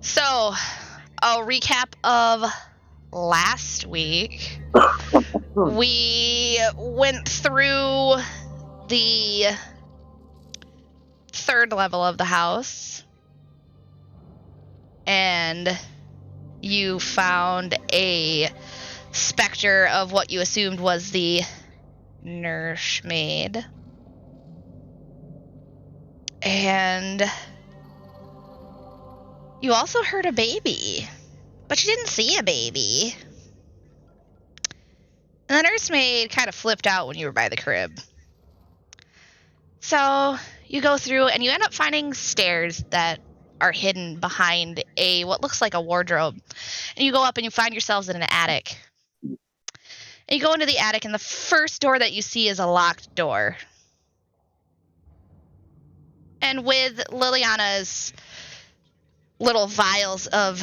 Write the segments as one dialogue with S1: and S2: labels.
S1: So, a recap of last week. We went through the third level of the house, and you found a specter of what you assumed was the nursemaid. And you also heard a baby, but you didn't see a baby. And the nursemaid kind of flipped out when you were by the crib. So you go through and you end up finding stairs that are hidden behind what looks like a wardrobe. And you go up and you find yourselves in an attic. And you go into the attic and the first door that you see is a locked door. And with Liliana's little vials of,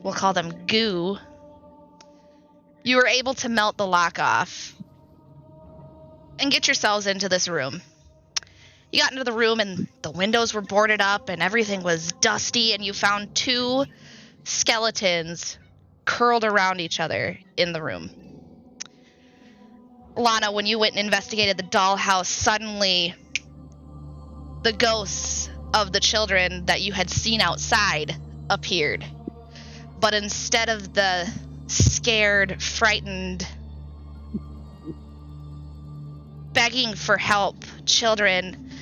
S1: we'll call them goo, you were able to melt the lock off and get yourselves into this room. You got into the room and the windows were boarded up and everything was dusty, and you found two skeletons curled around each other in the room. Lana, when you went and investigated the dollhouse, suddenly the ghosts of the children that you had seen outside appeared. But instead of the scared, frightened, begging for help children,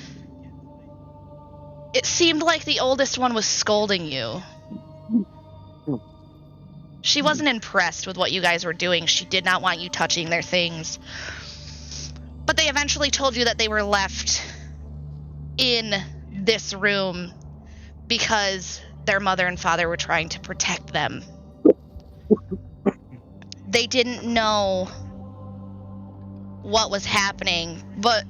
S1: it seemed like the oldest one was scolding you. She wasn't impressed with what you guys were doing. She did not want you touching their things. But they eventually told you that they were left in this room because their mother and father were trying to protect them. They didn't know what was happening, but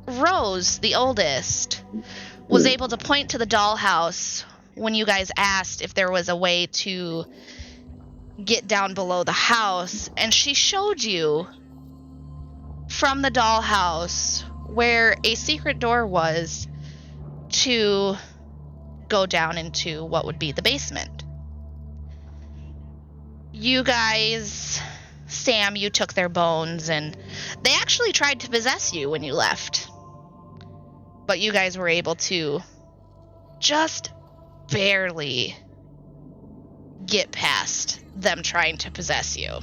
S1: Rose, the oldest, was able to point to the dollhouse when you guys asked if there was a way to get down below the house, and she showed you from the dollhouse where a secret door was to go down into what would be the basement. You guys, Sam, you took their bones, and they actually tried to possess you when you left. But you guys were able to just barely get past them trying to possess you.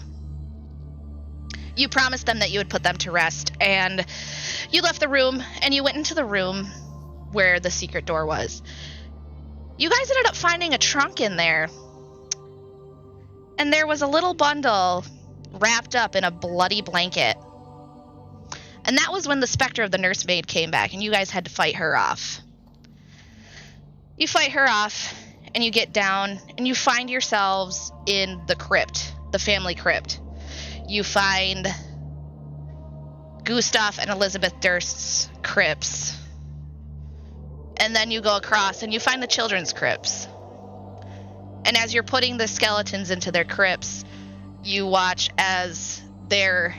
S1: You promised them that you would put them to rest, and you left the room, and you went into the room where the secret door was. You guys ended up finding a trunk in there, and there was a little bundle wrapped up in a bloody blanket. And that was when the specter of the nursemaid came back, and you guys had to fight her off. You fight her off, and you get down, and you find yourselves in the crypt, the family crypt. You find Gustav and Elizabeth Durst's crypts. And then you go across, and you find the children's crypts. And as you're putting the skeletons into their crypts, you watch as their,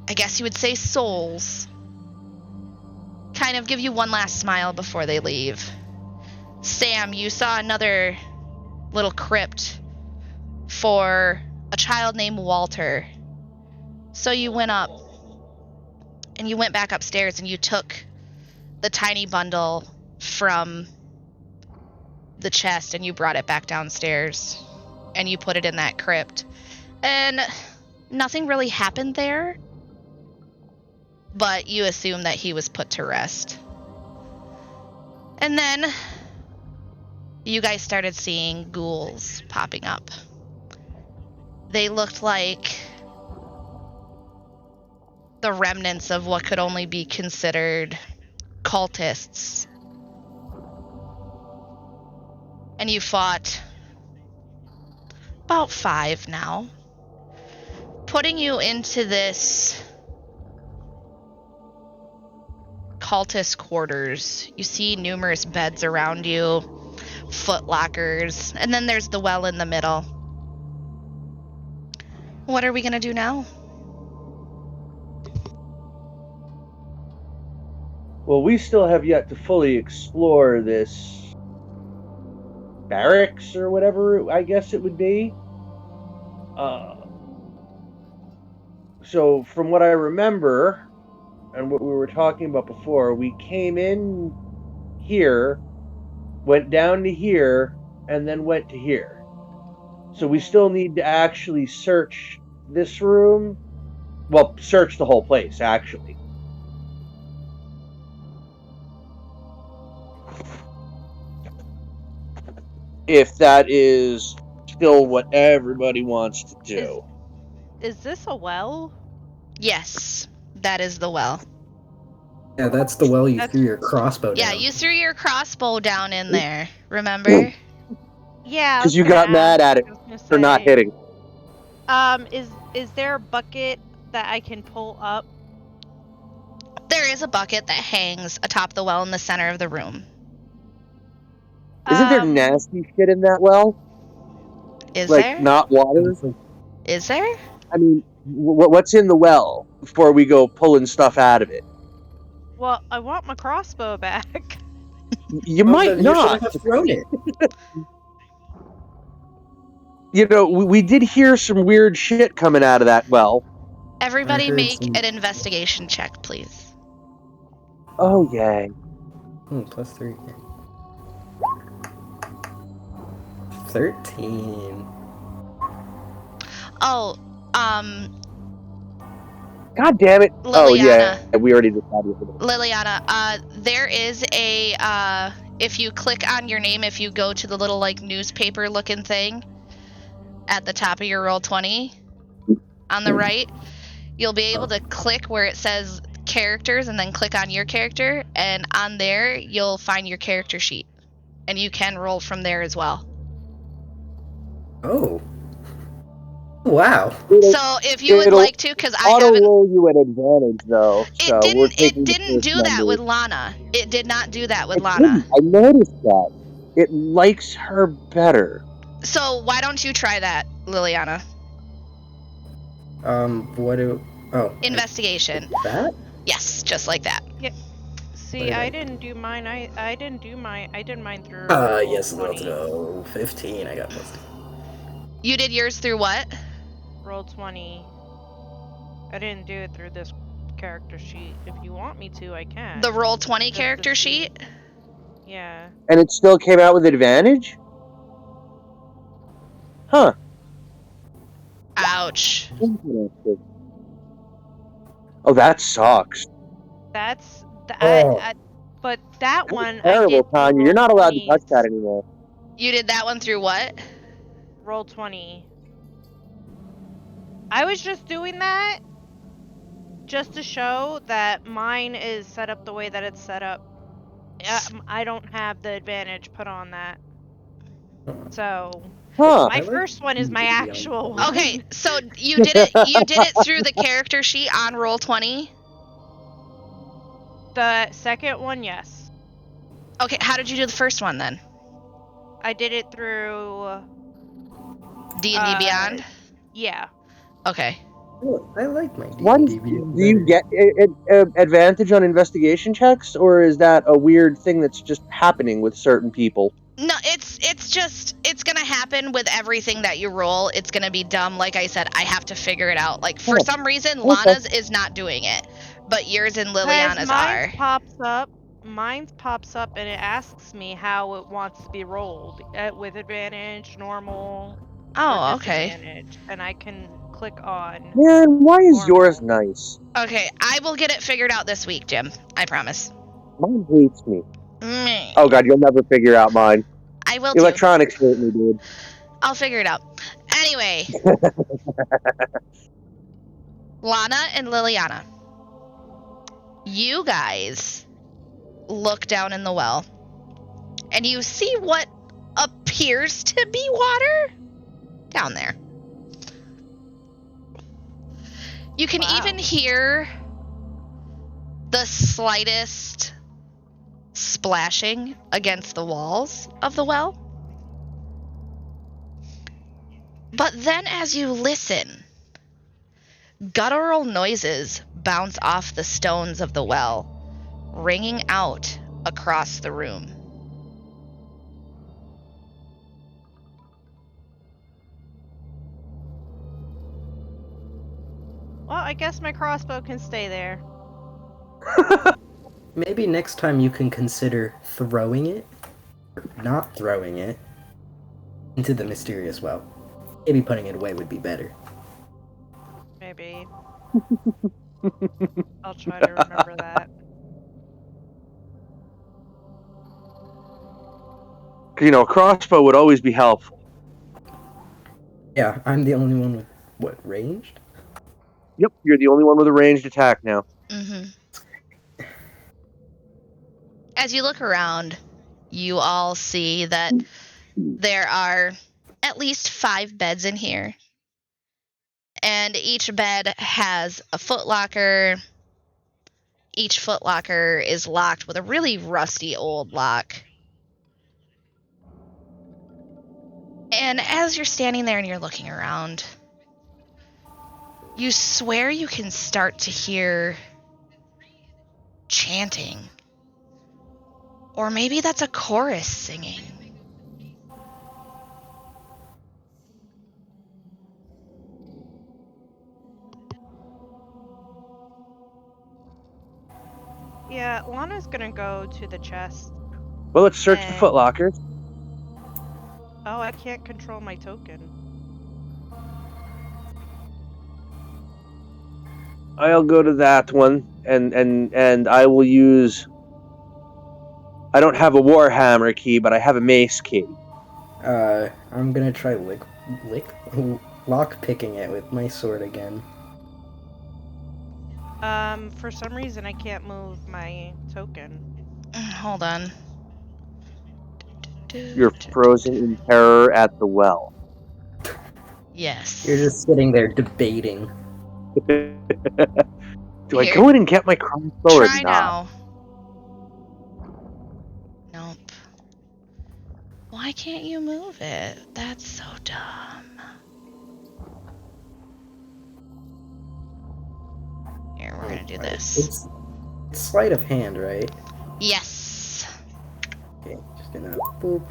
S1: I guess you would say, souls kind of give you one last smile before they leave. Sam, you saw another little crypt for a child named Walter. So you went up and you went back upstairs and you took the tiny bundle from the chest and you brought it back downstairs and you put it in that crypt. And nothing really happened there, but you assume that he was put to rest. And then you guys started seeing ghouls popping up. They looked like the remnants of what could only be considered cultists. And you fought about 5 now, putting you into this cultist quarters. You see numerous beds around you, foot lockers, and then there's the well in the middle. What are we gonna do now?
S2: Well, we still have yet to fully explore this barracks or whatever I guess it would be. So from what I remember and what we were talking about before, we came in here, went down to here, and then went to here. So we still need to actually search this room. Well, search the whole place, actually. If that is still what everybody wants to do.
S3: Is this a well?
S1: Yes, that is the well.
S4: Yeah, that's the well you threw your crossbow down.
S1: Yeah, you threw your crossbow down in there, remember?
S3: Yeah.
S2: Because you got mad at it for not hitting.
S3: Is there a bucket that I can pull up?
S1: There is a bucket that hangs atop the well in the center of the room.
S2: Isn't there nasty shit in that well?
S1: Is
S2: like,
S1: there?
S2: Not water?
S1: Is there?
S2: I mean, what's in the well before we go pulling stuff out of it?
S3: Well, I want my crossbow back.
S2: You might not.
S4: You should have thrown it.
S2: You know, we did hear some weird shit coming out of that well.
S1: Everybody make an investigation check, please.
S2: Oh, yay.
S4: +3. 13.
S1: Oh,
S2: God damn it.
S1: Liliana.
S2: Oh, yeah. We already decided.
S1: Liliana, there is a, if you click on your name, if you go to the little, like, newspaper looking thing at the top of your Roll20 on the right, you'll be able to click where it says characters and then click on your character, and on there you'll find your character sheet, and you can roll from there as well.
S4: Oh. Wow.
S1: So if you would like to, because I haven't...
S2: roll you an advantage, though. So
S1: it didn't do that with Lana. It did not do that with Lana.
S2: I noticed that. It likes her better.
S1: So why don't you try that, Liliana? Investigation.
S4: That?
S1: Yes, just like that.
S3: Yeah. See, I didn't do mine. I did mine through.
S4: Yes, no. 15. I got +2.
S1: You did yours through what?
S3: Roll20. I didn't do it through this character sheet. If you want me to, I can.
S1: The Roll20 character sheet?
S3: Yeah.
S2: And it still came out with advantage? Huh.
S1: Ouch.
S2: Oh, that sucks.
S3: That's
S4: Oh.
S3: but that one
S2: Terrible,
S3: I did.
S2: Tanya. You're not allowed to touch that anymore.
S1: You did that one through what?
S3: Roll20. I was just doing that just to show that mine is set up the way that it's set up. I don't have the advantage put on that. So my first one is my actual one.
S1: Okay, so you did it through the character sheet on Roll20?
S3: The second one, yes.
S1: Okay, how did you do the first one then?
S3: I did it through
S1: D&D Beyond?
S3: Yeah.
S1: Okay.
S4: Oh, I like my D&D
S2: Beyond. Do you get advantage on investigation checks, or is that a weird thing that's just happening with certain people?
S1: No, it's gonna happen with everything that you roll. It's gonna be dumb. Like I said, I have to figure it out. Like, for some reason, Lana's is not doing it, but yours and Liliana's are.
S3: Mine pops up and it asks me how it wants to be rolled. With advantage, normal.
S1: Oh, okay.
S3: And I can click on.
S2: Man, why is yours nice?
S1: Okay, I will get it figured out this week, Jim. I promise.
S2: Mine hates me. Oh god, you'll never figure out mine.
S1: I will
S2: Electronics hate me, dude.
S1: I'll figure it out. Anyway. Lana and Liliana. You guys look down in the well. And you see what appears to be water down there. You can even hear the slightest splashing against the walls of the well. But then as you listen, guttural noises bounce off the stones of the well, ringing out across the room.
S3: Well, I guess my crossbow can stay there.
S4: Maybe next time you can consider throwing it, or not throwing it, into the mysterious well. Maybe putting it away would be better.
S3: Maybe. I'll try to remember that.
S2: A crossbow would always be helpful.
S4: Yeah, I'm the only one with, what, ranged?
S2: Yep, you're the only one with a ranged attack now.
S1: Mm-hmm. As you look around, you all see that there are at least 5 beds in here. And each bed has a footlocker. Each footlocker is locked with a really rusty old lock. And as you're standing there and you're looking around, you swear you can start to hear chanting. Or maybe that's a chorus singing.
S3: Yeah, Lana's gonna go to the chest.
S2: Well, let's search the
S3: And-
S2: footlockers.
S3: Oh, I can't control my token.
S2: I'll go to that one, and I will use... I don't have a Warhammer key, but I have a mace key.
S4: I'm gonna try lock picking it with my sword again.
S3: For some reason I can't move my token.
S1: Hold on.
S2: You're frozen in terror at the well.
S1: Yes.
S4: You're just sitting there debating.
S2: Do I
S1: Here.
S2: go in and get my crossbow or
S1: Try
S2: not?
S1: now. Nope. Why can't you move it? That's so dumb. Here, we're gonna do this.
S4: It's sleight of hand, right?
S1: Yes.
S4: Okay, just gonna boop.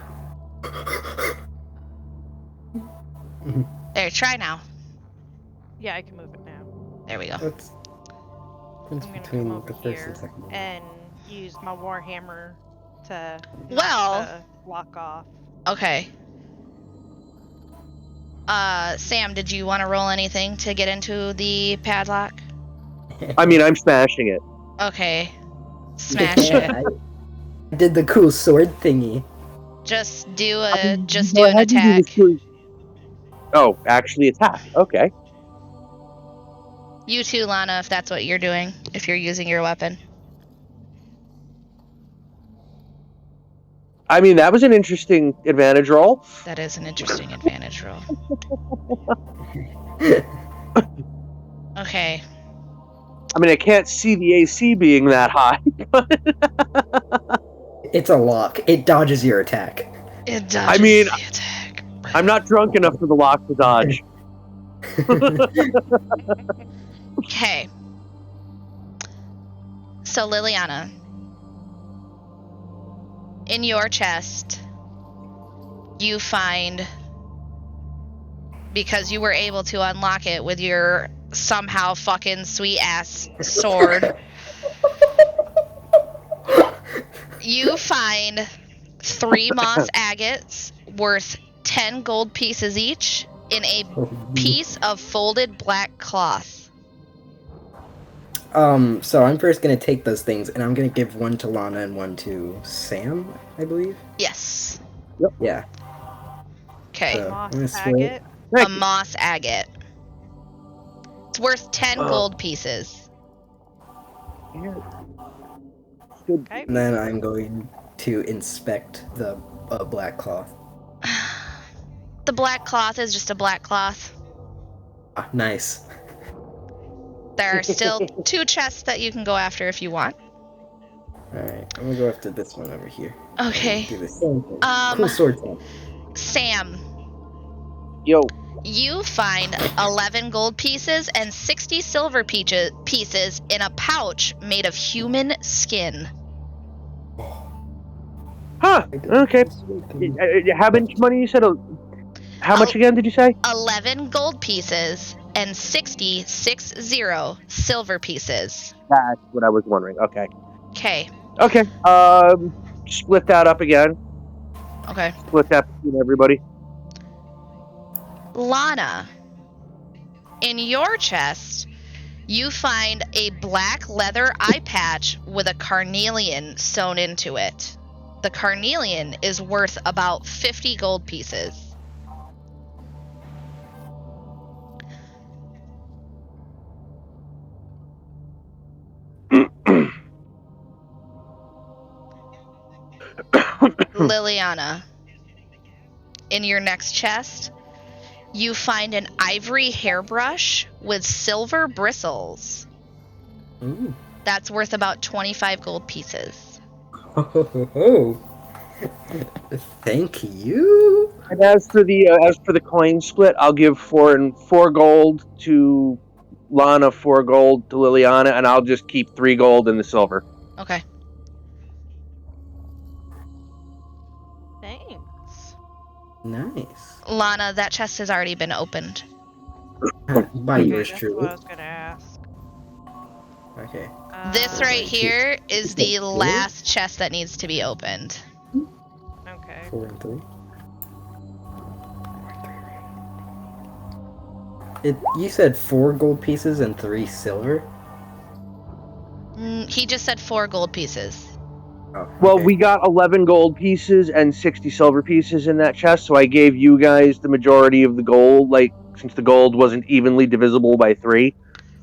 S1: There, try now.
S3: Yeah, I can move it now.
S1: There we go.
S4: What's
S3: I'm
S4: difference
S3: gonna
S4: between
S3: come over
S4: the first and
S3: here
S4: second one?
S3: and use my warhammer to
S1: Well-
S3: knock the lock off.
S1: Okay. Sam, did you want to roll anything to get into the padlock?
S2: I mean, I'm smashing it.
S1: Okay. Smash it.
S4: I did the cool sword thingy.
S1: Just do
S2: Go
S1: an
S2: ahead and do
S1: attack.
S2: this, please. Oh, actually attack. Okay.
S1: You too, Lana, if that's what you're doing, if you're using your weapon.
S2: I mean, that was an interesting advantage roll.
S1: That is an interesting advantage roll. Okay.
S2: I mean, I can't see the AC being that high.
S4: It's a lock. It dodges your attack.
S1: It dodges
S2: mean,
S1: the attack.
S2: I'm not drunk enough for the lock to dodge.
S1: Okay. So, Liliana, in your chest, you find, because you were able to unlock it with your somehow fucking sweet ass sword, you find 3 moss agates worth 10 gold pieces each in a piece of folded black cloth.
S4: So I'm first gonna take those things, and I'm gonna give one to Lana and one to Sam, I believe.
S1: Yes.
S4: Yeah.
S1: Okay.
S4: So,
S3: Moss
S4: I'm gonna switch.
S3: agate.
S1: A moss agate. It's worth 10 gold pieces.
S3: Okay.
S4: And then I'm going to inspect the black cloth.
S1: The black cloth is just a black cloth.
S4: Ah, nice.
S1: There are still 2 chests that you can go after if you want.
S4: Alright, I'm gonna go after this one over here.
S1: Okay.
S4: Do the same thing.
S1: Um,
S4: Cool sword thing.
S1: Sam,
S2: Yo,
S1: you find 11 gold pieces and 60 silver pieces in a pouch made of human skin.
S2: huh? Okay. How much money you said? How much again did you say?
S1: 11 gold pieces 60 silver pieces.
S2: That's what I was wondering. Okay.
S1: Okay.
S2: Okay. Split that up again.
S1: Okay.
S2: Split that between everybody.
S1: Lana, in your chest, you find a black leather eye patch with a carnelian sewn into it. The carnelian is worth about 50 gold pieces. Liliana, in your next chest, you find an ivory hairbrush with silver bristles.
S4: Ooh.
S1: That's worth about 25 gold pieces.
S4: Oh. Thank you.
S2: And as for the coin split, I'll give 4 gold to Lana, 4 gold to Liliana, and I'll just keep 3 gold in the silver.
S1: Okay.
S3: Thanks.
S4: Nice.
S1: Lana, that chest has already been opened.
S4: By
S3: Okay,
S4: yours
S3: that's
S4: truly.
S3: what I was gonna ask.
S4: Okay.
S1: This right
S4: Right.
S1: here is the
S4: Really?
S1: last chest that needs to be opened.
S3: Okay.
S4: 4 and 3. You said 4 gold pieces and 3 silver?
S1: He just said 4 gold pieces.
S4: Oh,
S2: Well,
S4: okay.
S2: we got 11 gold pieces and 60 silver pieces in that chest, so I gave you guys the majority of the gold. Like, since the gold wasn't evenly divisible by 3,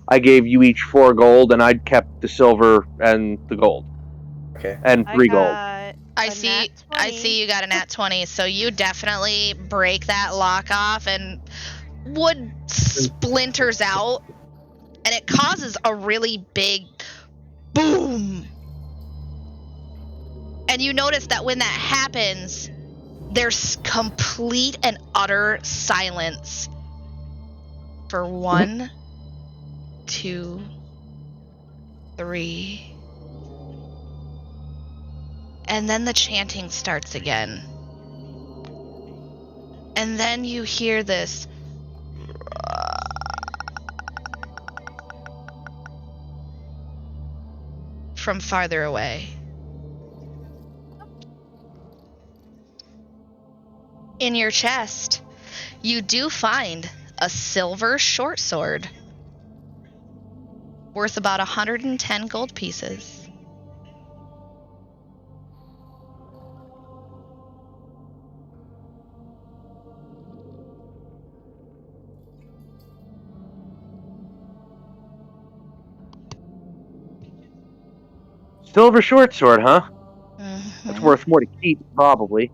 S2: I gave you each 4 gold, and I'd kept the silver and the gold.
S4: Okay.
S2: And
S3: I
S2: 3 gold.
S3: got
S1: I
S3: a
S1: see.
S3: nat
S1: I
S3: 20.
S1: see you got a nat 20, so you definitely break that lock off, and wood splinters out, and it causes a really big boom. And you notice that when that happens, there's complete and utter silence for 1, 2, 3. And then the chanting starts again. And then you hear this from farther away. In your chest, you do find a silver short sword worth about 110 gold pieces.
S2: Silver short sword, huh? That's
S1: Mhm.
S2: worth more to keep, probably.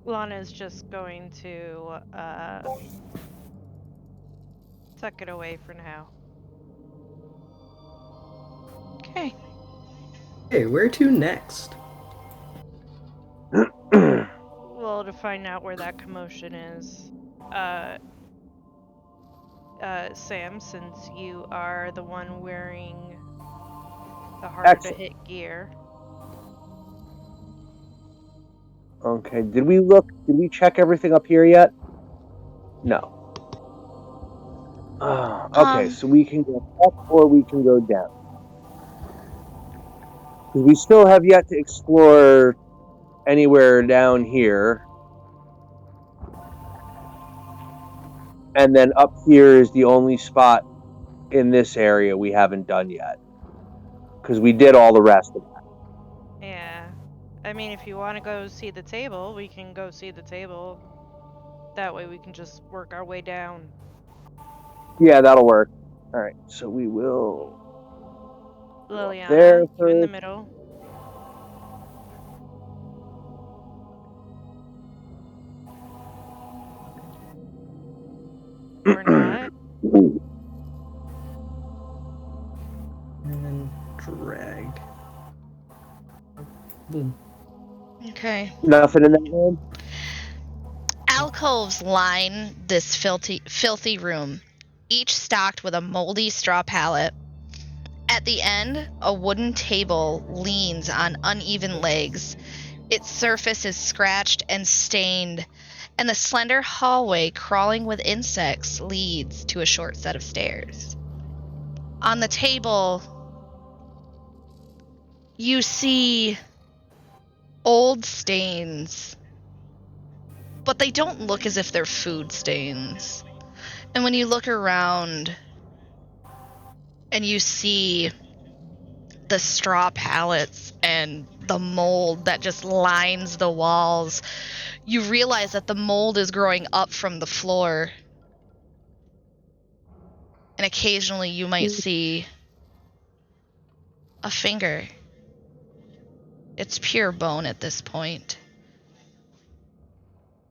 S3: Lana's just going to tuck it away for now.
S1: Okay.
S4: Hey, where to next?
S3: Well, to find out where that commotion is. Sam, since you are the one wearing the harder to hit gear.
S2: Okay, did we check everything up here yet? No. Okay, so we can go up or we can go down. We still have yet to explore anywhere down here. And then up here is the only spot in this area we haven't done yet. Because we did all the rest of that.
S3: Yeah. I mean, if you want to go see the table, we can go see the table. That way we can just work our way down.
S2: Yeah, that'll work. Alright, so we will...
S3: Liliana,
S2: there
S3: you in the
S2: first.
S3: middle. Or not.
S4: And drag. Boom.
S1: Okay.
S2: Nothing in that room?
S1: Alcoves line this filthy room, each stocked with a moldy straw pallet. At the end, a wooden table leans on uneven legs. Its surface is scratched and stained, And the slender hallway crawling with insects leads to a short set of stairs. On the table, you see old stains, but they don't look as if they're food stains. And when you look around and you see the straw pallets and the mold that just lines the walls, you realize that the mold is growing up from the floor. And occasionally you might see a finger. It's pure bone at this point.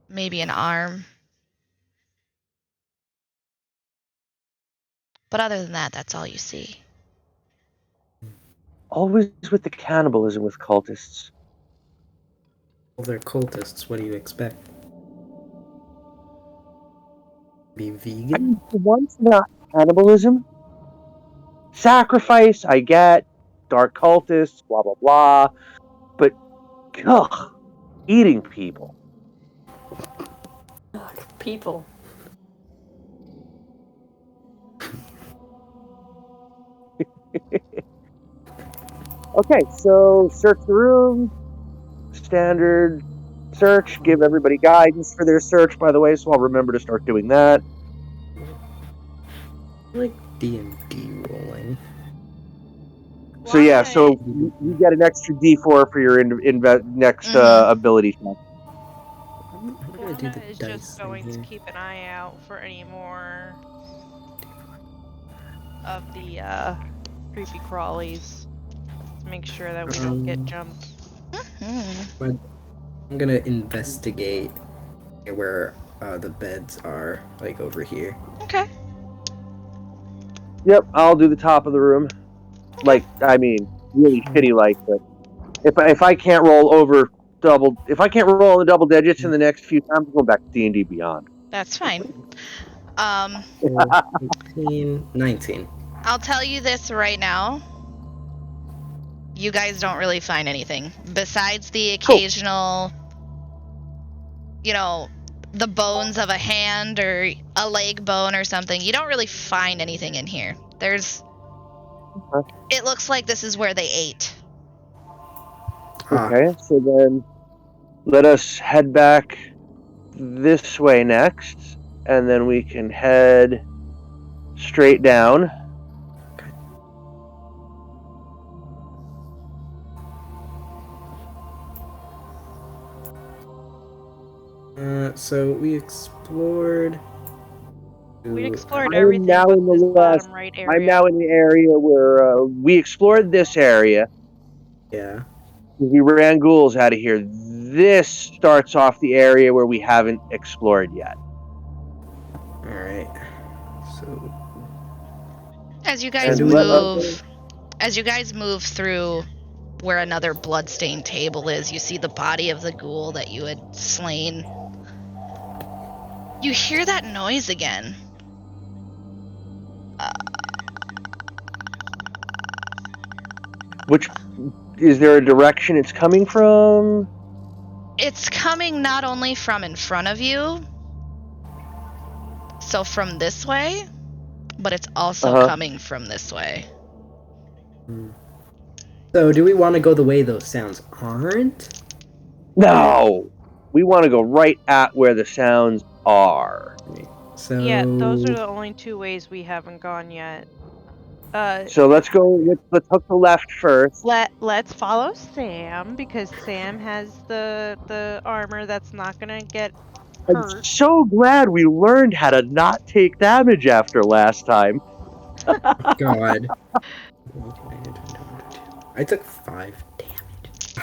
S1: Maybe an arm. But other than that, that's all you see.
S2: Always with the cannibalism with cultists.
S4: Well, they're cultists. What do you expect? Be vegan?
S2: I mean, for once, not cannibalism. Sacrifice, I get. Dark cultists, blah, blah, blah. But, ugh, eating people.
S5: People.
S2: Okay, so search the room. Standard search. Give everybody guidance for their search, by the way, so I'll remember to start doing that.
S4: I like D&D rolling.
S2: So yeah, so you get an extra D4 for your next ability check.
S4: I'm gonna do
S3: Lana
S4: the
S3: is
S4: dice
S3: just going
S4: thing
S3: to
S4: here.
S3: keep an eye out for any more of the creepy crawlies to make sure that we don't get jumped.
S1: Mm-hmm.
S4: I'm gonna investigate where the beds are, like over here.
S1: Okay.
S2: Yep, I'll do the top of the room. Like, I mean, really shitty like, but if I can't roll over if I can't roll in the double digits in the next few times, I'm going back to D&D Beyond.
S1: That's fine.
S4: 18, 19.
S1: I'll tell you this right now. You guys don't really find anything. Besides the occasional, the bones of a hand or a leg bone or something. You don't really find anything in here. It looks like this is where they ate.
S2: Okay, so then let us head back this way next, and then we can head straight down.
S4: So we explored.
S3: We explored
S2: I'm
S3: everything
S2: now
S3: but
S2: in the
S3: this
S2: west.
S3: bottom right area.
S2: I'm now in the area where we explored this area.
S4: Yeah.
S2: We ran ghouls out of here. This starts off the area where we haven't explored yet.
S4: Alright. So.
S1: As you guys move through where another bloodstained table is, you see the body of the ghoul that you had slain. You hear that noise again.
S2: Which, is there a direction it's coming from?
S1: It's coming not only from in front of you, so from this way, but it's also coming from this way.
S4: So, do we want to go the way those sounds aren't?
S2: No! We want to go right at where the sounds are.
S4: So...
S3: Yeah, those are the only two ways we haven't gone yet.
S2: So let's go, let's hook the left first.
S3: Let's follow Sam, because Sam has the armor that's not gonna get hurt.
S2: I'm so glad we learned how to not take damage after last time.
S4: God. I took 5 damage.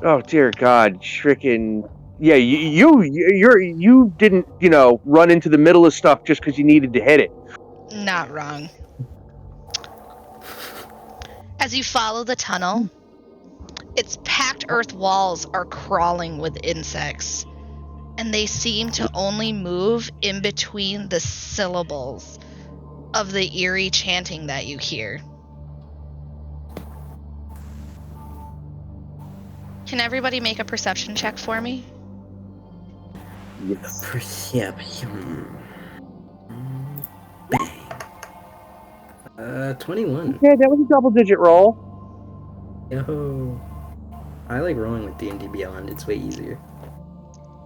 S2: Oh dear God, freaking yeah! You didn't run into the middle of stuff just because you needed to hit it.
S1: Not wrong. As you follow the tunnel, its packed earth walls are crawling with insects, and they seem to only move in between the syllables of the eerie chanting that you hear. Can everybody make a perception check for me?
S2: Yes.
S4: Perception. Bang. 21.
S2: Okay, that was a double-digit roll.
S4: Yo. I like rolling with D&D Beyond. It's way easier.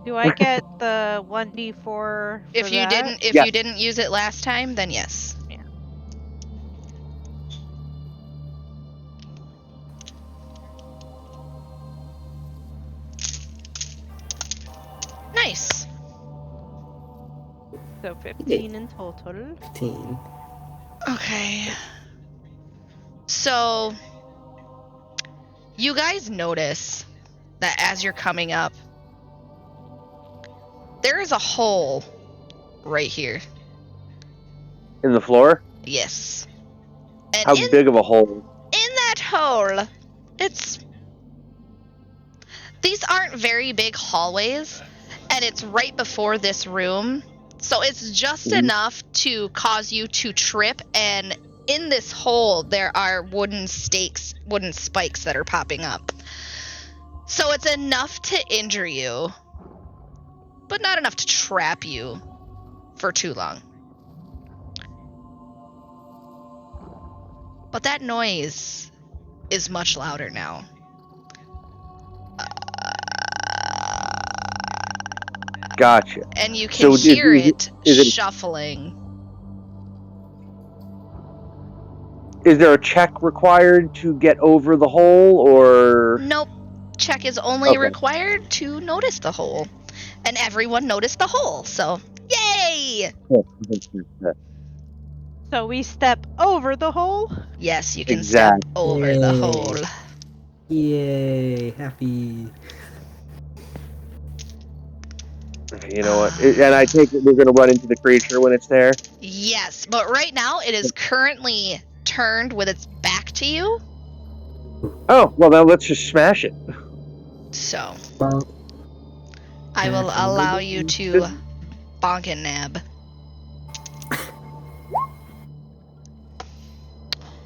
S3: Do I get the 1d4 for
S1: If you
S3: that?
S1: didn't use it last time, then yes.
S3: Yeah.
S1: Nice.
S3: So 15 in total.
S4: 15.
S1: Okay. So, you guys notice that as you're coming up, there is a hole right here.
S2: In the floor?
S1: Yes. And
S2: How
S1: in
S2: big of a hole?
S1: that hole, these aren't very big hallways, and it's right before this room. So it's just enough to cause you to trip, and in this hole there are wooden spikes that are popping up. So it's enough to injure you, but not enough to trap you for too long. But that noise is much louder now.
S2: Gotcha.
S1: And you can
S2: So
S1: hear
S2: is it
S1: shuffling.
S2: Is there a check required to get over the hole, or?
S1: Nope. Check is only
S2: Okay.
S1: required to notice the hole. And everyone noticed the hole, so yay!
S3: So we step over the hole?
S1: Yes, you can
S2: Exact.
S1: step over the
S4: Yay.
S1: hole.
S4: Yay! Happy.
S2: You know what? And I take it we're going to run into the creature when it's there?
S1: Yes, but right now it is currently turned with its back to you.
S2: Oh, well, then let's just smash it.
S1: So,
S4: Bonk.
S1: I will
S4: Yeah,
S1: allow
S4: somebody-
S1: you to bonk and nab.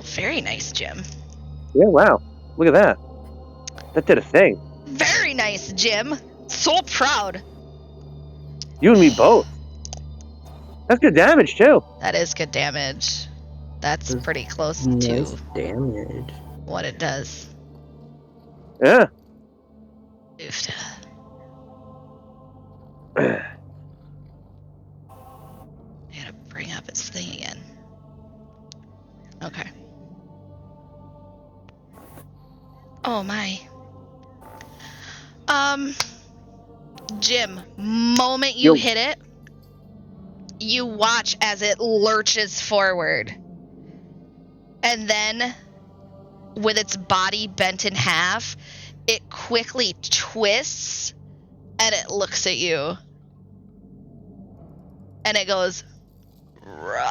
S1: Very nice, Jim.
S2: Yeah, wow. Look at that. That did a thing.
S1: Very nice, Jim. So proud.
S2: You and me both. That's good damage, too.
S1: That is good damage. That's
S4: That's
S1: pretty close
S4: Nice
S1: to
S4: damage.
S1: what it does.
S2: Yeah.
S1: Oofta. I gotta bring up its thing again. Okay. Oh my. Jim, moment you
S2: Yo.
S1: hit it, you watch as it lurches forward. And then, with its body bent in half, it quickly twists and it looks at you. And it goes, "Rah!"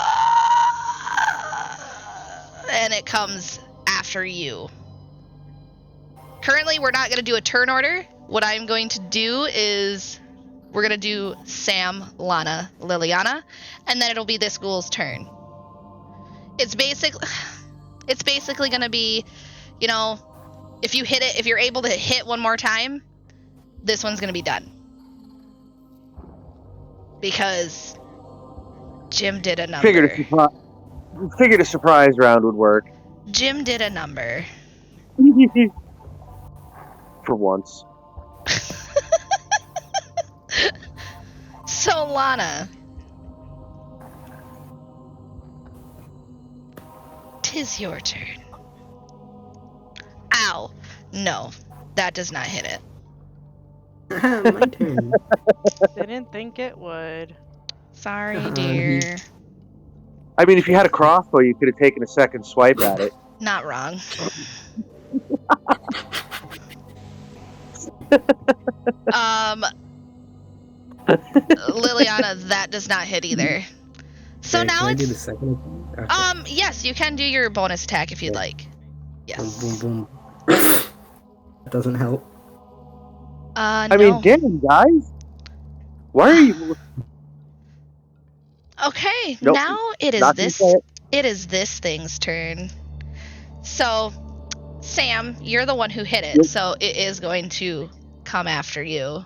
S1: and it comes after you. Currently, we're not going to do a turn order. What I'm going to do is we're going to do Sam, Lana, Liliana, and then it'll be this ghoul's turn. It's basically going to be, you know, if you hit it, if you're able to hit one more time, this one's going to be done. Because Jim did a number.
S2: Figured a surprise round would work.
S1: Jim did a number.
S2: For once.
S1: So, Lana. 'Tis your turn. Ow. No, that does not hit it.
S4: My turn.
S3: Didn't think it would.
S1: Sorry, dear.
S2: I mean, if you had a crossbow, you could have taken a second swipe at it.
S1: Not wrong. Liliana, that does not hit either. So
S4: Okay,
S1: now
S4: can I do
S1: it's
S4: the second attack? Okay.
S1: yes, you can do your bonus attack if you'd like. Yes.
S4: Boom, boom, boom. That doesn't help.
S1: No.
S2: I mean, damn, guys. Why are you...
S1: Okay,
S2: Nope.
S1: now it is
S2: Not
S1: this.
S2: gonna say it.
S1: It is this thing's turn. So, Sam, you're the one who hit it,
S2: Yep.
S1: so it is going to come after you.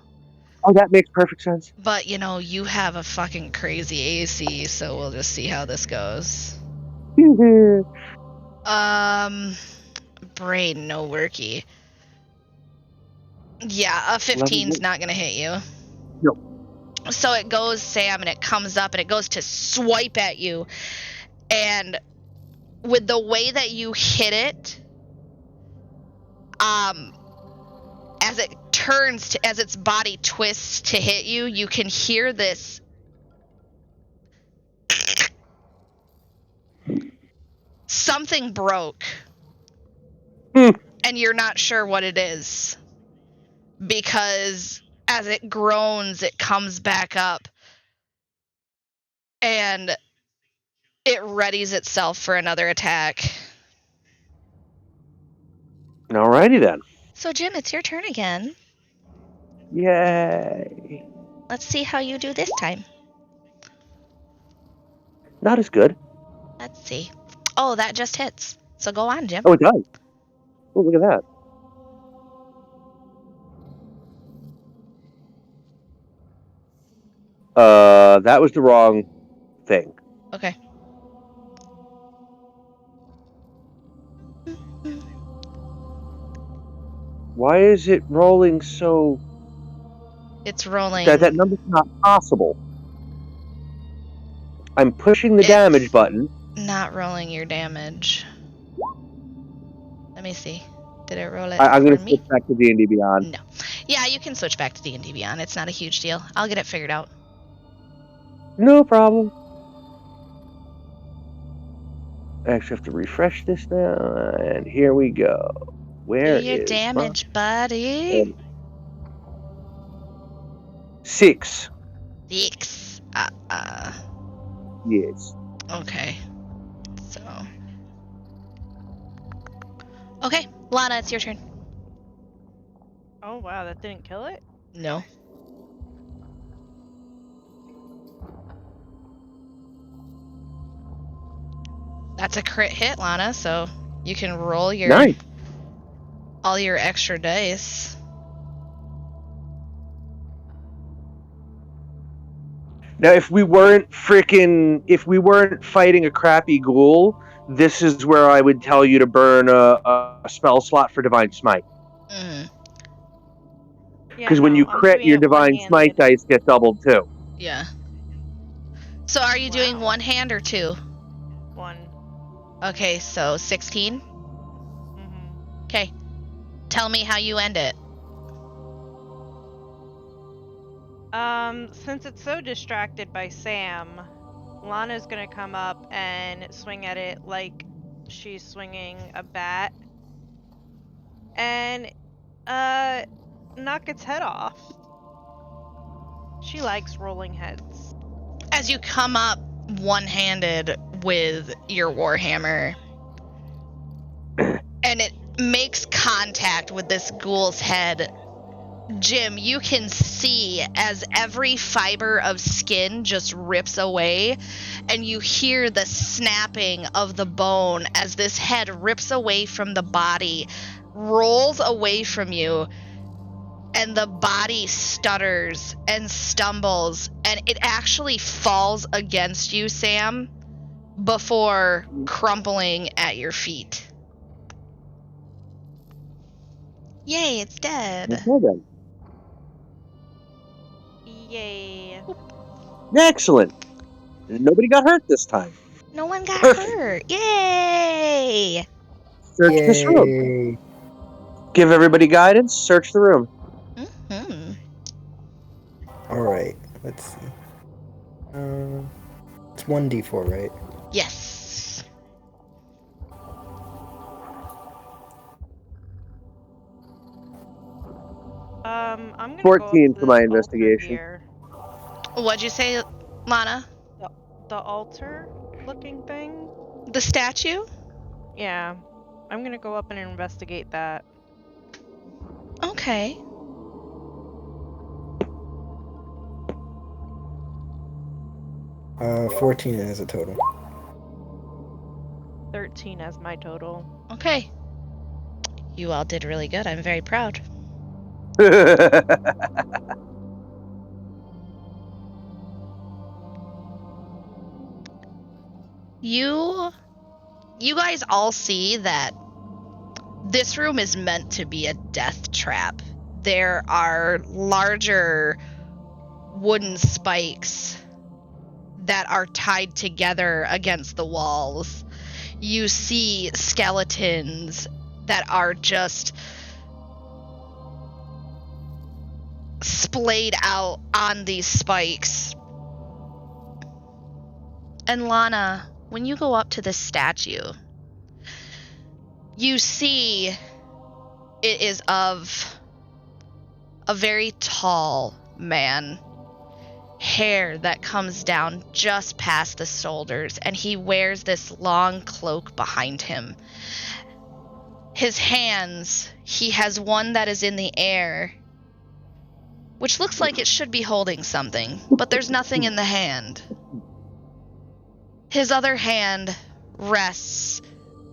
S2: Oh, that makes perfect sense.
S1: But, you have a fucking crazy AC, so we'll just see how this goes. Brain, no worky. Yeah, a 15's not gonna hit you.
S2: No.
S1: So it goes, Sam, and it comes up, and it goes to swipe at you. And with the way that you hit it, as it turns, as its body twists to hit you, you can hear this something broke. And you're not sure what it is. Because as it groans, it comes back up. And it readies itself for another attack.
S2: Alrighty then.
S1: So, Jim, it's your turn again.
S2: Yay.
S1: Let's see how you do this time.
S2: Not as good.
S1: Let's see. Oh, that just hits. So go on, Jim.
S2: Oh, it does. Oh, look at that. That was the wrong thing.
S1: Okay.
S2: Why is it rolling so...
S1: It's rolling.
S2: That number's not possible. I'm pushing the damage button.
S1: Not rolling your damage. Let me see. Did it roll it
S2: I'm going to
S1: for me?
S2: switch back to D&D Beyond.
S1: No. Yeah, you can switch back to D&D Beyond. It's not a huge deal. I'll get it figured out.
S2: No problem. I actually have to refresh this now, and here we go. Where
S1: do your
S2: is
S1: damage, buddy?
S2: 6.
S1: 6.
S2: Yes.
S1: Okay. So. Okay, Lana, it's your turn.
S3: Oh wow, that didn't kill it?
S1: No. That's a crit hit, Lana, so you can roll your all your extra dice.
S2: Now, if we weren't fighting a crappy ghoul, this is where I would tell you to burn a spell slot for Divine Smite. Because when you crit, your Divine Smite dice get doubled too.
S1: Yeah. So are you doing one hand or two?
S3: One.
S1: Okay, so 16? Okay. Tell me how you end it.
S3: Since it's so distracted by Sam, Lana's gonna come up and swing at it like she's swinging a bat. And, knock its head off. She likes rolling heads.
S1: As you come up one-handed with your warhammer, and it makes contact with this ghoul's head, Jim, you can see as every fiber of skin just rips away, and you hear the snapping of the bone as this head rips away from the body, rolls away from you, and the body stutters and stumbles, and it actually falls against you, Sam, before crumpling at your feet. Yay, it's dead.
S2: Okay, then.
S3: Yay.
S2: Excellent. Nobody got hurt this time.
S1: No one got hurt. Yay!
S2: Search this room. Give everybody guidance. Search the room.
S1: Mm-hmm.
S4: Alright, let's see. It's 1d4, right?
S1: Yes.
S3: I'm gonna
S2: 14
S3: go
S2: for my
S3: altar
S2: investigation.
S3: here.
S1: What'd you say, Lana?
S3: The altar looking thing?
S1: The statue?
S3: Yeah. I'm gonna go up and investigate that.
S1: Okay.
S4: Uh, 14 as a total.
S3: 13 as my total.
S1: Okay. You all did really good. I'm very proud. You guys all see that this room is meant to be a death trap. There are larger wooden spikes that are tied together against the walls. You see skeletons that are just splayed out on these spikes. And Lana, when you go up to this statue, you see it is of a very tall man. Hair that comes down just past the shoulders, and he wears this long cloak behind him. His hands, he has one that is in the air, which looks like it should be holding something, but there's nothing in the hand. His other hand rests,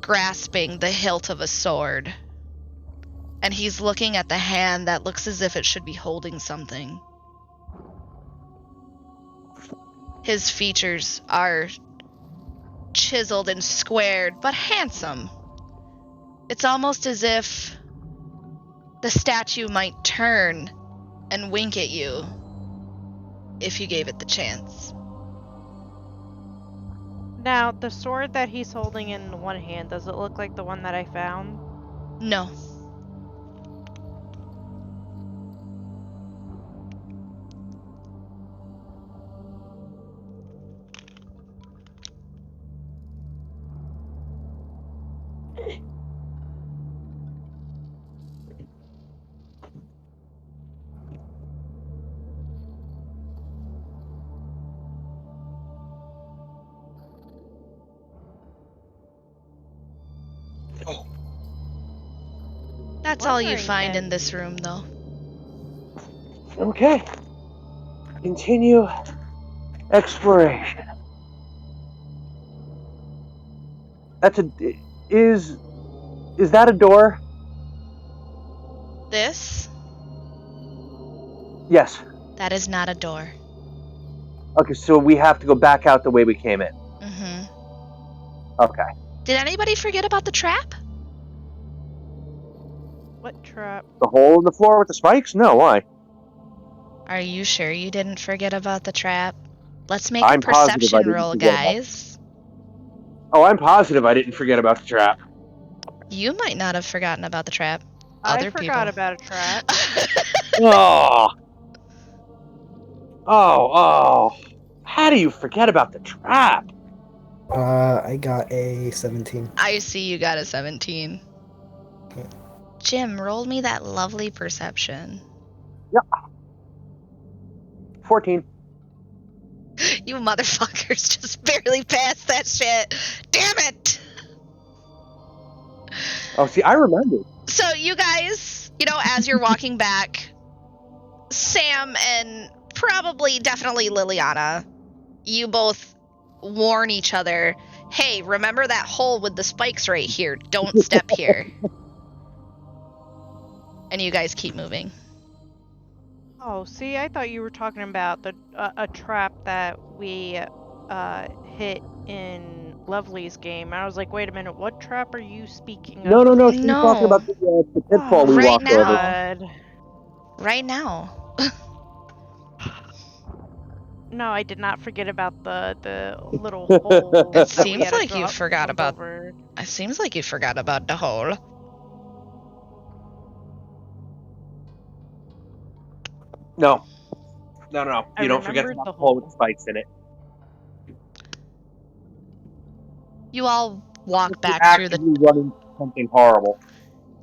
S1: grasping the hilt of a sword, and he's looking at the hand that looks as if it should be holding something. His features are chiseled and squared, but handsome. It's almost as if the statue might turn and wink at you if you gave it the chance.
S3: Now, the sword that he's holding in one hand, does it look like the one that I found?
S1: No. That's all you find in this room, though.
S2: Okay. Continue exploration. Is that a door?
S1: This?
S2: Yes.
S1: That is not a door.
S2: Okay, so we have to go back out the way we came in.
S1: Mm-hmm.
S2: Okay.
S1: Did anybody forget about the trap?
S3: What trap?
S2: The hole in the floor with the spikes? No, why?
S1: Are you sure you didn't forget about the trap? Let's make
S2: I'm
S1: a
S2: positive I
S1: perception
S2: didn't
S1: roll,
S2: forget about it.
S1: guys.
S2: Oh, I'm positive I didn't forget about the trap.
S1: You might not have forgotten about the trap.
S3: I forgot about a trap.
S2: Oh. How do you forget about the trap?
S4: I got a 17.
S1: I see you got a 17.
S4: Okay.
S1: Jim, roll me that lovely perception.
S2: Yep. 14.
S1: You motherfuckers just barely passed that shit. Damn it!
S2: Oh, see, I remember.
S1: So you guys, as you're walking back, Sam and definitely Liliana, you both warn each other, hey, remember that hole with the spikes right here. Don't step here. And you guys keep moving.
S3: Oh, see, I thought you were talking about a trap that we hit in Lovely's game. I was like, wait a minute, what trap are you speaking of?
S2: No, she's
S1: No.
S2: talking about the pitfall we
S1: right
S2: walked
S1: now.
S2: over.
S1: Right now.
S3: No, I did not forget about the little hole.
S1: It
S3: that we
S1: seems
S3: had to
S1: like you forgot
S3: jump
S1: about.
S3: over.
S1: It seems like you forgot about the hole.
S2: No. You don't forget
S3: remembered
S2: the
S3: the
S2: hole with
S3: hole.
S2: spikes in it.
S1: You all walk back through the.
S2: Actively running something horrible.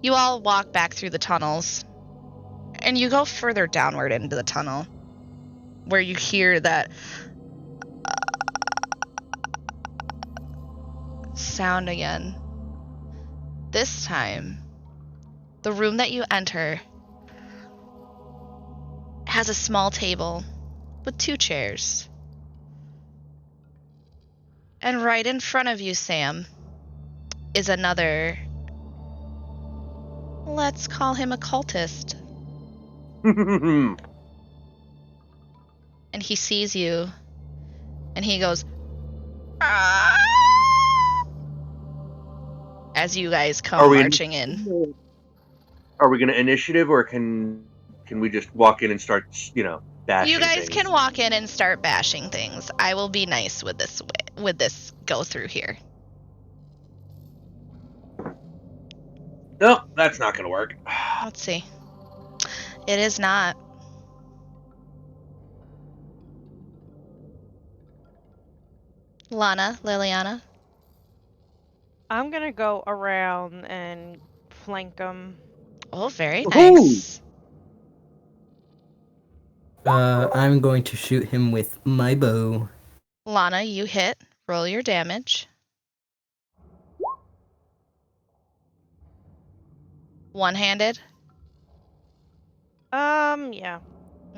S1: You all walk back through the tunnels, and you go further downward into the tunnel, where you hear that sound again. This time, the room that you enter has a small table with 2 chairs. And right in front of you, Sam, is another, let's call him a cultist. And he sees you, and he goes, "Ah!" as you guys
S2: Are
S1: come
S2: we
S1: marching in.
S2: Are we going to initiative, or can we just walk in and start, bashing
S1: You guys
S2: things?
S1: can walk in and start bashing things. I will be nice with this go through here.
S2: No, that's not going to work.
S1: Let's see. It is not. Lana, Liliana.
S3: I'm gonna go around and flank them.
S1: Oh, very
S2: Woohoo!
S1: nice.
S4: I'm going to shoot him with my bow.
S1: Lana, you hit. Roll your damage. One-handed?
S3: Yeah.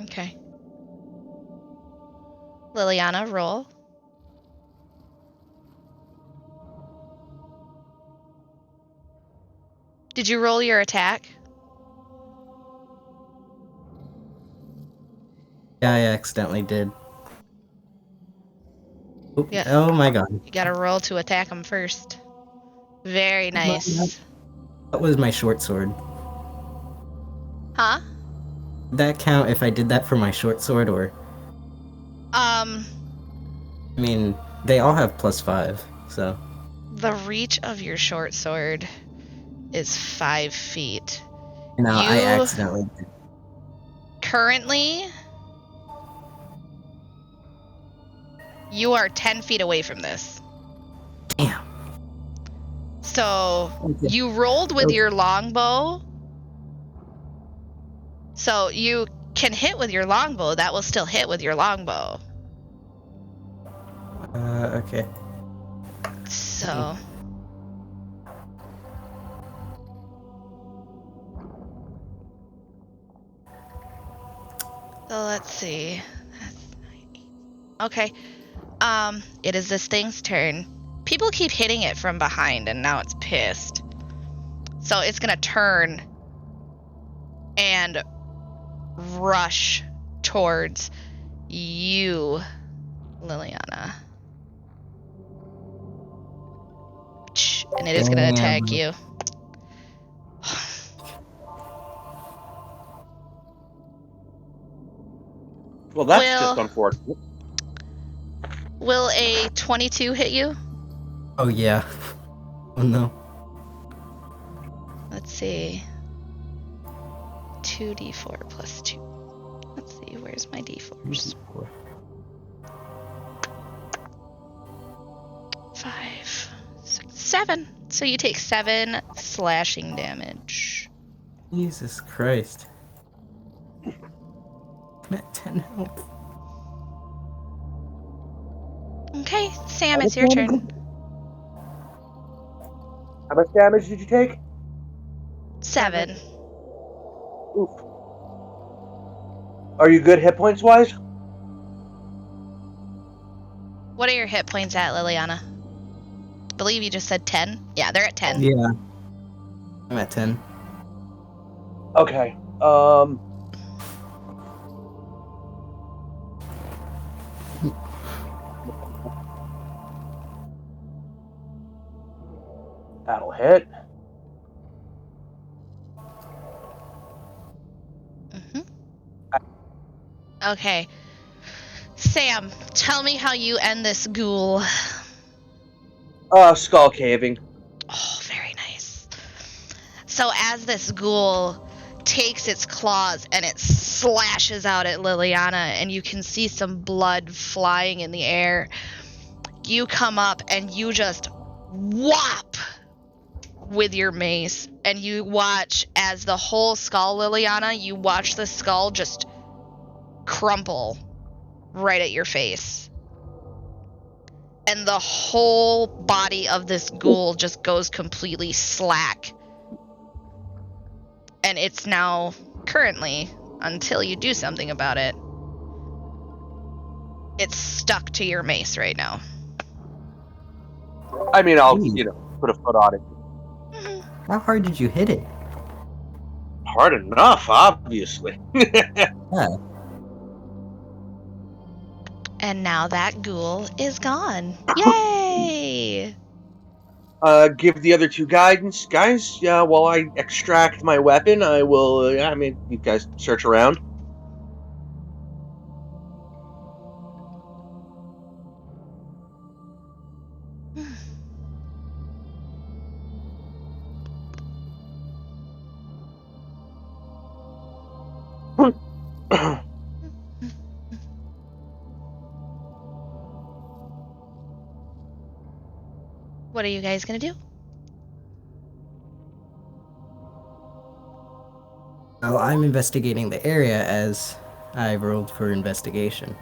S1: Okay. Liliana, roll. Did you roll your attack?
S4: Yeah, I accidentally did. Oop,
S1: Yeah.
S4: Oh my god.
S1: You gotta roll to attack him first. Very nice.
S4: That was my short sword.
S1: Huh?
S4: Did that count if I did that for my short sword, or... I mean, they all have +5, so...
S1: The reach of your short sword is 5 feet.
S4: No, I
S1: You-
S4: accidentally did.
S1: Currently, you are 10 feet away from this.
S4: Damn.
S1: So,
S4: Okay.
S1: you rolled with
S4: Okay.
S1: your longbow. So, you can hit with your longbow. That will still hit with your longbow.
S4: Okay.
S1: So... So let's see. Okay. It is this thing's turn. People keep hitting it from behind, and now it's pissed. So it's gonna turn and rush towards you, Liliana. And it is gonna attack
S4: Damn.
S1: you.
S2: Well, that's just unfortunate.
S1: Will a 22 hit you?
S4: Oh yeah. Oh no.
S1: Let's see. 2d4 plus 2. Let's see, where's my d4s? 5, 6, 7. So you take 7 slashing damage.
S4: Jesus Christ. I'm at 10 health.
S1: Okay, Sam, it's your turn.
S2: How much damage did you take?
S1: 7.
S2: Oof. Are you good hit points wise?
S1: What are your hit points at, Liliana? I believe you just said 10. Yeah, they're at 10.
S4: Yeah. I'm at 10.
S2: Okay. That'll hit.
S1: Okay. Sam, tell me how you end this ghoul.
S2: Skull caving.
S1: Oh, very nice. So as this ghoul takes its claws and it slashes out at Liliana, and you can see some blood flying in the air, you come up and you just whop with your mace, and you watch as the whole skull, Liliana, you watch the skull just crumple right at your face. And the whole body of this ghoul just goes completely slack. And it's now, currently, until you do something about it, it's stuck to your mace right now.
S2: I mean, I'll,
S4: Ooh.
S2: put a foot on it.
S4: How hard did you hit it?
S2: Hard enough, obviously.
S4: Yeah.
S1: And now that ghoul is gone. Yay!
S2: give the other two guidance. Guys, while I extract my weapon, I will, you guys search around.
S1: What are you guys gonna do?
S4: Well, I'm investigating the area as I rolled for investigation.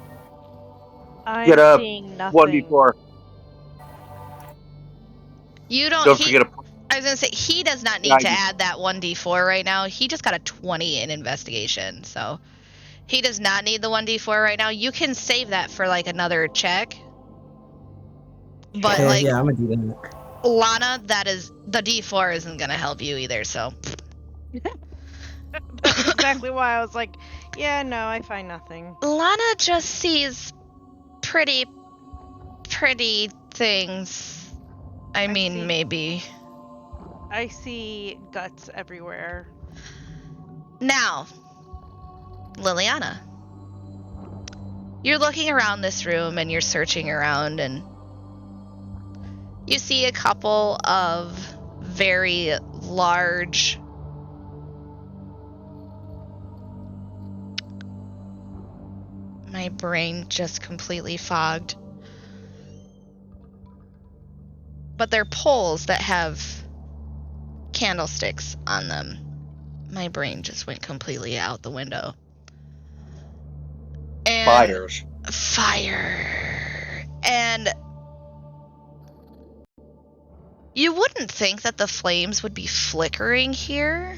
S3: I'm
S2: Get up.
S3: seeing nothing.
S2: 1d4.
S1: You don't.
S2: Don't forget
S1: I was gonna say he does not need to
S2: Guidance.
S1: add that 1d4 right now. He just got a 20 in investigation, so he does not need the 1d4 right now. You can save that for like another check. But
S4: Okay,
S1: like
S4: yeah, I'm gonna do that.
S1: Lana, that is the d4 isn't gonna help you either. So
S3: That's exactly why I was like, yeah, no, I find nothing.
S1: Lana just sees pretty things. I mean, maybe.
S3: I see guts everywhere.
S1: Now, Liliana, you're looking around this room and you're searching around and you see a couple of very large my brain just completely fogged. But they're poles that have candlesticks on them. My brain just went completely out the window. And
S2: fires.
S1: Fire. And you wouldn't think that the flames would be flickering here,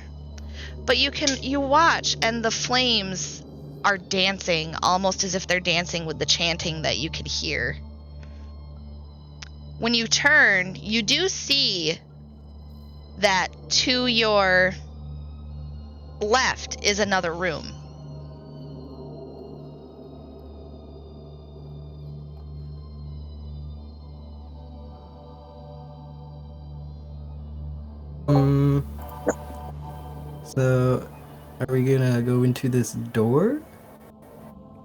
S1: but you watch and the flames are dancing almost as if they're dancing with the chanting that you could hear. When you turn, you do see that to your left is another room.
S4: So, are we gonna go into this door?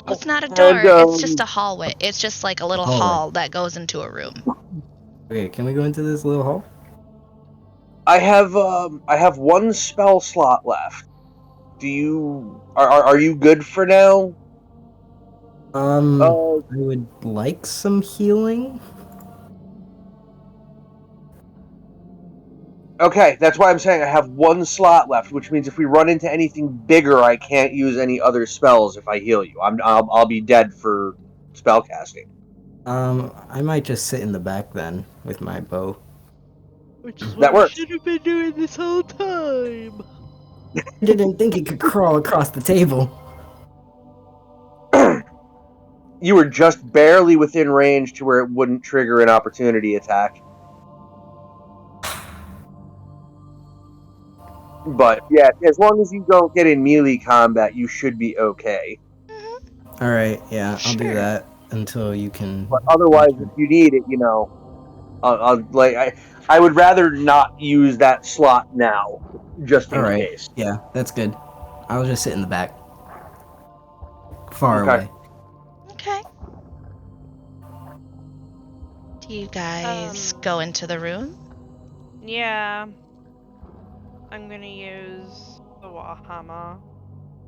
S1: Well, it's not a door,
S2: And,
S1: it's just a hallway. It's just like a little
S4: hallway.
S1: hall that goes into a room.
S4: Okay, can we go into this little hall?
S2: I have one spell slot left. Are you good for now?
S4: I would like some healing.
S2: Okay, that's why I'm saying I have one slot left, which means if we run into anything bigger, I can't use any other spells if I heal you. I'll be dead for spellcasting.
S4: I might just sit in the back then with my bow.
S3: Which is
S2: That
S3: what I
S2: works.
S3: should have been doing this whole time.
S4: I didn't think it could crawl across the table.
S2: You were just barely within range to where it wouldn't trigger an opportunity attack. But yeah, as long as you don't get in melee combat, you should be okay.
S4: Alright, yeah, I'll do
S1: Sure.
S4: that until you can...
S2: But otherwise, if you need it, I would rather not use that slot now, just in
S4: Alright,
S2: case.
S4: yeah, that's good. I'll just sit in the back. Far
S2: Okay.
S4: away.
S1: Okay. Do you guys go into the room?
S3: Yeah. I'm gonna use the Warhammer.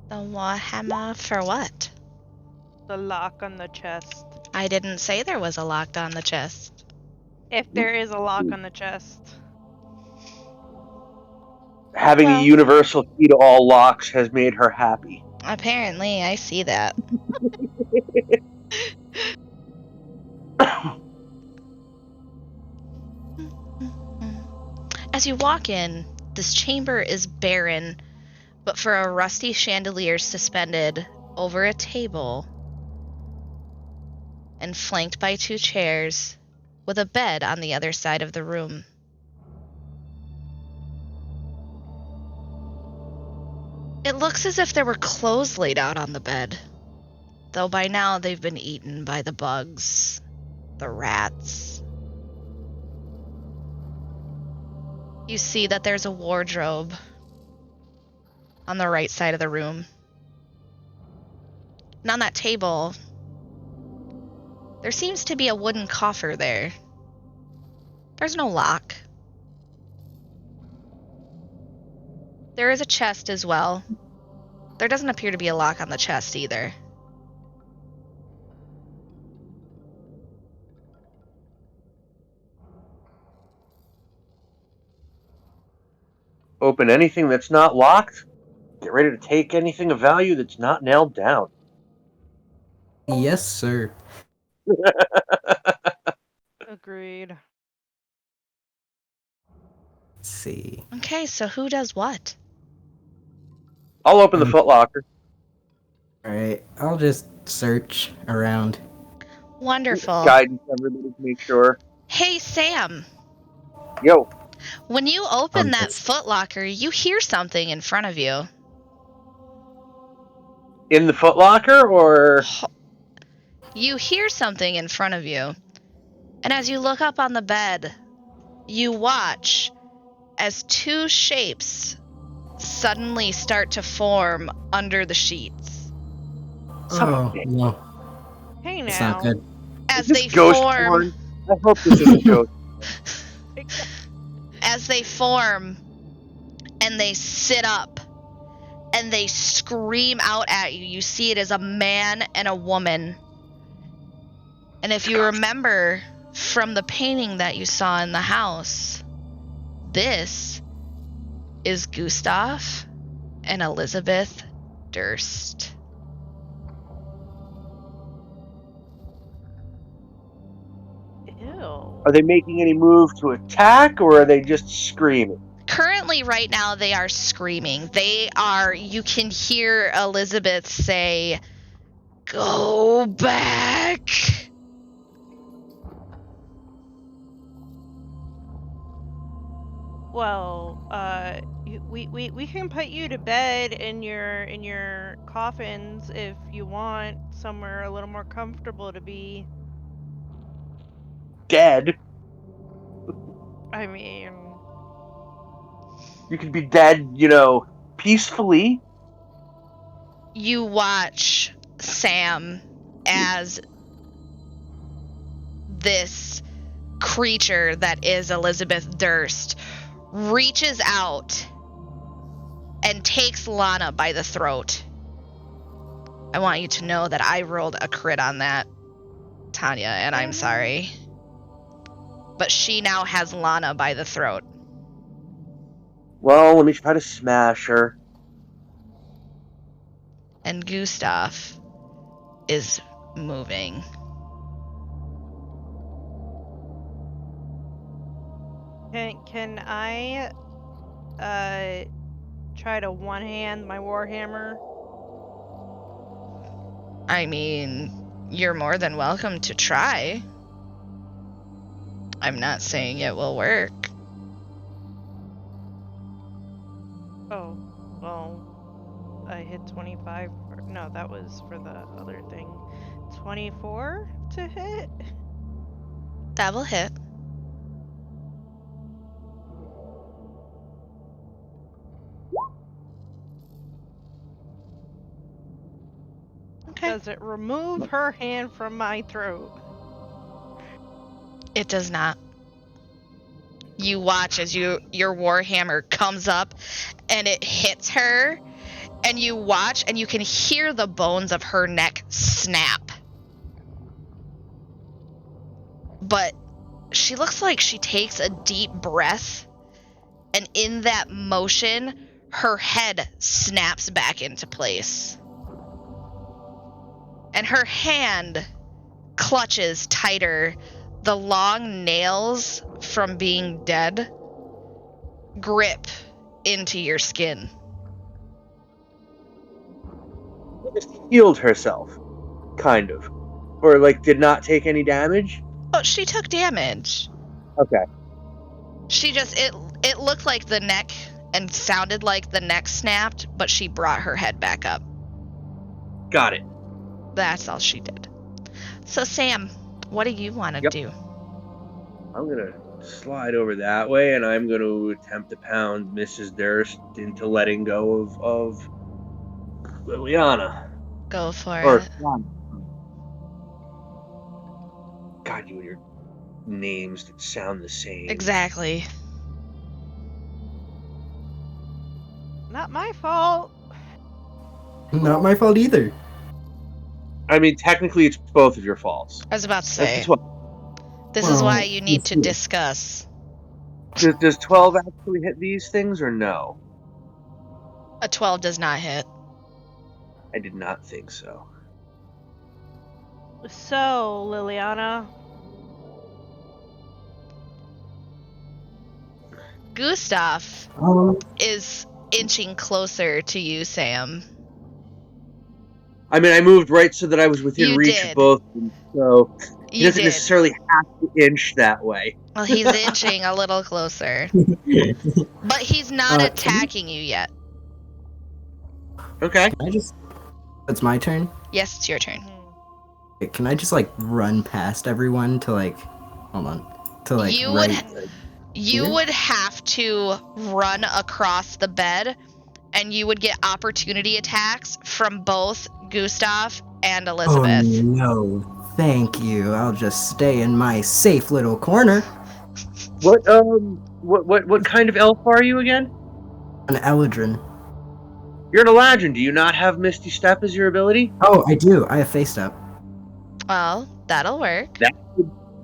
S1: The Warhammer for what?
S3: The lock on the chest.
S1: I didn't say there was a lock on the chest.
S3: If there is a lock on the chest.
S2: Having a universal key to all locks has made her happy.
S1: Apparently, I see that. As you walk in, this chamber is barren, but for a rusty chandelier suspended over a table and flanked by two chairs with a bed on the other side of the room. It looks as if there were clothes laid out on the bed, though by now they've been eaten by the bugs, the rats. You see that there's a wardrobe on the right side of the room. And on that table, there seems to be a wooden coffer there. There's no lock. There is a chest as well. There doesn't appear to be a lock on the chest either.
S2: Open anything that's not locked. Get ready to take anything of value that's not nailed down.
S4: Yes, sir.
S3: Agreed.
S4: Let's see.
S1: Okay, so who does what?
S2: I'll open the footlocker.
S4: Alright, I'll just search around.
S1: Wonderful.
S2: Guidance everybody to make sure.
S1: Hey, Sam.
S2: Yo.
S1: When you open that
S4: Yes.
S1: footlocker, you hear something in front of you.
S2: In the footlocker, or?
S1: You hear something in front of you. And as you look up on the bed, you watch as two shapes suddenly start to form under the sheets.
S4: Oh, no.
S3: Hey
S4: It's
S3: now.
S4: not good.
S1: As
S2: Is this
S1: they
S2: ghost
S1: form,
S2: porn? I hope this isn't ghost.
S1: as they form, and they sit up, and they scream out at you. You see it as a man and a woman. And if you remember from the painting that you saw in the house, this is Gustav and Elizabeth Durst.
S3: Ew.
S2: Are they making any move to attack, or are they just screaming?
S1: Currently, right now, they are screaming. You can hear Elizabeth say, "Go back."
S3: Well, we can put you to bed in your coffins if you want somewhere a little more comfortable to be.
S2: Dead?
S3: I mean,
S2: You could be dead, peacefully.
S1: You watch Sam as this creature that is Elizabeth Durst reaches out and takes Lana by the throat. I want you to know that I rolled a crit on that, Tanya, and I'm sorry. But she now has Lana by the throat.
S2: Well, let me try to smash her.
S1: And Gustav is moving.
S3: can I try to one-hand my warhammer?
S1: I mean, you're more than welcome to try. I'm not saying it will work.
S3: Oh, well, I hit 25. No, that was for the other thing. 24 to hit?
S1: That will hit. Okay.
S3: Does it remove her hand from my throat?
S1: It does not. You watch as your warhammer comes up and it hits her, and you watch and you can hear the bones of her neck snap. But she looks like she takes a deep breath, and in that motion, her head snaps back into place. And her hand clutches tighter. The long nails from being dead grip into your skin.
S2: Just healed herself, kind of. Or, did not take any damage?
S1: Oh, she took damage.
S2: Okay.
S1: She just, it looked like the neck and sounded like the neck snapped, but she brought her head back up.
S2: Got it.
S1: That's all she did. So, Sam, what do you want to
S2: Yep.
S1: do?
S2: I'm gonna slide over that way, and I'm going to attempt to pound Mrs. Durst into letting go of Liliana.
S1: Go for
S2: Or
S1: it.
S2: God, you and your names that sound the same.
S1: Exactly.
S3: Not my fault.
S4: Not my fault either.
S2: I mean, technically, it's both of your faults.
S1: I was about to
S2: That's
S1: say.
S2: the 12.
S1: This is
S4: Well,
S1: why you need
S4: let's
S1: to
S4: see.
S1: discuss.
S2: Does 12 actually hit these things or no?
S1: A 12 does not hit.
S2: I did not think so.
S3: So, Liliana,
S1: Gustav is inching closer to you, Sam.
S2: I mean, I moved right so that I was within
S1: You
S2: reach
S1: did.
S2: of both of them, so he
S1: You
S2: doesn't
S1: did.
S2: necessarily have to inch that way.
S1: Well, he's inching a little closer. But he's not attacking you yet.
S2: Okay.
S4: Can I just... It's my turn?
S1: Yes, it's your turn.
S4: Can I just, like, run past everyone to, like... Hold on. To, like,
S1: You
S4: right...
S1: You would have to run across the bed, and you would get opportunity attacks from both Gustav and Elizabeth.
S4: Oh, no. Thank you. I'll just stay in my safe little corner.
S2: What kind of elf are you again?
S4: An Eladrin.
S2: You're an Eladrin. Do you not have Misty Step as your ability?
S4: Oh, I do. I have Face Step.
S1: Well, that'll work.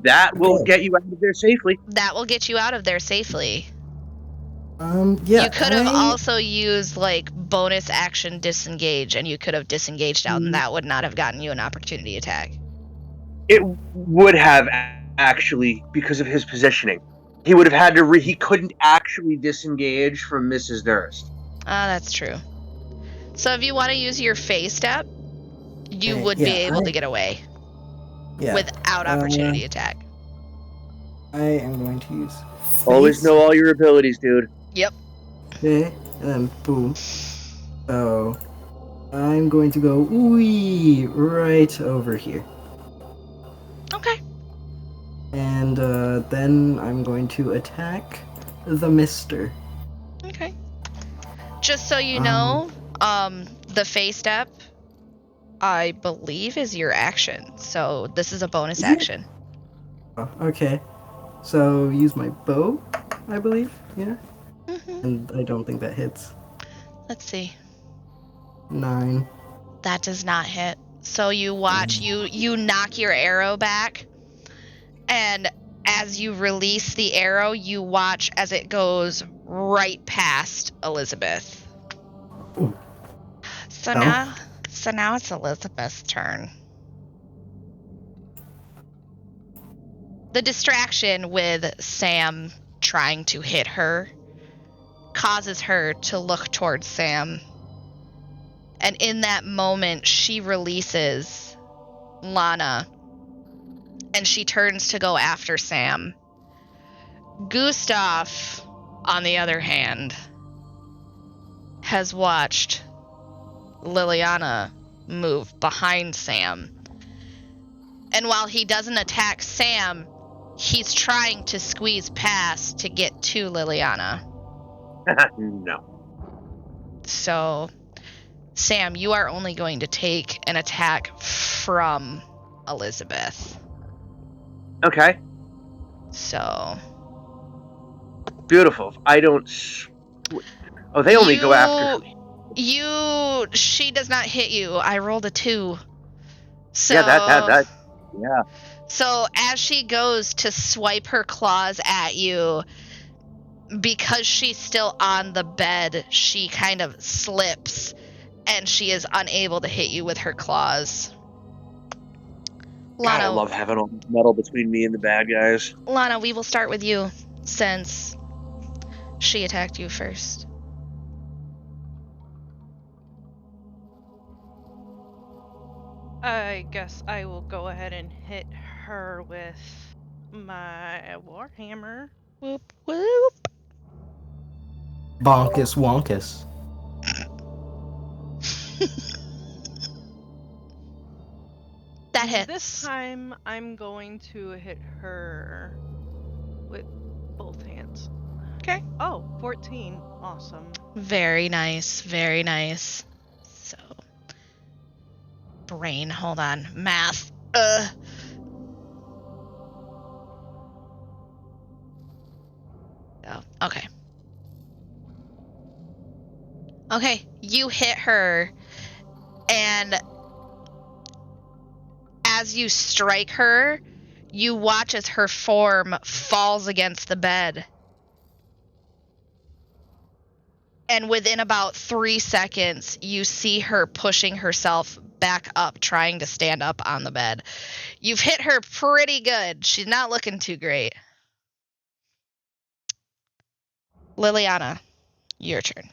S2: That will get you out of there safely.
S1: That will get you out of there safely.
S4: Yeah.
S1: You could have also used, like, bonus action disengage, and you could have disengaged out, and that would not have gotten you an opportunity attack.
S2: It would have, actually, because of his positioning. He would have had to he couldn't actually disengage from Mrs. Durst.
S1: Ah, that's true. So if you want to use your phase step, you would be able to get away without opportunity attack.
S4: I am going to use...
S2: Always know all your abilities, dude.
S1: Yep.
S4: Okay, and then boom. So, I'm going to go right over here.
S1: Okay.
S4: And then I'm going to attack the mister.
S1: Okay. Just so you know, the phase step, I believe, is your action. So this is a bonus action.
S4: Oh, okay. So, use my bow, I believe. Yeah. And I don't think that hits.
S1: Let's see.
S4: 9.
S1: That does not hit. So you watch, you knock your arrow back, and as you release the arrow, you watch as it goes right past Elizabeth.
S4: Ooh.
S1: So now it's Elizabeth's turn. The distraction with Sam trying to hit her causes her to look towards Sam. And in that moment, she releases Lana, and she turns to go after Sam. Gustav, on the other hand, has watched Liliana move behind Sam. And while he doesn't attack Sam, he's trying to squeeze past to get to Liliana.
S2: No.
S1: So, Sam, you are only going to take an attack from Elizabeth.
S2: Okay.
S1: So...
S2: Beautiful. I don't... Oh, they only go after her.
S1: She does not hit you. I rolled a 2. So...
S2: Yeah, that... Yeah.
S1: So, as she goes to swipe her claws at you, because she's still on the bed, she kind of slips, and she is unable to hit you with her claws.
S2: God, I love having all this metal between me and the bad guys.
S1: Lana, we will start with you, since she attacked you first.
S3: I guess I will go ahead and hit her with my warhammer.
S1: Whoop, whoop.
S4: Bonkus wonkus.
S1: That hits.
S3: This time I'm going to hit her with
S1: Okay.
S3: Oh, 14. Awesome.
S1: Very nice. Very nice. So, brain. Hold on. Math. Oh, okay. Okay, you hit her, and as you strike her, you watch as her form falls against the bed. And within about 3 seconds, you see her pushing herself back up, trying to stand up on the bed. You've hit her pretty good. She's not looking too great. Liliana, your turn.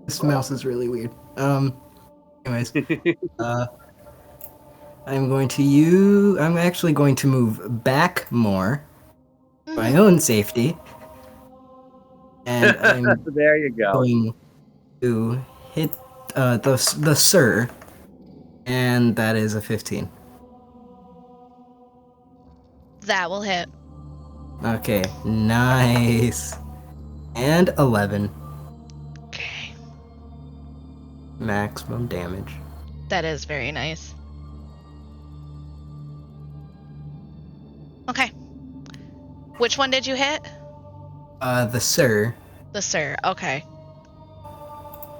S4: This mouse is really weird. Anyways, I'm actually going to move back more, for my own safety. And I'm
S2: there you go.
S4: going to hit the Sir, and that is a 15.
S1: That will hit.
S4: Okay, nice. And 11.
S1: Okay.
S4: Maximum damage.
S1: That is very nice. Okay. Which one did you hit?
S4: The Sir.
S1: The Sir. Okay.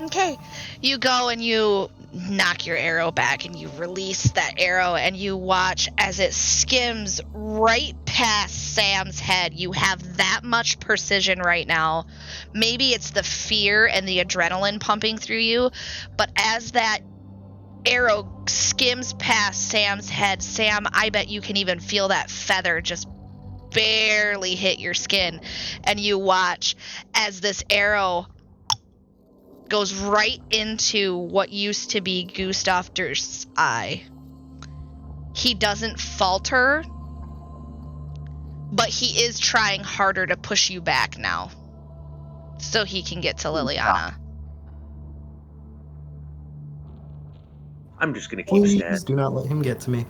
S1: Okay. You go and you knock your arrow back and you release that arrow and you watch as it skims right past Sam's head. You have that much precision right now. Maybe it's the fear and the adrenaline pumping through you, but as that arrow skims past Sam's head, Sam, I bet you can even feel that feather just barely hit your skin, and you watch as this arrow goes right into what used to be Gustav Durst's eye. He doesn't falter, but he is trying harder to push you back now so he can get to Liliana.
S2: I'm just gonna keep
S4: Please
S2: standing.
S4: do not let him get to me.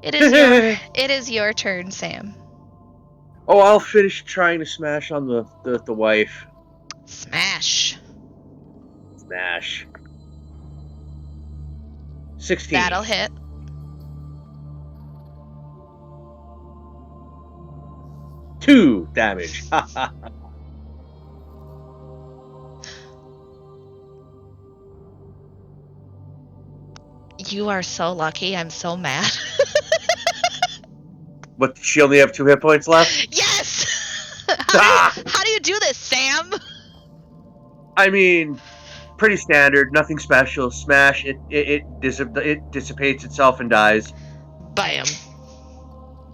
S1: It is your turn, Sam.
S2: Oh, I'll finish trying to smash on the wife.
S1: Smash.
S2: Smash. 16.
S1: That'll hit.
S2: Two damage.
S1: You are so lucky. I'm so mad.
S2: What? She only have 2 hit points left.
S1: Yes!
S2: Ah!
S1: How do you do this, Sam?
S2: I mean, pretty standard. Nothing special. Smash. It dissipates itself and dies.
S1: Bam.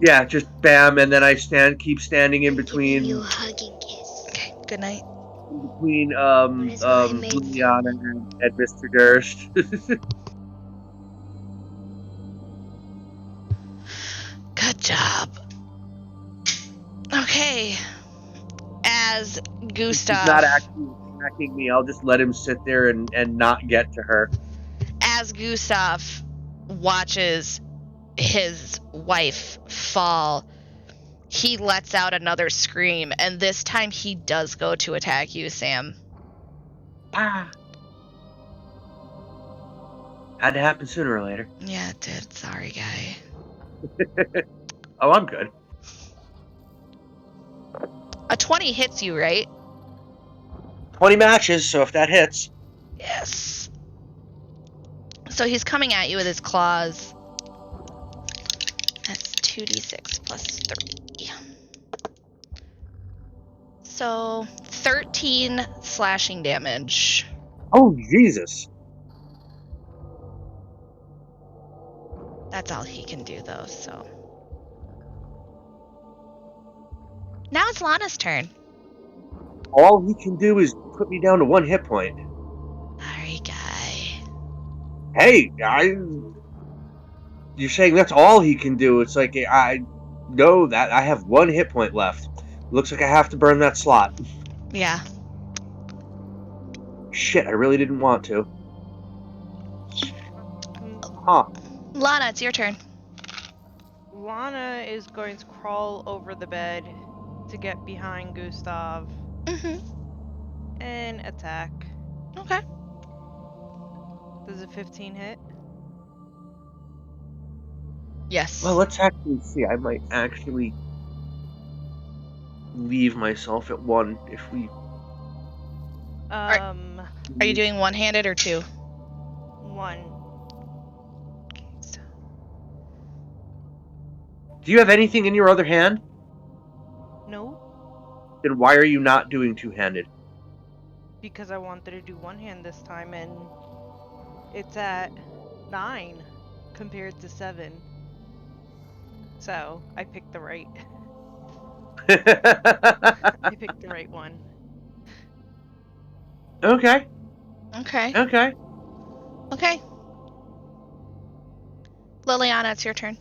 S2: Yeah, just bam, and then I keep standing in between.
S5: You hugging kiss.
S1: Okay, good night.
S2: Between
S5: is what I made
S2: Liliana and Mr. Durst.
S1: Good job. Okay. As Gustav...
S2: He's not actually attacking me. I'll just let him sit there and not get to her.
S1: As Gustav watches his wife fall, he lets out another scream, and this time he does go to attack you, Sam.
S2: Ah. Had to happen sooner or later.
S1: Yeah, it did. Sorry, guy.
S2: Oh, I'm good.
S1: A 20 hits you, right?
S2: 20 matches, so if that hits.
S1: Yes. So he's coming at you with his claws. That's 2d6 plus 3. So 13 slashing damage.
S2: Oh, Jesus.
S1: That's all he can do, though, so. Now it's Lana's turn.
S2: All he can do is put me down to 1 hit point.
S1: Sorry, guy.
S2: Hey, you're saying that's all he can do. It's like, I know that I have 1 hit point left. Looks like I have to burn that slot.
S1: Yeah.
S2: Shit, I really didn't want to. Huh.
S1: Lana, it's your turn.
S3: Lana is going to crawl over the bed to get behind Gustav
S1: Mm-hmm.
S3: and attack.
S1: Okay.
S3: Does a 15 hit?
S1: Yes.
S2: Well, let's actually see. I might actually leave myself at 1 if we.
S1: Are you doing one-handed or two?
S3: 1.
S2: Do you have anything in your other hand?
S3: No,
S2: Then why are you not doing two-handed?
S3: because I wanted to do one hand this time, and it's at 9 compared to 7. So I picked the right. I picked the right one.
S2: Okay.
S1: Okay.
S2: Okay.
S1: Okay. Liliana, it's your turn.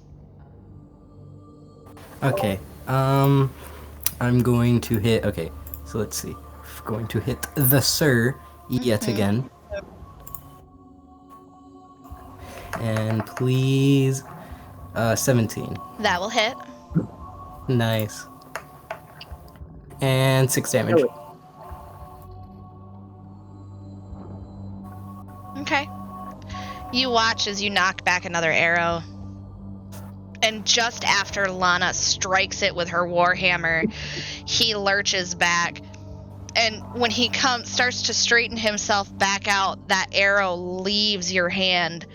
S4: Okay. I'm going to hit. Okay, so let's see. I'm going to hit the Sir yet
S1: Mhm.
S4: again. And please, 17.
S1: That will hit.
S4: Nice. And 6 damage.
S1: Okay. You watch as you knock back another arrow. And just after Lana strikes it with her warhammer, he lurches back. And when he starts to straighten himself back out, that arrow leaves your hand.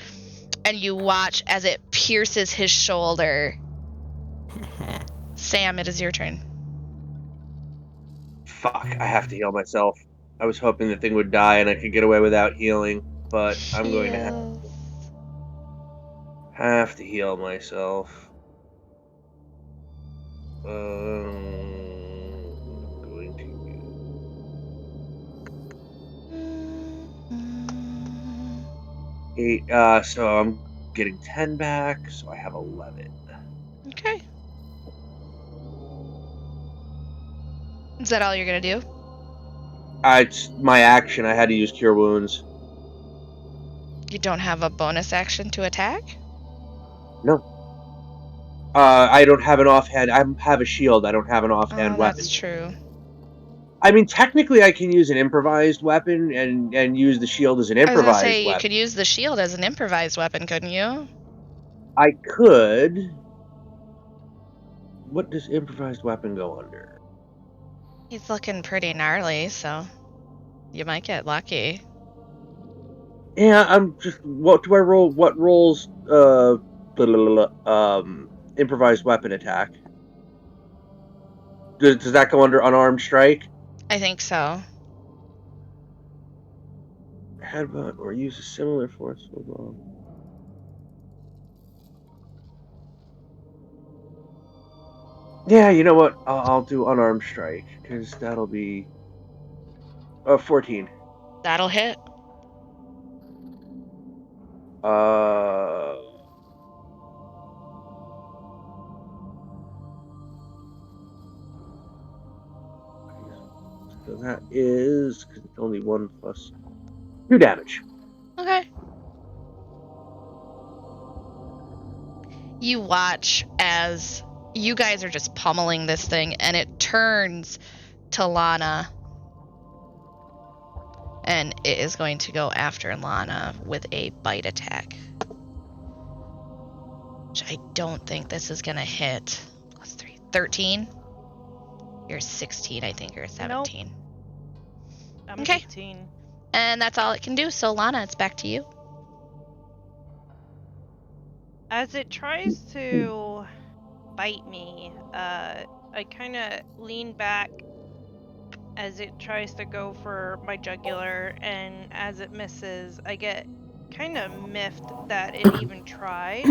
S1: And you watch as it pierces his shoulder. Sam, it is your turn.
S2: Fuck, I have to heal myself. I was hoping the thing would die and I could get away without healing, but I'm going to have to heal myself. I'm going to 8, so I'm getting 10 back, so I have 11.
S1: Okay. Is that all you're gonna do?
S2: It's my action. I had to use Cure Wounds.
S1: You don't have a bonus action to attack?
S2: No. I don't have an offhand. I have a shield. I don't have an offhand weapon.
S1: That's true.
S2: I mean, technically, I can use an improvised weapon and use the shield as an
S1: I was
S2: improvised
S1: gonna say,
S2: weapon.
S1: you could use the shield as an improvised weapon, couldn't you?
S2: I could. What does improvised weapon go under?
S1: He's looking pretty gnarly, so you might get lucky.
S2: Yeah, I'm just. What do I roll? What rolls? Improvised weapon attack. Does that go under unarmed strike?
S1: I think so.
S2: Headbutt or use a similar forceful blow. Yeah, you know what? I'll do unarmed strike because that'll be 14.
S1: That'll hit.
S2: So that is only 1 plus 2 damage.
S1: Okay. You watch as you guys are just pummeling this thing, and it turns to Lana. And it is going to go after Lana with a bite attack. Which I don't think this is going to hit. Plus 3. 13? You're 16, I think. You're 17.
S3: Nope. I'm
S1: Okay.
S3: 15.
S1: And that's all it can do. So, Lana, it's back to you.
S3: As it tries to bite me, I kind of lean back as it tries to go for my jugular, and as it misses, I get kind of miffed that it even tried.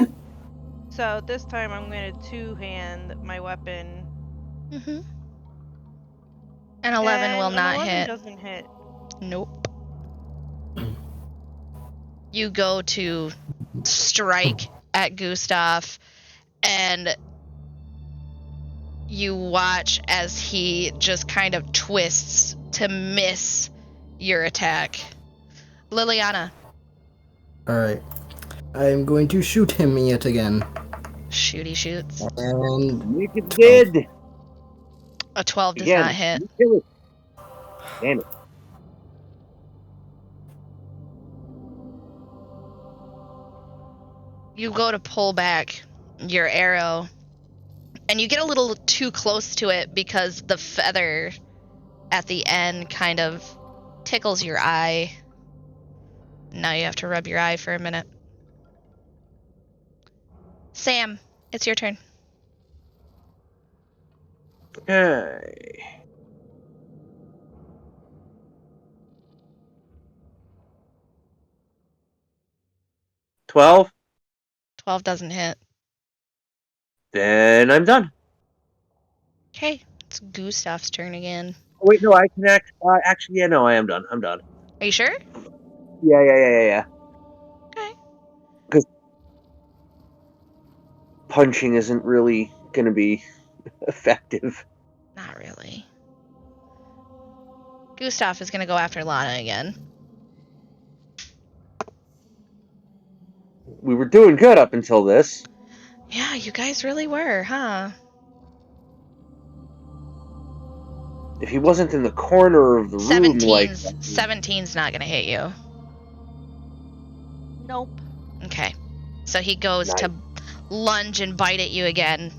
S3: So this time I'm going to two-hand my weapon.
S1: Mm-hmm. And 11 will not
S3: 11
S1: hit.
S3: doesn't hit.
S1: Nope. You go to strike at Gustav, and you watch as he just kind of twists to miss your attack. Liliana.
S4: Alright. I'm going to shoot him yet again.
S1: Shooty shoots.
S4: And
S2: Make it dead.
S1: A 12 does
S2: Again.
S1: not hit.
S2: You kill it. Damn it.
S1: You go to pull back your arrow, and you get a little too close to it because the feather at the end kind of tickles your eye. Now you have to rub your eye for a minute. Sam, it's your turn.
S2: Okay. $12.
S1: 12 doesn't hit.
S2: Then I'm done.
S1: Okay, it's Gustav's turn again.
S2: Oh, wait, no, I can actually, yeah, no, I am done. I'm done.
S1: Are you sure?
S2: Yeah.
S1: Okay.
S2: Because punching isn't really going to be effective.
S1: Not really. Gustav is going to go after Lana again.
S2: We were doing good up until this.
S1: Yeah, you guys really were, huh?
S2: If he wasn't in the corner of the room, like...
S1: 17's not going to hit you.
S3: Nope.
S1: Okay. So he goes
S2: Nice.
S1: to lunge and bite at you again.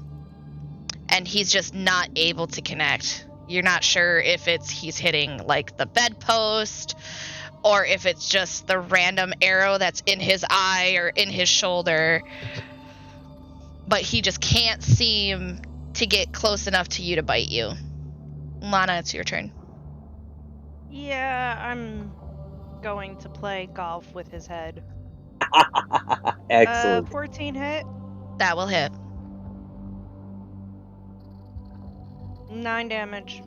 S1: And he's just not able to connect. You're not sure if he's hitting like the bedpost or if it's just the random arrow that's in his eye or in his shoulder. But he just can't seem to get close enough to you to bite you. Lana, it's your turn.
S3: Yeah, I'm going to play golf with his head.
S2: Excellent.
S3: 14 hit.
S1: That will hit.
S3: 9 damage.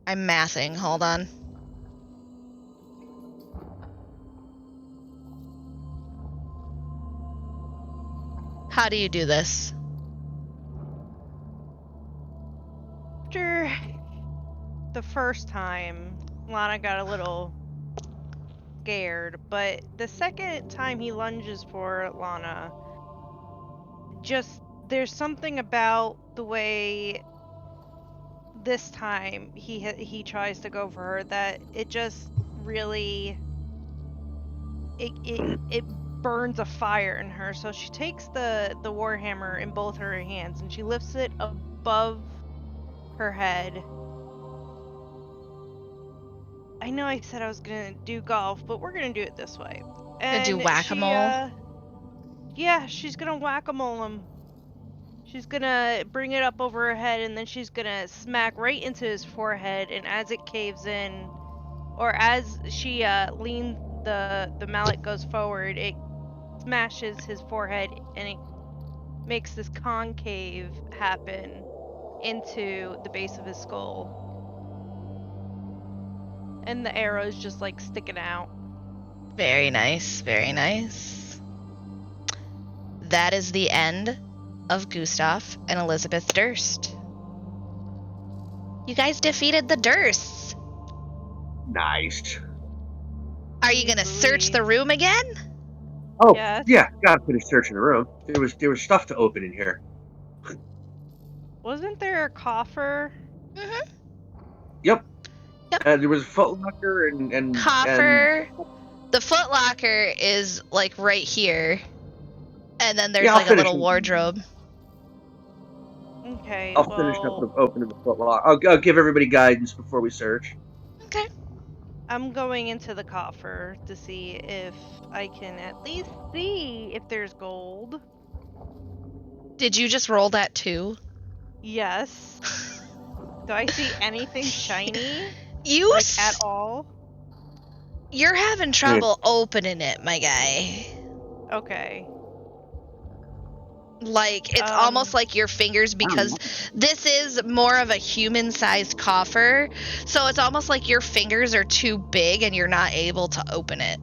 S1: I'm mathing. Hold on. How do you do this?
S3: After the first time, Lana got a little scared, but the second time he lunges for Lana, just there's something about the way this time he tries to go for her that it just really it burns a fire in her. So she takes the warhammer in both her hands and she lifts it above her head. I know I said I was gonna do golf, but we're gonna do it this way.
S1: Gonna do whack-a-mole?
S3: Yeah, she's gonna whack-a-mole him. She's gonna bring it up over her head, and then she's gonna smack right into his forehead. And as it caves in, or as she leans, the mallet goes forward, it smashes his forehead, and it makes this concave happen into the base of his skull. And the arrow's just like sticking out.
S1: Very nice, very nice. That is the end of Gustav and Elizabeth Durst. You guys defeated the Dursts.
S2: Nice.
S1: Are you gonna search the room again?
S2: Oh,
S3: Yes.
S2: yeah, gotta finish searching the room. There was stuff to open in here.
S3: Wasn't there a coffer?
S1: Mm-hmm.
S2: Yep.
S1: Yep.
S2: There was a footlocker and
S1: Coffer. The footlocker is like right here. And then there's
S2: Yeah, I'll
S1: like a
S2: finish
S1: little
S2: it.
S1: wardrobe.
S3: Okay,
S2: I'll finish up with opening the footlocker. I'll give everybody guidance before we search.
S1: Okay.
S3: I'm going into the coffer to see if I can at least see if there's gold.
S1: Did you just roll that too?
S3: Yes. Do I see anything shiny?
S1: You
S3: Like at all?
S1: You're having trouble opening it, my guy.
S3: Okay.
S1: Like, it's almost like your fingers, because this is more of a human-sized coffer, so it's almost like your fingers are too big and you're not able to open it.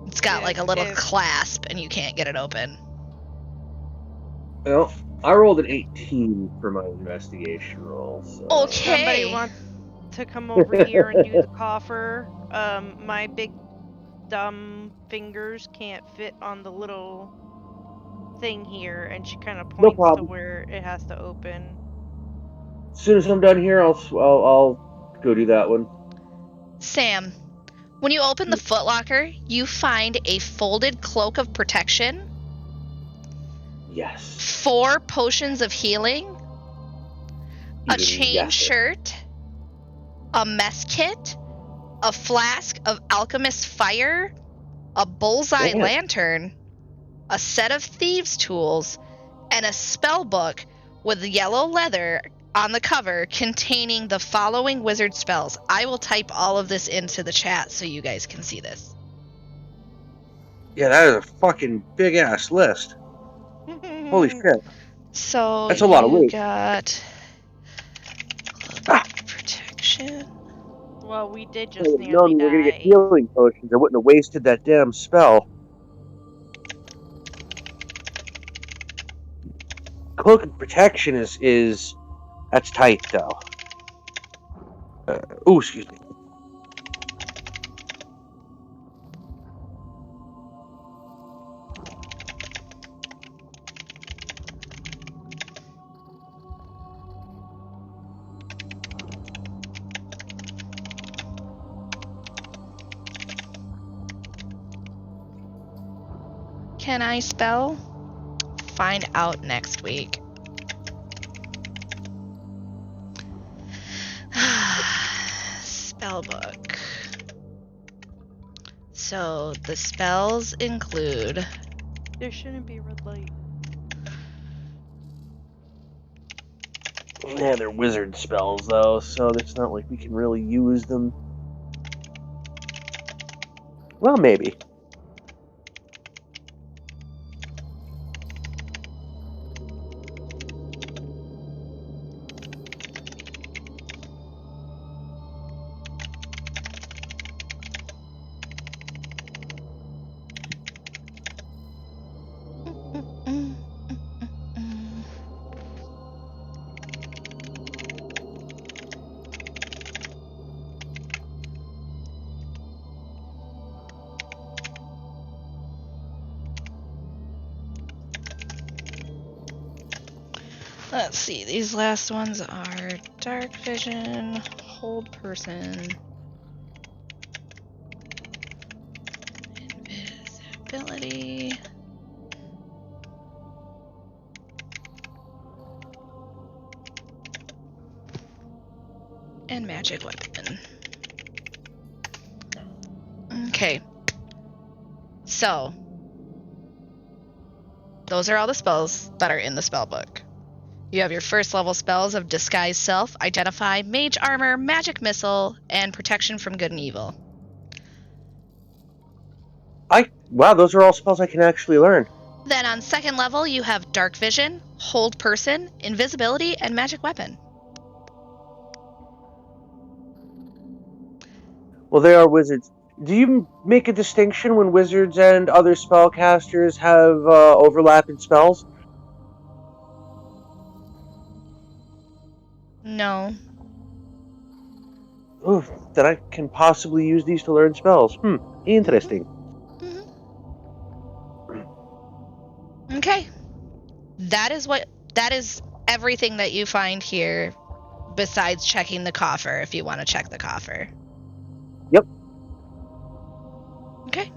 S1: It's got like a little clasp and you can't get it open.
S2: Well, I rolled an 18 for my investigation roll. So.
S1: Okay.
S3: Somebody wants to come over here and do the coffer. My big dumb fingers can't fit on the little thing here, and she kind of
S2: No
S3: points to
S2: problem.
S3: where it has to open.
S2: As soon as I'm done here, I'll go do that one.
S1: Sam, when you open the footlocker, you find a folded cloak of protection,
S2: Yes.
S1: 4 potions of healing, a chain
S2: Yes.
S1: shirt, a mess kit, a flask of alchemist fire, a bullseye
S2: Damn.
S1: lantern, a set of thieves' tools, and a spell book with yellow leather on the cover containing the following wizard spells. I will type all of this into the chat so you guys can see this.
S2: Yeah, that is a fucking big ass list. Holy shit.
S1: So
S2: That's a lot of
S1: you
S2: weight.
S1: got cloak of protection.
S3: Well, we did
S2: If
S3: just
S2: I would have
S3: nearly
S2: known we were gonna get
S3: die.
S2: healing potions, I wouldn't have wasted that damn spell. Cloak of protection is that's tight though. Oh, excuse me.
S1: Can I spell? Find out next week. Spellbook. So the spells include
S3: There shouldn't be red light.
S2: Yeah, they're wizard spells though, so it's not like we can really use them. Well, maybe.
S1: Let's see, these last ones are Dark Vision, Hold Person, Invisibility, and Magic Weapon. Okay. So, those are all the spells that are in the spell book. You have your first level spells of Disguise Self, Identify, Mage Armor, Magic Missile, and Protection from Good and Evil.
S2: Wow, those are all spells I can actually learn.
S1: Then on second level, you have Dark Vision, Hold Person, Invisibility, and Magic Weapon.
S2: Well, they are wizards. Do you make a distinction when wizards and other spellcasters have overlapping spells?
S1: No.
S2: Ooh, then I can possibly use these to learn spells. Interesting.
S1: Okay. That is everything that you find here besides checking the coffer if you want to check the coffer.
S2: Yep.
S1: Okay.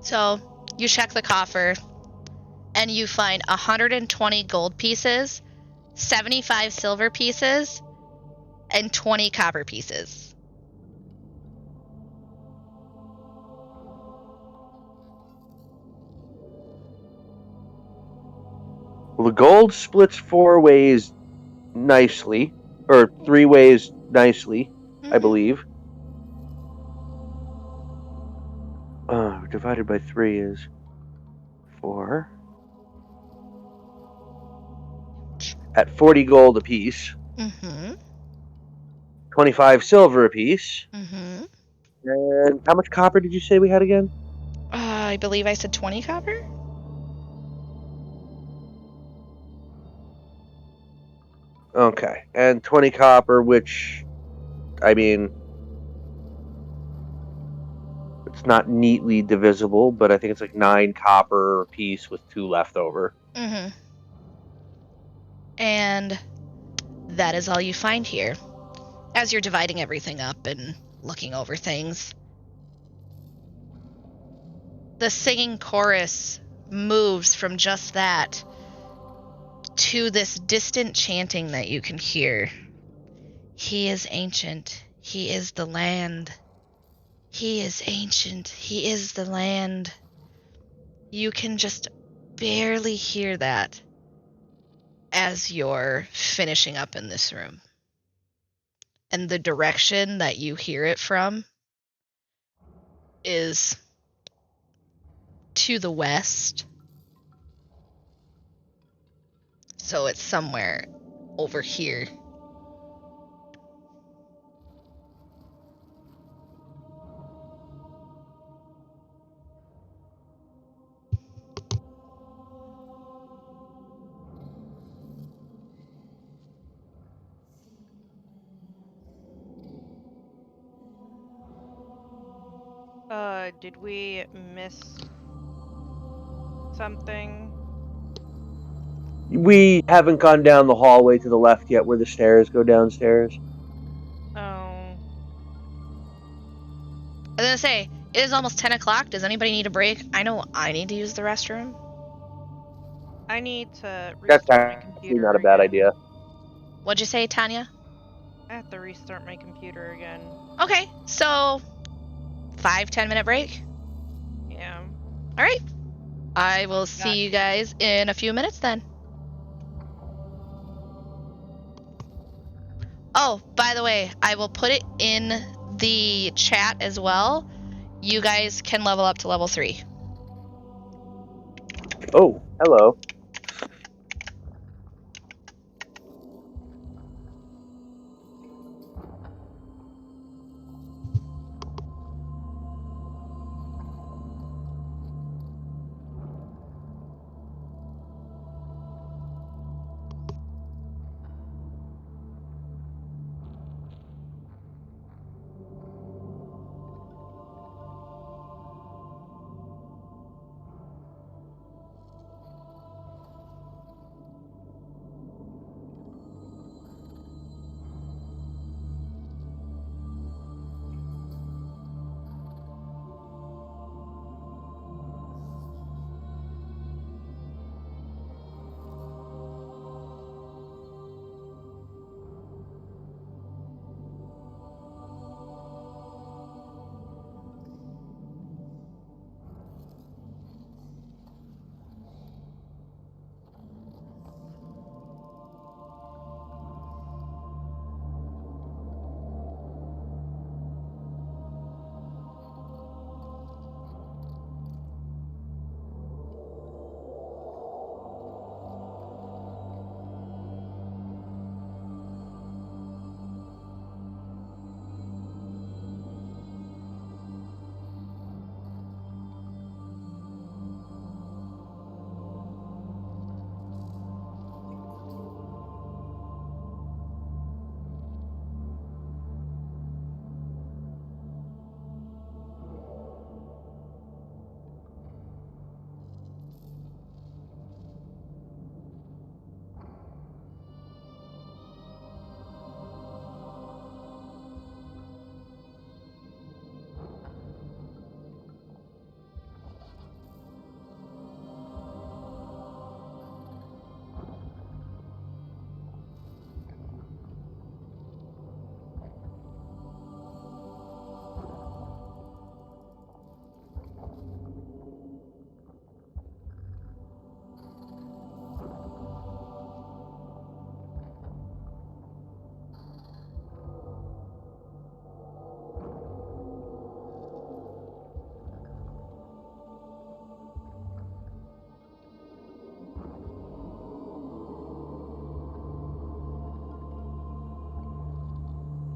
S1: So, you check the coffer and you find 120 gold pieces, 75 silver pieces, and 20 copper pieces.
S2: Well, the gold splits 4 ways nicely, or 3 ways nicely, I believe. Divided by 3 is 4. At 40 gold apiece. 25 silver apiece. And how much copper did you say we had again?
S1: I believe I said 20 copper?
S2: Okay. And 20 copper, which, I mean, It's not neatly divisible, but I think it's like 9 copper a piece with 2 left over.
S1: Mm-hmm. And that is all you find here. As you're dividing everything up and looking over things, the singing chorus moves from just that to this distant chanting that you can hear. He is ancient. He is the land. He is ancient. He is the land. You can just barely hear that as you're finishing up in this room. And the direction that you hear it from is to the west. So it's somewhere over here.
S3: Did we miss something?
S2: We haven't gone down the hallway to the left yet where the stairs go downstairs.
S3: Oh.
S1: I was gonna say, it is almost 10 o'clock. Does anybody need a break? I know I need to use the restroom.
S3: I need to
S2: That's
S3: restart my
S2: actually
S3: computer
S2: not a bad
S3: again.
S2: idea.
S1: What'd you say, Tanya?
S3: I have to restart my computer again.
S1: Okay, so 5-10 minute break.
S3: Yeah.
S1: All right. I will see you guys in a few minutes then. Oh, by the way, I will put it in the chat as well. You guys can level up to level 3.
S2: Oh, hello.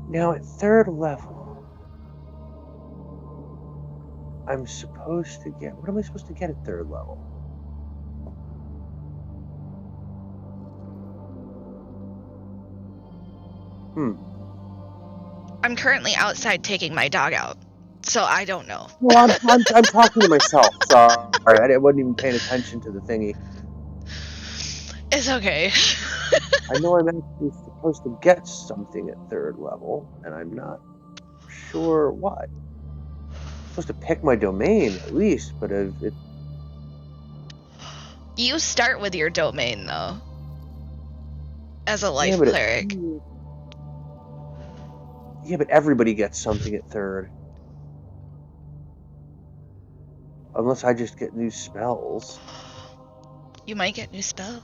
S2: Now at 3rd level, I'm supposed to get... What am I supposed to get at 3rd level?
S1: I'm currently outside taking my dog out. So I don't know.
S2: Well, I'm talking to myself. Sorry, I wasn't even paying attention to the thingy.
S1: It's okay.
S2: I know I'm actually supposed to get something at 3rd level, and I'm not sure what. I'm supposed to pick my domain at least, but it.
S1: You start with your domain though. As a life
S2: Yeah, but
S1: cleric.
S2: Yeah, but everybody gets something at 3rd. Unless I just get new spells.
S1: You might get new spells.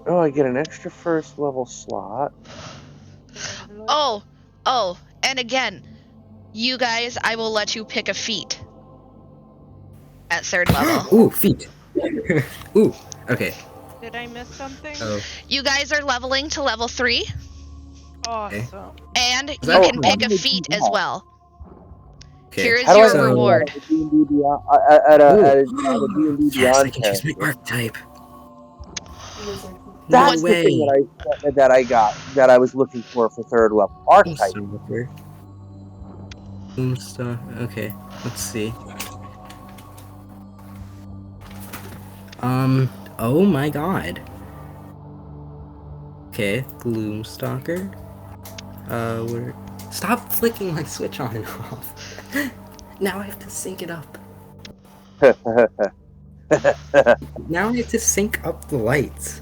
S2: Oh, I get an extra 1st level slot.
S1: Oh, and again, you guys, I will let you pick a feat at 3rd level.
S4: Ooh, feet. Ooh, okay.
S3: Did I miss something?
S4: Oh,
S1: You guys are leveling to level 3,
S3: Awesome.
S1: and you
S4: that
S1: can
S2: cool?
S1: pick
S2: How
S1: a
S2: do I
S1: feat
S2: do
S1: as
S2: that?
S1: well.
S4: okay.
S1: Here is
S2: How do I
S1: your
S2: do that
S1: reward.
S2: at a D&D
S4: Yes, I
S2: Beyond
S4: can choose my
S2: character?
S4: archetype.
S2: That's
S4: No
S2: the thing
S4: way.
S2: that I got, that I was looking for 3rd level. Archetype.
S4: Boomstar. Okay, let's see. Oh my god. Okay, Gloomstalker. Stop flicking my switch on and off. Now I have to sync it up. Now I have to sync up the lights.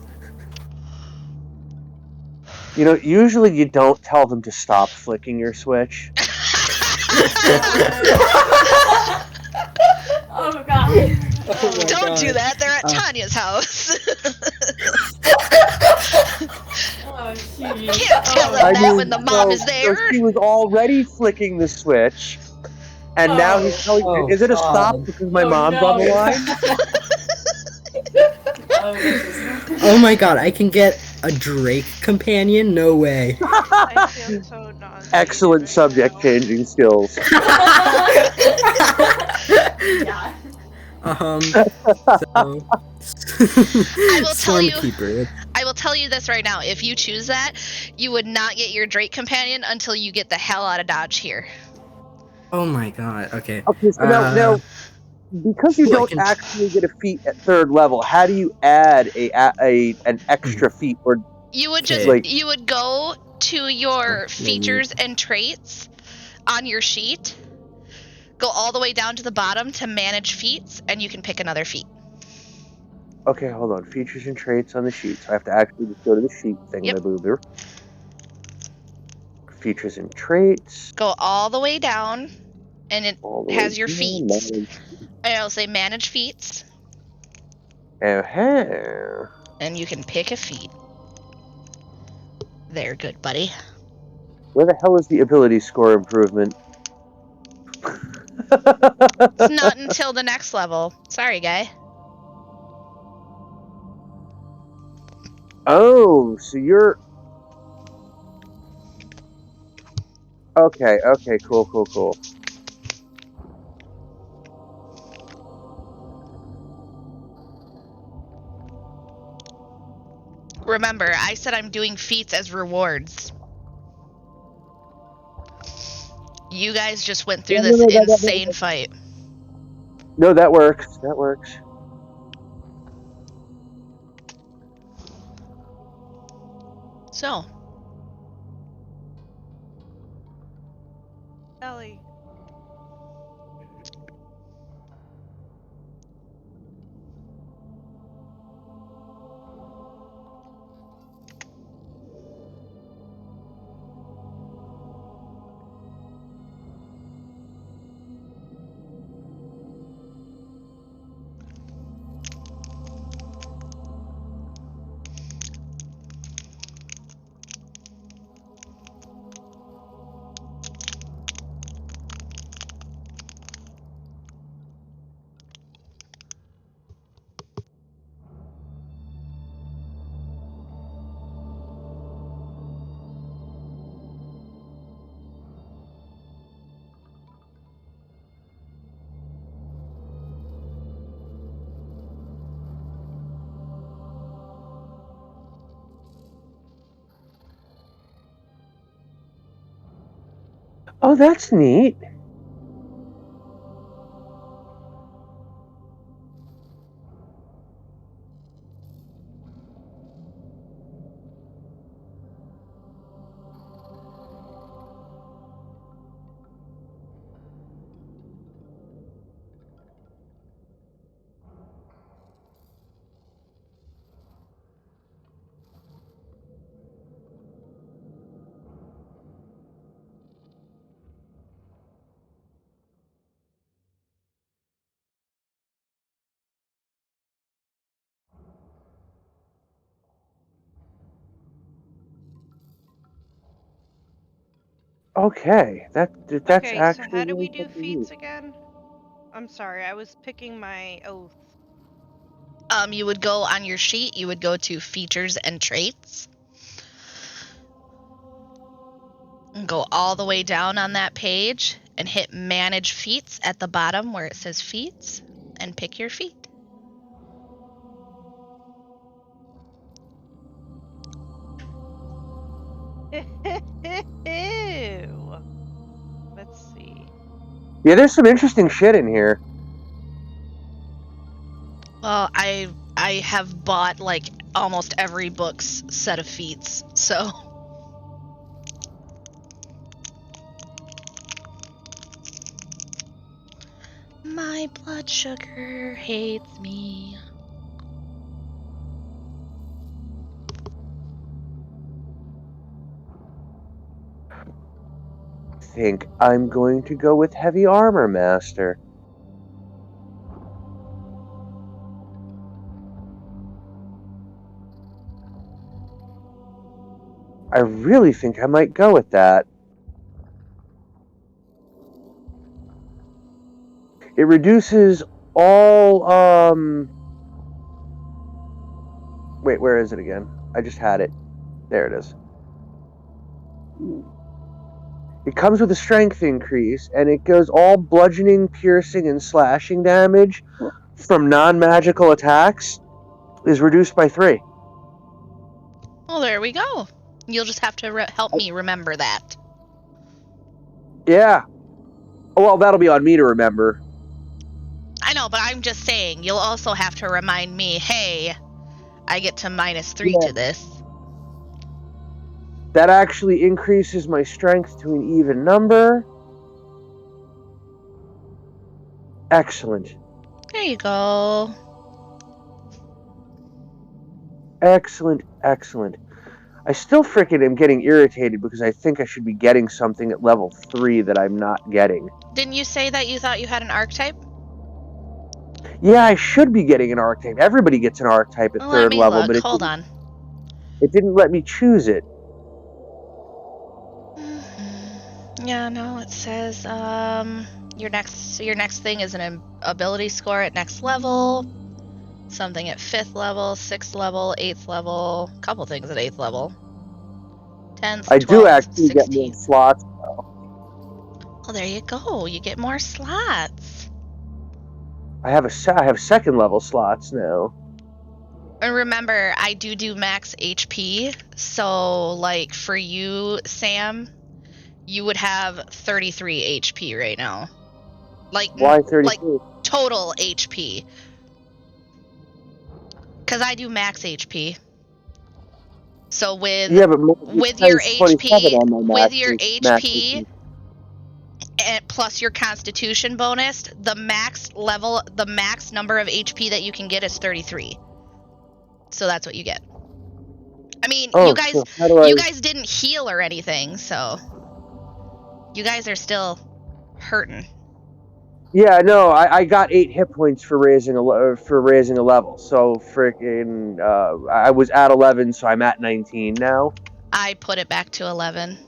S2: You know, usually you don't tell them to stop flicking your switch.
S6: Oh god.
S1: Don't do that. They're at Tanya's house.
S6: Oh
S1: Can't
S6: jeez.
S1: tell them that when the mom is there.
S2: So she was already flicking the switch, and now he's telling me, is it a stop because my mom's on the line?
S4: Oh my god, I can get a Drake companion? No way.
S3: I feel so nauseated.
S2: Excellent
S3: right
S2: subject
S3: now.
S2: changing skills.
S6: Yeah.
S4: So
S1: I will tell you.
S4: Stormkeeper.
S1: I will tell you this right now. If you choose that, you would not get your Drake companion until you get the hell out of Dodge here.
S4: Oh my god, okay.
S2: Okay, so now, because you
S4: Ooh, I
S2: don't
S4: can-
S2: actually get a feat at 3rd level, how do you add an extra feat? Or
S1: You would just
S4: Okay.
S1: you would go to your
S4: Maybe.
S1: features and traits on your sheet. Go all the way down to the bottom to manage feats, and you can pick another feat.
S2: okay, hold on. Features and traits on the sheet. So I have to actually just go to the sheet thing.
S1: Yep.
S2: Features and traits.
S1: Go all the way down, and it
S2: All the
S1: has
S2: way
S1: your
S2: down,
S1: feats.
S2: manage.
S1: And it'll say manage feats,
S2: Uh-huh.
S1: and you can pick a feat. There, good buddy.
S2: Where the hell is the ability score improvement?
S1: It's not until the next level. Sorry, guy.
S2: Oh, so you're... Okay, cool.
S1: Remember, I said I'm doing feats as rewards. You guys just went through this insane fight.
S2: No, that works.
S1: So,
S3: Ellie.
S2: Oh, that's neat. Okay, that's
S3: Okay,
S2: actually
S3: so how do we
S2: really
S3: do
S2: fucking
S3: feats
S2: neat.
S3: again? I'm sorry, I was picking my oath.
S1: You would go on your sheet, you would go to features and traits. And go all the way down on that page and hit manage feats at the bottom where it says feats and pick your feat.
S3: Ew. Let's see.
S2: Yeah, there's some interesting shit in here.
S1: Well, I have bought like almost every book's set of feats, so my blood sugar hates me.
S2: I think I'm going to go with Heavy Armor Master. I really think I might go with that. It reduces all, wait, where is it again? I just had it. There it is. It comes with a strength increase, and it goes all bludgeoning, piercing, and slashing damage from non-magical attacks is reduced by 3.
S1: Well, there we go. You'll just have to help me remember that.
S2: Yeah. Well, that'll be on me to remember.
S1: I know, but I'm just saying, you'll also have to remind me, hey, I get to -3 to this.
S2: That actually increases my strength to an even number. Excellent.
S1: There you go.
S2: Excellent, excellent. I still frickin' am getting irritated because I think I should be getting something at level 3 that I'm not getting.
S1: Didn't you say that you thought you had an archetype?
S2: Yeah, I should be getting an archetype. Everybody gets an archetype at
S1: Well, let
S2: 3rd
S1: me
S2: level,
S1: look.
S2: but
S1: Hold on.
S2: it didn't let me choose it.
S1: Yeah, no, it says your next thing is an ability score at next level, something at 5th level, 6th level, 8th level, couple things at 8th level, 10th,
S2: I do
S1: 12th,
S2: actually get more
S1: 16th.
S2: slots.
S1: Well, there you go. You get more slots.
S2: I have 2nd level slots now.
S1: And remember, I do max HP, so like for you, Sam, you would have 33 HP right now. Like
S2: Why 32?
S1: total HP. Cuz I do max HP. So with
S2: Yeah, but
S1: your
S2: times 27
S1: HP,
S2: on my
S1: with
S2: max
S1: your
S2: max
S1: HP and plus your constitution bonus, the max number of HP that you can get is 33. So that's what you get. I mean,
S2: Oh,
S1: you guys
S2: so how do I...
S1: you guys didn't heal or anything, so you guys are still hurting.
S2: Yeah, no, I got 8 hit points for raising a level. So freaking, I was at 11, so I'm at 19 now.
S1: I put it back to 11.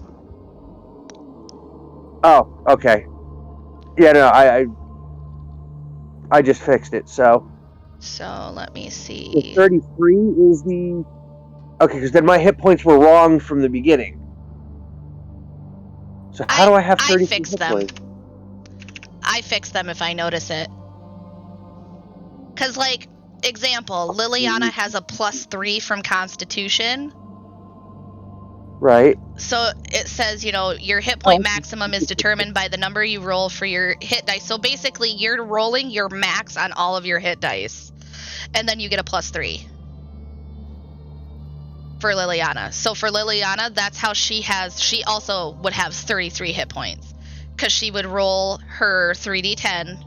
S2: Oh, okay. Yeah, no, I just fixed it. So
S1: let me
S2: the
S1: see.
S2: 33 is the... Okay, because then my hit points were wrong from the beginning. So how do I have 33
S1: I fixed
S2: hit
S1: them.
S2: points?
S1: I fix them if I notice it. Because, like, example, Liliana has a +3 from Constitution.
S2: Right.
S1: So it says, your hit point maximum is determined by the number you roll for your hit dice. So basically, you're rolling your max on all of your hit dice, and then you get a +3 for Liliana. So for Liliana, that's how she also would have 33 hit points, because she would roll her 3d10,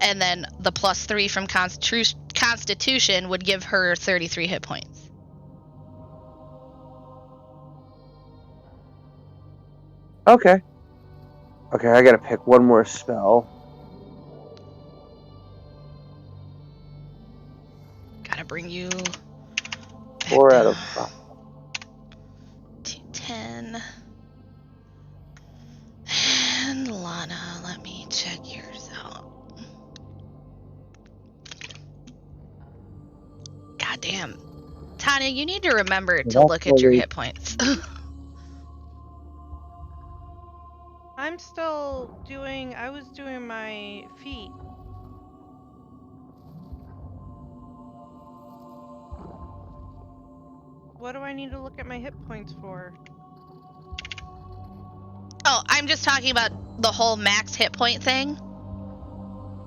S1: and then the +3 from Constitution would give her 33 hit points.
S2: Okay. Okay, I gotta pick one more spell.
S1: Gotta bring you back
S2: 4 out
S1: down
S2: of 5.
S1: to 10. And Lana, let me check yours out. God damn. Tanya, you need to remember to look at your hit points.
S3: I was doing my feet. What do I need to look at my hit points for?
S1: Oh, I'm just talking about the whole max hit point thing.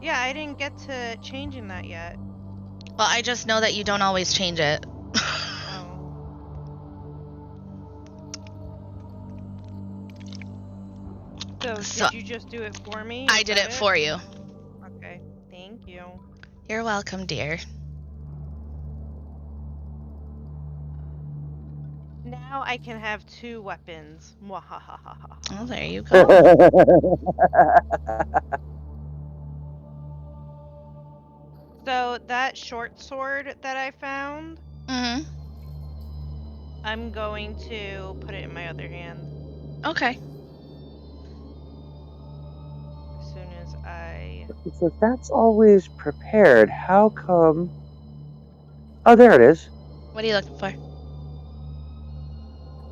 S3: Yeah, I didn't get to changing that yet.
S1: Well, I just know that you don't always change it.
S3: Oh. So, did you just do it for me?
S1: I did it for you.
S3: Okay, thank you.
S1: You're welcome, dear.
S3: Now I can have 2 weapons. Mwahahaha.
S1: Oh, there you go.
S3: So that short sword that I found,
S1: Mm-hmm.
S3: I'm going to put it in my other hand
S1: Okay.
S3: as soon as I...
S2: So if that's always prepared, how come... Oh, there it is.
S1: What are you looking for?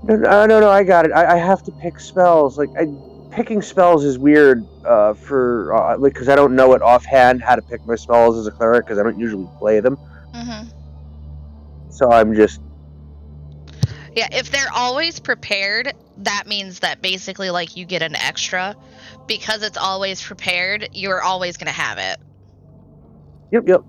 S2: No, I got it. I have to pick spells. Picking spells is weird because I don't know it offhand how to pick my spells as a cleric because I don't usually play them.
S1: Mm-hmm.
S2: So I'm just...
S1: Yeah, if they're always prepared, that means that basically, you get an extra. Because it's always prepared, you're always going to have it.
S2: Yep.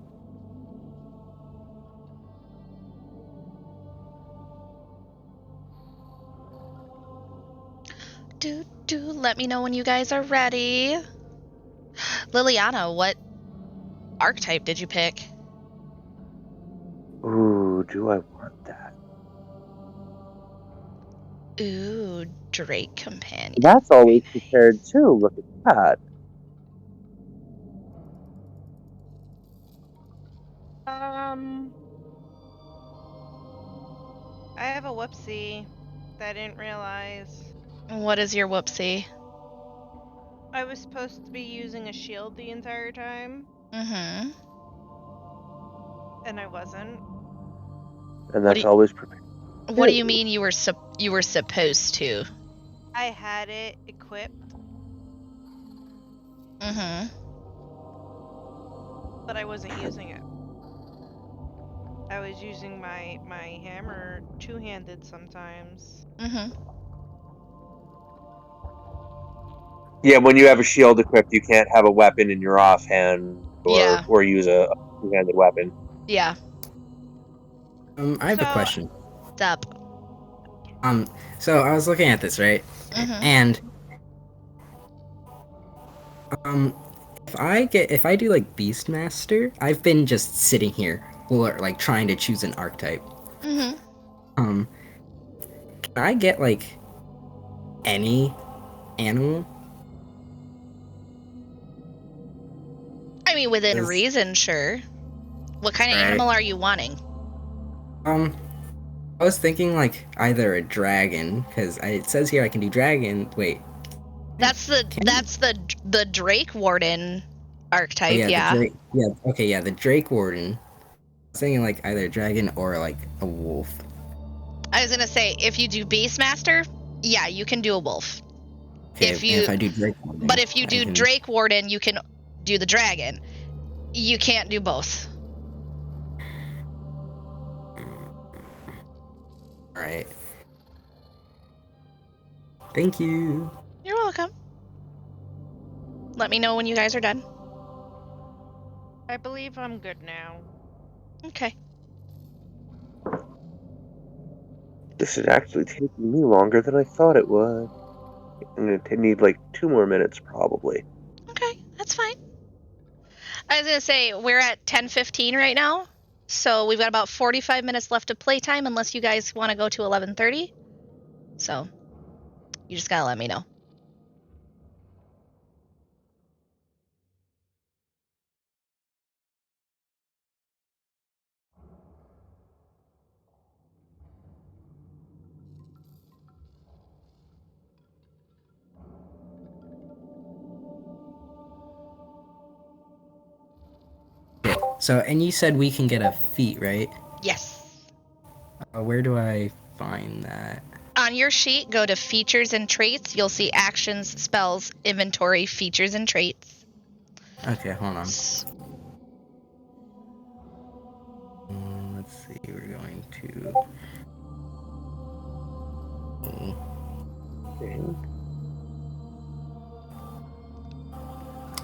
S1: Let me know when you guys are ready. Liliana, what archetype did you pick?
S2: Ooh, do I want that?
S1: Ooh, Drake Companion.
S2: That's always prepared too. Look at that.
S3: I have a whoopsie that I didn't realize.
S1: What is your whoopsie?
S3: I was supposed to be using a shield the entire time,
S1: Mm-hmm.
S3: and I wasn't.
S2: And that's always prepared.
S1: What do you mean you were supposed to?
S3: I had it equipped,
S1: Mm-hmm.
S3: but I wasn't using it. I was using my hammer two-handed sometimes.
S1: Mm-hmm.
S2: Yeah, when you have a shield equipped, you can't have a weapon in your offhand or use a two-handed weapon.
S1: Yeah.
S4: I have a question.
S1: What's up?
S4: So I was looking at this, right?
S1: Mm-hmm.
S4: And if I do Beastmaster, I've been just sitting here or trying to choose an archetype.
S1: Mm-hmm.
S4: Can I get any animal?
S1: I mean, within reason, sure. What kind of animal are you wanting?
S4: I was thinking either a dragon, because it says here I can do dragon. Wait.
S1: That's the Drake Warden archetype, yeah.
S4: The Drake Warden. I was thinking either a dragon or a wolf.
S1: I was gonna say, if you do Beastmaster, yeah, you can do a wolf.
S4: Okay, if I do Drake Warden.
S1: But if you do Drake Warden, you can do the dragon. You can't do both.
S4: Alright. Thank you.
S1: You're welcome. Let me know when you guys are done.
S3: I believe I'm good now.
S1: Okay.
S2: This is actually taking me longer than I thought it would. I'm going to need like 2 more minutes, probably.
S1: Okay, that's fine. I was gonna say we're at 10:15 right now, so we've got about 45 minutes left of playtime, unless you guys want to go to 11:30. So you just gotta let me know.
S4: So, and you said we can get a feat, right?
S1: Yes.
S4: Where do I find that?
S1: On your sheet, go to Features and Traits. You'll see Actions, Spells, Inventory, Features and Traits.
S4: Okay, hold on. Let's see, we're going to...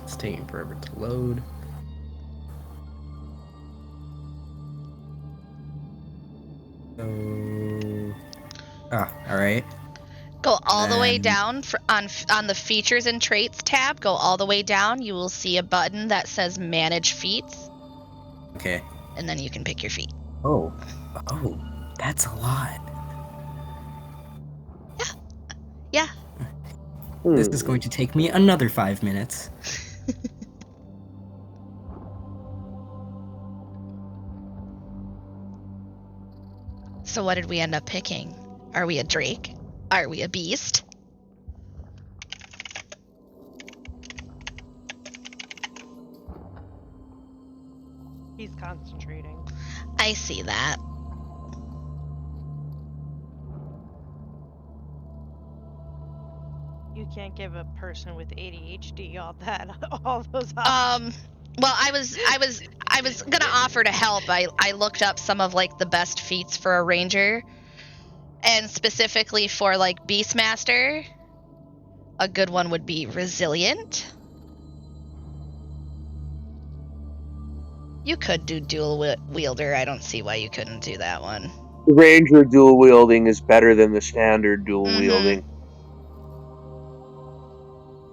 S4: It's taking forever to load. Alright.
S1: Go all the way
S4: Then-
S1: down on the Features and Traits tab. Go all the way down. You will see a button that says Manage Feats,
S4: Okay.
S1: and then you can pick your feat.
S4: Oh, that's a lot.
S1: Yeah.
S4: This is going to take me another 5 minutes.
S1: So what did we end up picking? Are we a drake? Are we a beast?
S3: He's concentrating.
S1: I see that.
S3: You can't give a person with ADHD all those options.
S1: Well, I was gonna offer to help. I looked up some of like the best feats for a ranger, and specifically for like Beastmaster, a good one would be Resilient. You could do Dual Wielder. I don't see why you couldn't do that one.
S2: The Ranger dual wielding is better than the standard dual wielding.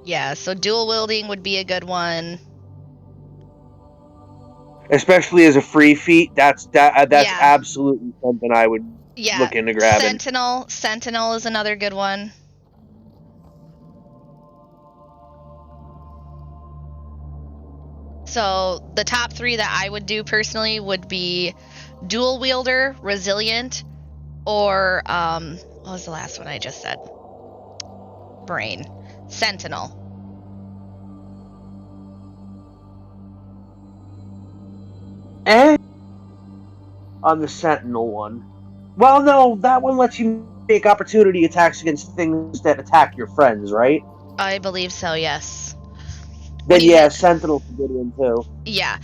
S1: Yeah, so dual wielding would be a good one.
S2: Especially as a free feat, that's
S1: Yeah.
S2: absolutely something I would look into grabbing.
S1: Sentinel is another good one. So the top 3 that I would do personally would be Dual Wielder, Resilient, or what was the last one I just said? Brain. Sentinel.
S2: On the Sentinel one. Well, no, that one lets you make opportunity attacks against things that attack your friends, right?
S1: I believe so, yes.
S2: Then yeah, Sentinel's a good one too.
S1: Yeah.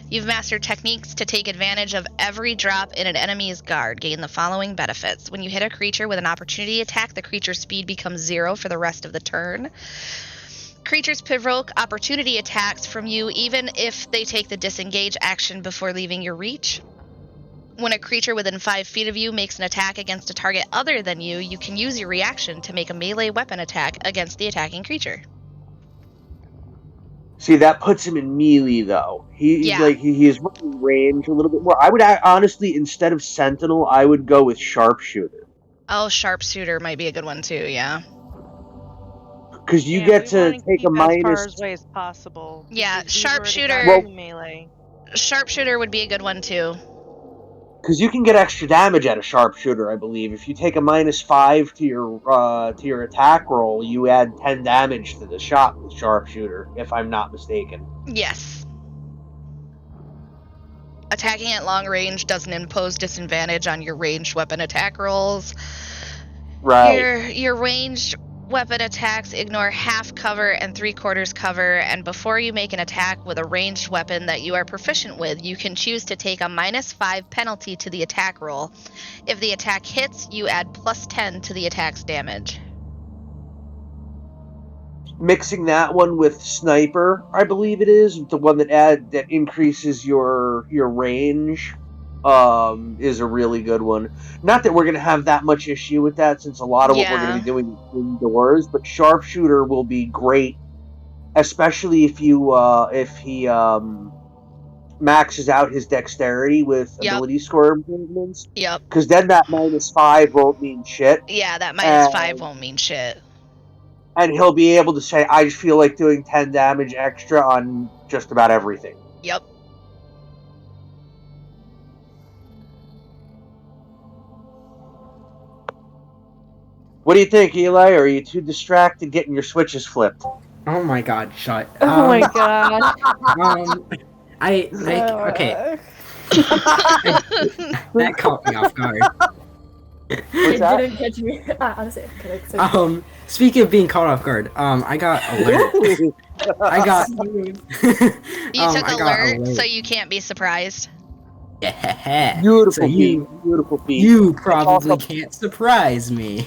S1: You've mastered techniques to take advantage of every drop in an enemy's guard. Gain the following benefits. When you hit a creature with an opportunity attack, the creature's speed becomes 0 for the rest of the turn. Creatures provoke opportunity attacks from you even if they take the disengage action before leaving your reach. When a creature within 5 feet of you makes an attack against a target other than you, you can use your reaction to make a melee weapon attack against the attacking creature.
S2: See, that puts him in melee though. He is running range a little bit more. I would honestly, instead of Sentinel, I would go with Sharpshooter.
S1: Oh, Sharpshooter might be a good one too, yeah.
S2: Because you get to take a minus...
S3: as far as away as possible.
S1: Yeah,
S3: Sharpshooter. Melee.
S1: Sharpshooter would be a good one too.
S2: Because you can get extra damage at a Sharpshooter, I believe. If you take a -5 to your attack roll, you add 10 damage to the shot with Sharpshooter, if I'm not mistaken.
S1: Yes. Attacking at long range doesn't impose disadvantage on your ranged weapon attack rolls.
S2: Right.
S1: Your ranged weapon attacks ignore half cover and 3/4 cover, and before you make an attack with a ranged weapon that you are proficient with, you can choose to take a -5 penalty to the attack roll. If the attack hits, you add +10 to the attack's damage.
S2: mixing that one with Sniper, I believe it is, the one that increases your range, is a really good one. Not that we're going to have that much issue with that, since a lot of what we're going to be doing is indoors, but Sharpshooter will be great, especially if he maxes out his dexterity with ability score improvements.
S1: Yep.
S2: Because then that -5 won't mean shit.
S1: Yeah, that -5 won't mean shit.
S2: And he'll be able to say, I just feel like doing 10 damage extra on just about everything.
S1: Yep.
S2: What do you think, Eli? Or are you too distracted getting your switches flipped?
S4: Oh my god, shut.
S3: Oh my god.
S4: Okay. That caught me off guard.
S2: What's that?
S6: Didn't catch me. Honestly, okay,
S4: Speaking of being caught off guard, I got alert. I got.
S1: You took alert, so you can't be surprised.
S4: Yeah.
S2: Beautiful
S4: So
S2: feat. Beautiful feat.
S4: You probably can't surprise me.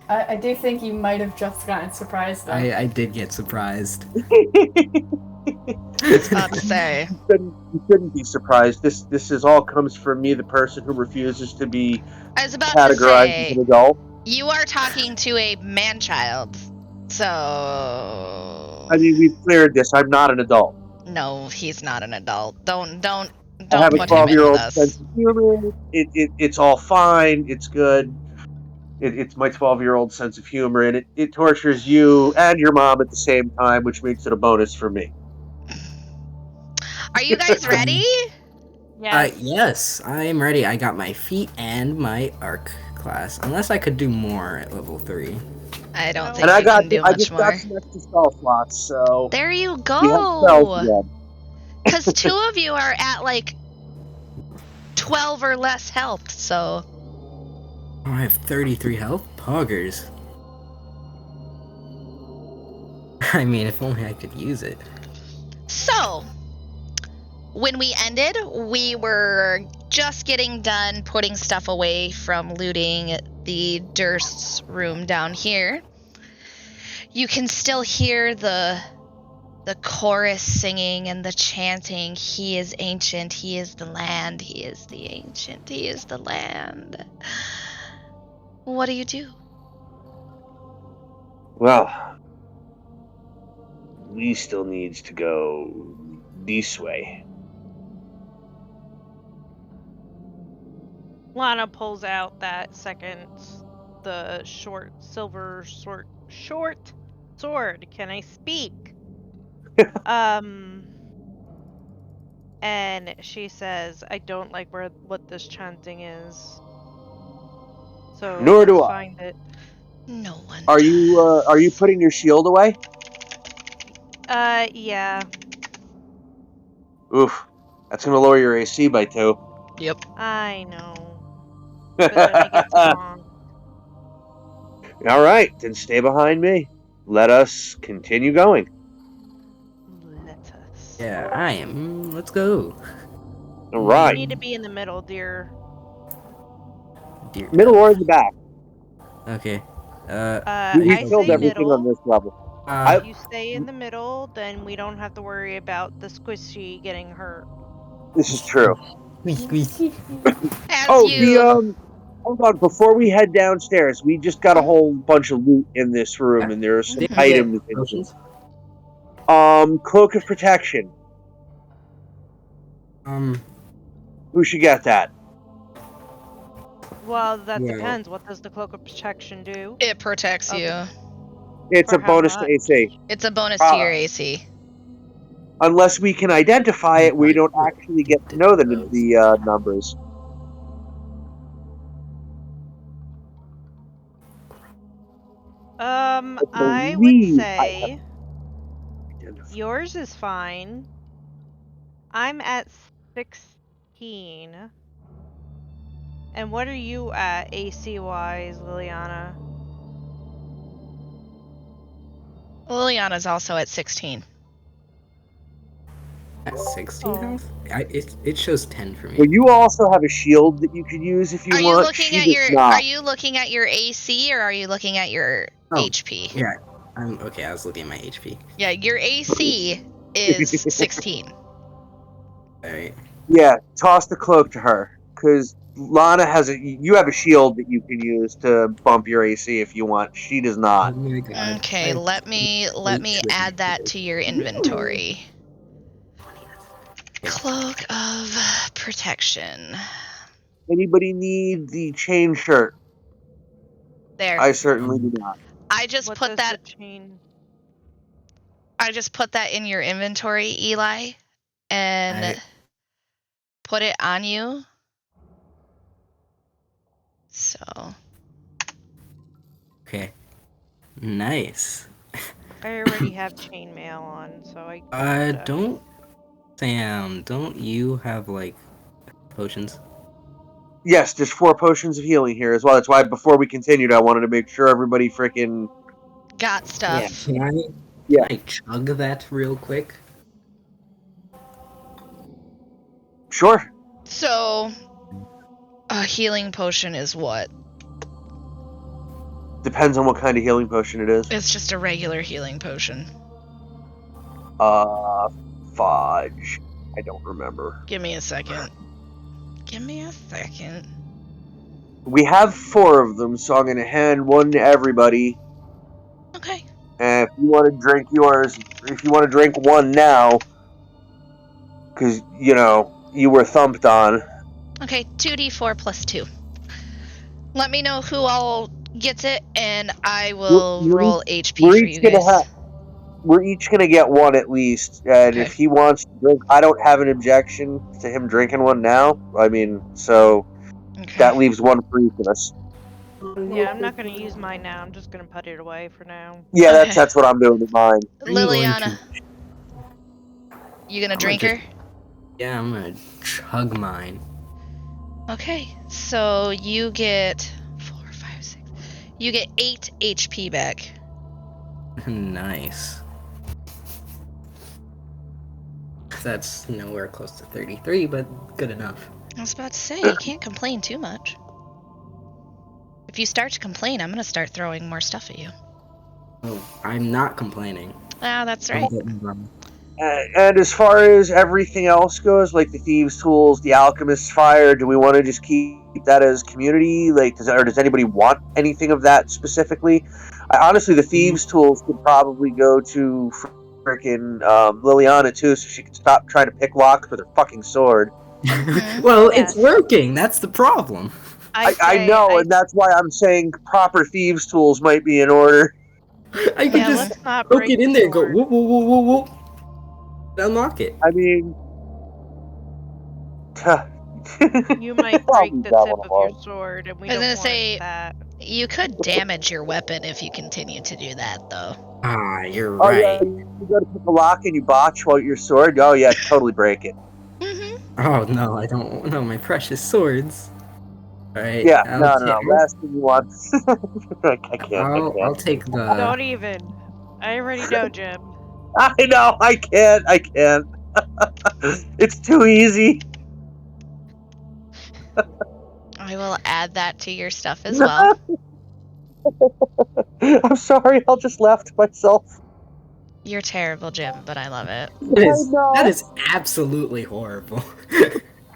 S6: I do think you might have just gotten surprised, though.
S4: I did get surprised.
S1: I was about to say.
S2: You shouldn't be surprised. This is all comes from me, the person who refuses to be
S1: I was about to
S2: categorized
S1: say,
S2: as an adult.
S1: you are talking to a man-child, so...
S2: I mean, we've cleared this. I'm not an adult.
S1: No, he's not an adult. Don't
S2: I have a
S1: put him in
S2: 12-year-old
S1: with us.
S2: sense of humor. It's all fine. It's good. It's my 12-year-old sense of humor, and it tortures you and your mom at the same time, which makes it a bonus for me.
S1: Are you guys ready?
S4: Yes, I am ready. I got my feat and my arc class. Unless I could do more at level 3.
S1: I don't think
S2: And I
S1: you
S2: got
S1: can do
S2: I
S1: much
S2: just
S1: more.
S2: got some extra spell slots, so
S1: There you
S2: we have spells
S1: go.
S2: again.
S1: Because 2 of you are at like 12 or less health, so...
S4: Oh, I have 33 health? Poggers. I mean, if only I could use it.
S1: So, when we ended, we were just getting done putting stuff away from looting the Durst's room down here. You can still hear the chorus singing and the chanting, "He is ancient, he is the land, he is the ancient, he is the land." What do you do?
S2: Well, we still needs to go this way.
S3: Lana pulls out that the short silver short sword. Can I speak? And she says, "I don't like what this chanting is. So
S2: Nor do I.
S3: find it."
S1: No one.
S2: Are you putting your shield away?
S3: Yeah.
S2: Oof, that's gonna lower your AC by 2.
S1: Yep.
S3: I know. But then I get wrong.
S2: All right, then stay behind me. Let us continue going.
S3: Let us.
S4: Yeah, I am. Let's go.
S2: All
S3: You
S2: right,
S3: need to be in the middle, dear.
S4: Dear.
S2: middle or in the back.
S4: Okay.
S2: We
S3: I
S2: killed
S3: say
S2: everything
S3: middle.
S2: on this level.
S3: If you stay in the middle, then we don't have to worry about the squishy getting hurt.
S2: This is true.
S1: As
S2: Oh,
S1: you...
S2: hold on. Before we head downstairs, we just got a whole bunch of loot in this room, and there are some items in
S4: Potions?
S2: it. Cloak of Protection. Who should get that?
S3: Well, that
S4: Yeah.
S3: depends. What does the cloak of protection do?
S1: It protects you.
S2: It's
S3: For
S2: a
S3: how
S2: bonus to
S3: much?
S2: AC.
S1: It's a bonus to your AC.
S2: Unless we can identify it, we don't actually get to know the numbers.
S3: I would
S2: believe
S3: say yours is fine. I'm at 16. And what are you at AC wise, Liliana?
S1: Liliana's also at 16.
S4: At 16 health? It shows 10 for me.
S2: Well, you also have a shield that you could use if you
S1: Are
S2: want.
S1: you looking
S2: She
S1: at
S2: does
S1: your
S2: not.
S1: Are you looking at your AC or are you looking at your HP?
S4: Yeah. Okay, I was looking at my HP.
S1: Yeah, your AC is 16.
S4: Alright.
S2: Yeah, toss the cloak to her. Because Lana you have a shield that you can use to bump your AC if you want. She does
S4: Oh
S2: not.
S4: my god.
S1: Okay, let me add that to your inventory. Cloak of Protection.
S2: Anybody need the chain shirt?
S1: There.
S2: I certainly do not.
S1: I just
S3: What
S1: put
S3: does
S1: that
S3: the chain?
S1: I just put that in your inventory, Eli, and put it on you. So,
S4: Okay. Nice.
S3: I already have chainmail on, so I.
S4: Don't you have, like, potions?
S2: Yes, there's 4 potions of healing here as well. That's why before we continued, I wanted to make sure everybody freaking...
S1: got stuff.
S4: Yeah, can
S2: Yeah.
S4: I chug that real quick?
S2: Sure.
S1: So, a healing potion is what?
S2: Depends on what kind of healing potion it is.
S1: It's just a regular healing potion.
S2: Fudge. I don't remember.
S1: Give me a second.
S2: We have 4 of them, so I'm going to hand one to everybody.
S1: Okay.
S2: And if you want to drink yours, if you want to drink one now, because, you were thumped on.
S1: Okay, 2d4 plus 2. Let me know who all gets it, and I will roll HP for you guys.
S2: We're each going to get one at least. And
S1: Okay.
S2: if he wants to drink, I don't have an objection to him drinking one now. I mean, so
S1: Okay.
S2: that leaves one for each of us.
S3: Yeah, I'm not gonna use mine now. I'm just gonna put it away for now.
S2: Yeah,
S1: Okay.
S2: that's what I'm doing with mine.
S1: Liliana, you gonna drink her?
S4: Yeah, I'm gonna chug mine.
S1: Okay, so you get 4, 5, 6. You get 8 HP back.
S4: Nice. That's nowhere close to 33, but good enough.
S1: I was about to say, you can't complain too much. If you start to complain, I'm gonna start throwing more stuff at you.
S4: Oh, I'm not complaining.
S1: Ah, that's right.
S4: Don't get me wrong.
S2: And as far as everything else goes, like the Thieves' Tools, the Alchemist's Fire, do we want to just keep that as community? Like, does anybody want anything of that specifically? Honestly, the Thieves' Tools could probably go to frickin' Liliana, too, so she could stop trying to pick locks with her fucking sword.
S4: Well,
S3: Yes.
S4: it's working. That's the problem.
S2: I know, and that's why I'm saying proper Thieves' Tools might be in order.
S4: I could
S1: Yeah,
S4: just
S3: let's not
S4: poke
S3: break
S4: it in
S3: the
S4: there and go
S3: sword.
S4: whoop, whoop, whoop, whoop, whoop. Unlock it.
S2: I mean...
S3: You might break the tip of your sword, and we
S1: I was
S3: don't
S1: gonna
S3: want
S1: say,
S3: that.
S1: you could damage your weapon if you continue to do that, though.
S4: Ah, you're
S2: Oh,
S4: right.
S2: yeah, you go to pick a lock and you botch while your sword? Oh, yeah, totally break it.
S1: Mm-hmm.
S4: Oh, no, I don't know my precious swords. Alright,
S2: Yeah, no. Last thing you want. I can't.
S4: I'll take the...
S3: Don't even. I already know, Jim.
S2: I know, I can't. It's too easy.
S1: I will add that to your stuff as well.
S2: I'm sorry, I'll just laugh to myself.
S1: You're terrible, Jim, but I love it.
S4: That is absolutely horrible.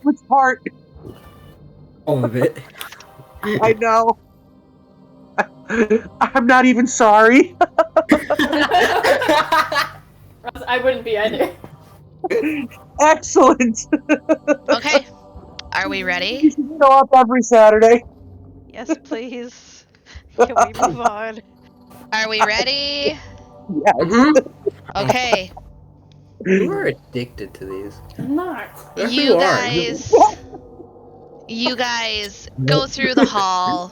S2: Which part?
S4: All of it.
S2: I know. I'm not even sorry.
S6: I wouldn't be either.
S2: Excellent.
S1: Okay, are we
S2: You
S1: ready?
S2: should show up every Saturday.
S3: Yes, please. Can we move on?
S1: Are we ready?
S2: Yes.
S4: Mhm.
S1: Okay,
S4: You are addicted to these.
S6: I'm not.
S4: Yes,
S1: you
S4: are.
S1: guys go through the hall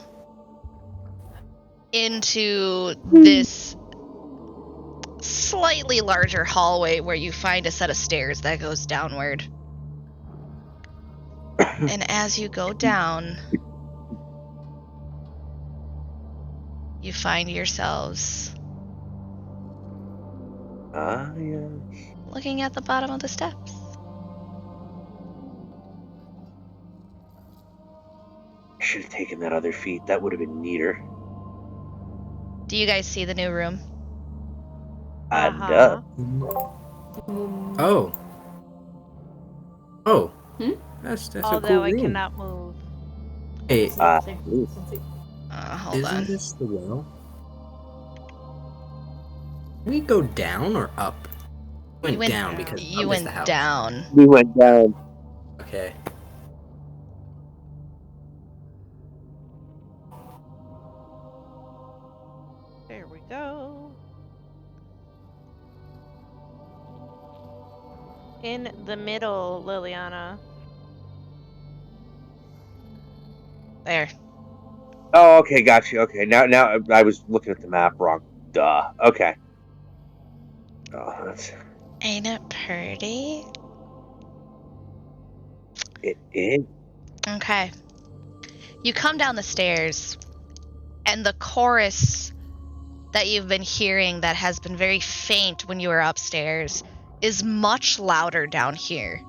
S1: into this slightly larger hallway where you find a set of stairs that goes downward. And as you go down, you find yourselves
S2: Yeah.
S1: looking at the bottom of the steps.
S2: I should have taken that other feat. That would have been neater.
S1: Do you guys see the new room?
S2: Duh.
S4: Oh. Oh.
S6: Hmm?
S4: That's a
S3: Although
S4: cool
S3: I
S4: room.
S3: cannot move.
S4: Hey,
S1: Hold
S4: isn't
S1: on.
S4: this the well? We go down or up? Went down because
S1: you
S4: up is the
S1: went
S4: house.
S1: down.
S2: We went down.
S4: Okay.
S3: There we go. In the middle, Liliana.
S1: There.
S2: Oh, okay, got you. Okay, now I was looking at the map wrong. Duh. Okay. Oh, that's
S1: Ain't it pretty?
S2: it. Is.
S1: Okay. You come down the stairs, and the chorus that you've been hearing that has been very faint when you were upstairs is much louder down here.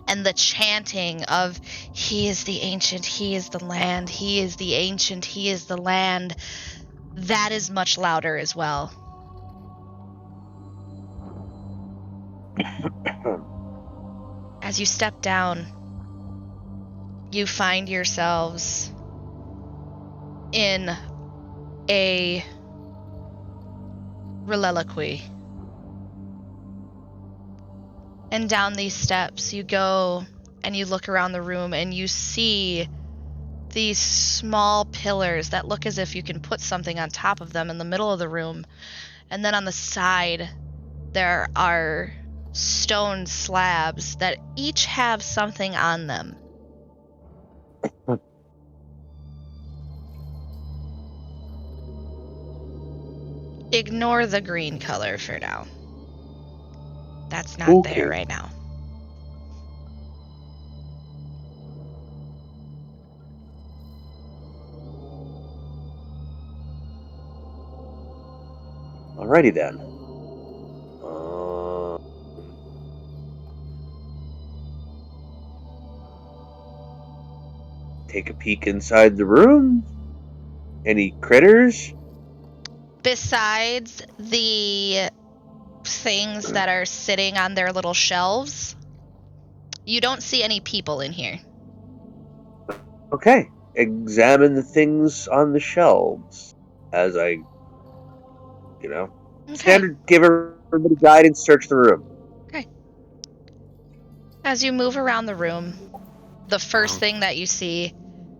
S1: And the chanting of, "He is the ancient, he is the land, he is the ancient, he is the land," that is much louder as well. As you step down, you find yourselves in a reliquary. And down these steps you go and you look around the room and you see these small pillars that look as if you can put something on top of them in the middle of the room. And then on the side, there are stone slabs that each have something on them. Ignore the green color for now. That's not
S2: Okay.
S1: there right now.
S2: Alrighty then. Take a peek inside the room. Any critters?
S1: Besides the things that are sitting on their little shelves, you don't see any people in here.
S2: Okay. Examine the things on the shelves as I,
S1: Okay.
S2: standard give everybody guidance, search the room.
S1: Okay. As you move around the room, the first thing that you see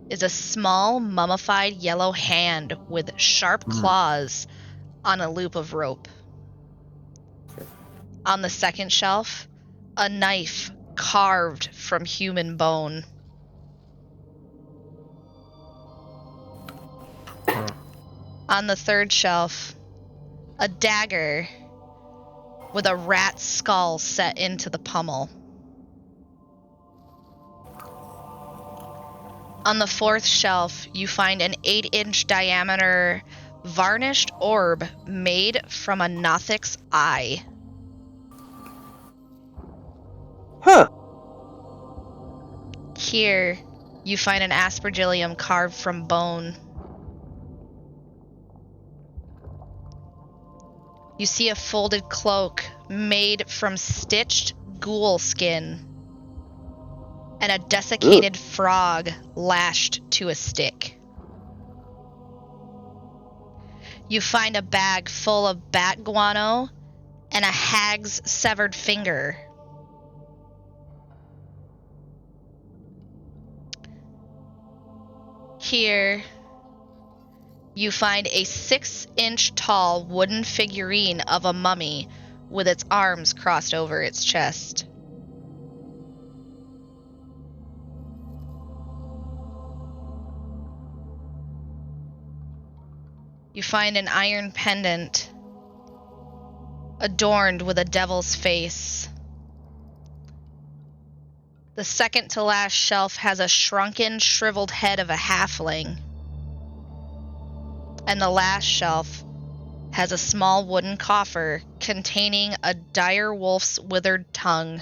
S1: is a small mummified yellow hand with sharp claws on a loop of rope. On the second shelf, a knife carved from human bone. On the third shelf, a dagger with a rat skull set into the pommel. On the fourth shelf, you find an 8-inch diameter varnished orb made from a Nothic's eye.
S2: Huh.
S1: Here, you find an aspergillium carved from bone. You see a folded cloak made from stitched ghoul skin, and a desiccated frog lashed to a stick. You find a bag full of bat guano and a hag's severed finger. Here, you find a 6-inch tall wooden figurine of a mummy with its arms crossed over its chest. You find an iron pendant adorned with a devil's face. The second to last shelf has a shrunken, shriveled head of a halfling. And the last shelf has a small wooden coffer containing a dire wolf's withered tongue.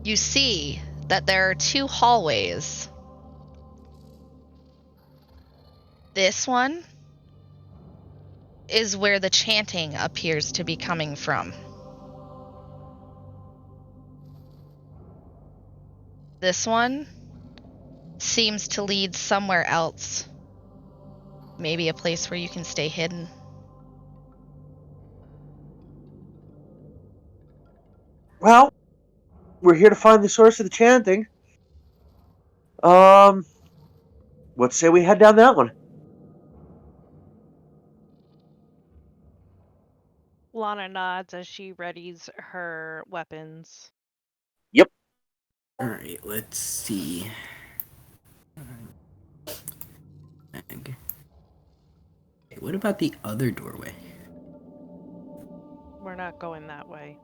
S1: You see that there are 2 hallways. This one is where the chanting appears to be coming from. This one seems to lead somewhere else. Maybe a place where you can stay hidden.
S2: Well, we're here to find the source of the chanting. Let's say we head down that one.
S3: Lana nods as she readies her weapons.
S2: Yep.
S4: Alright, let's see. Okay, what about the other doorway?
S3: We're not going that way.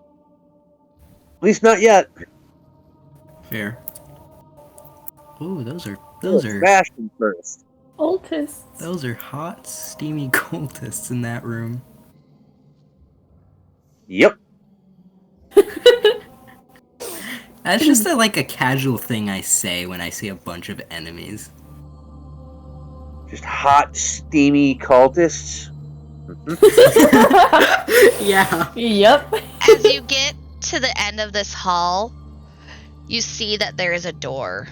S2: At least not yet.
S4: Fair. Ooh, those are
S2: Smash them first.
S6: Cultists.
S4: those are hot, steamy cultists in that room.
S2: Yep.
S4: That's just like a casual thing I say when I see a bunch of enemies.
S2: Just hot, steamy cultists.
S4: Yeah.
S6: Yep.
S1: As you get to the end of this hall, you see that there is a door.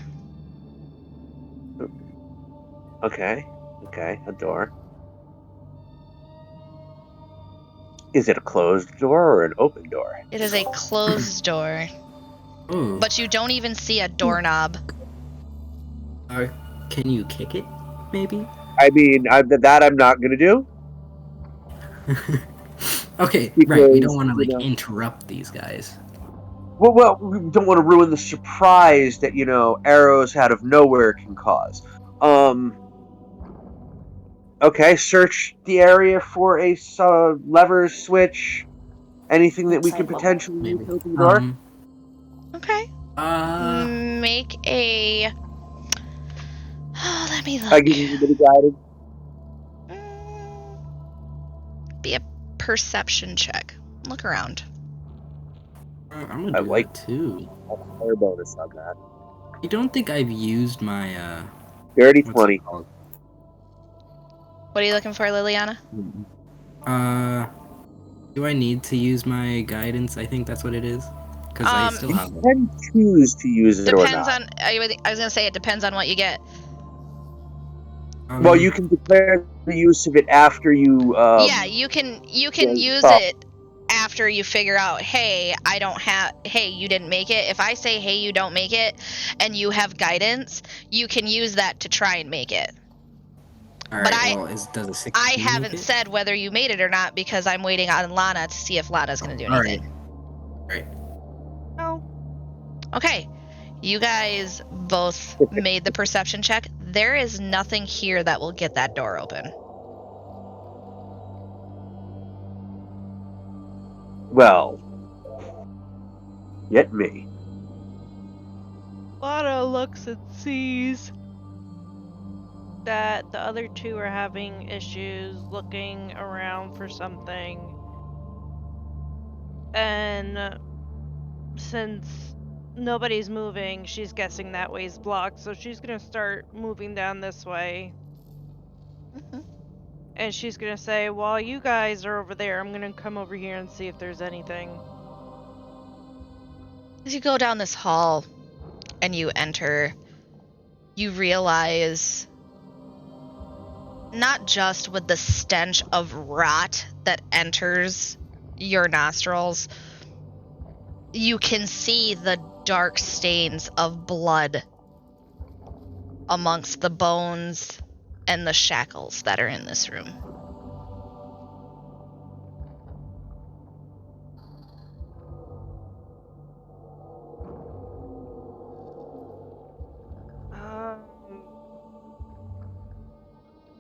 S2: Okay, a door. Is it a closed door or an open door?
S1: It is a closed door,
S4: Ooh.
S1: but you don't even see a doorknob.
S4: Can you kick it, maybe?
S2: I mean, that I'm not gonna do.
S4: Okay,
S2: Because,
S4: right. We don't want to
S2: you know,
S4: interrupt these guys.
S2: Well, we don't want to ruin the surprise that arrows out of nowhere can cause. Okay, search the area for a lever, switch, anything that we could potentially use
S4: Maybe.
S2: to open the door.
S1: Okay. Make a... Oh, let me look.
S2: I give you a bit of guidance.
S1: Be a perception check. Look around.
S4: I'm gonna do
S2: like
S4: that too.
S2: a higher bonus on that.
S4: I don't think I've used my
S2: Dirty
S4: what's
S2: 20.
S4: it called?
S1: What are you looking for, Liliana?
S4: Do I need to use my guidance? I think that's what it is. Because I still
S2: You
S4: have it.
S2: can choose to use it or
S1: Depends
S2: not.
S1: on... I was going to say it depends on what you get.
S2: Well, you can declare the use of it after you.
S1: Yeah, you can use it after you figure out, hey, you didn't make it. If I say, hey, you don't make it, and you have guidance, you can use that to try and make it.
S4: Alright,
S1: But
S4: does a 16
S1: I
S4: make
S1: haven't
S4: it?
S1: said whether you made it or not because I'm waiting on Lana to see if Lana's going to do anything.
S4: Alright.
S3: Oh.
S1: Okay, you guys both made the perception check. There is nothing here that will get that door open.
S2: Well, get me.
S3: Lana looks and sees that the other two are having issues looking around for something. And since nobody's moving, she's guessing that way's blocked, so she's gonna start moving down this way. And she's gonna say, while you guys are over there, I'm gonna come over here and see if there's anything.
S1: As you go down this hall and you enter, you realize not just with the stench of rot that enters your nostrils, you can see the dark stains of blood amongst the bones and the shackles that are in this room.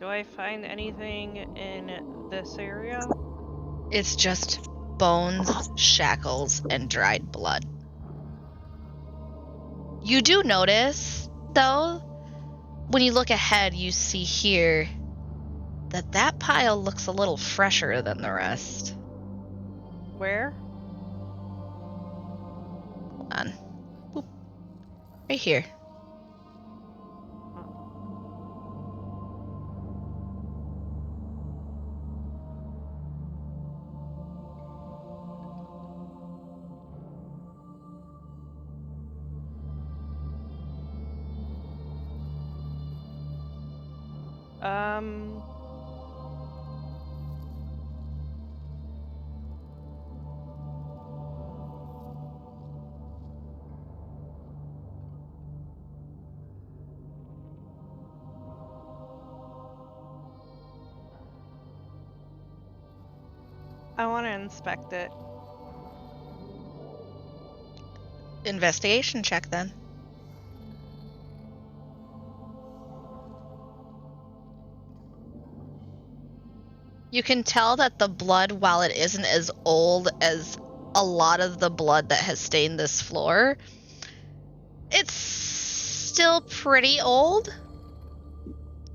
S3: Do I find anything in this area?
S1: It's just bones, shackles, and dried blood. You do notice, though, when you look ahead, you see here that pile looks a little fresher than the rest.
S3: Where?
S1: Hold on. Boop. Right here.
S3: I want to inspect it.
S1: Investigation check then. You can tell that the blood, while it isn't as old as a lot of the blood that has stained this floor, it's still pretty old.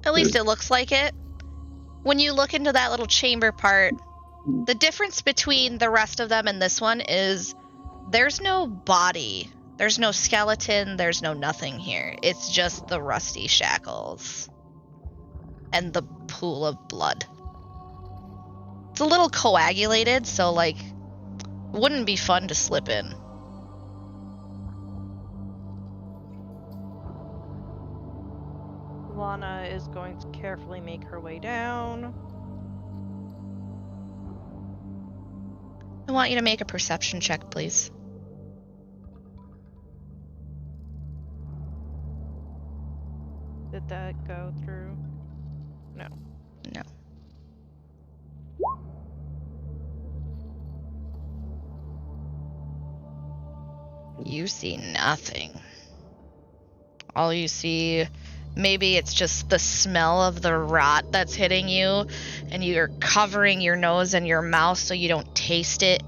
S1: At least it looks like it. When you look into that little chamber part, the difference between the rest of them and this one is there's no body. There's no skeleton. There's no nothing here. It's just the rusty shackles and the pool of blood. It's a little coagulated, so, like, wouldn't be fun to slip in.
S3: Lana is going to carefully make her way down.
S1: I want you to make a perception check, please.
S3: Did that go through? No.
S1: No. You see nothing. All you see, maybe it's just the smell of the rot that's hitting you, and you're covering your nose and your mouth so you don't taste it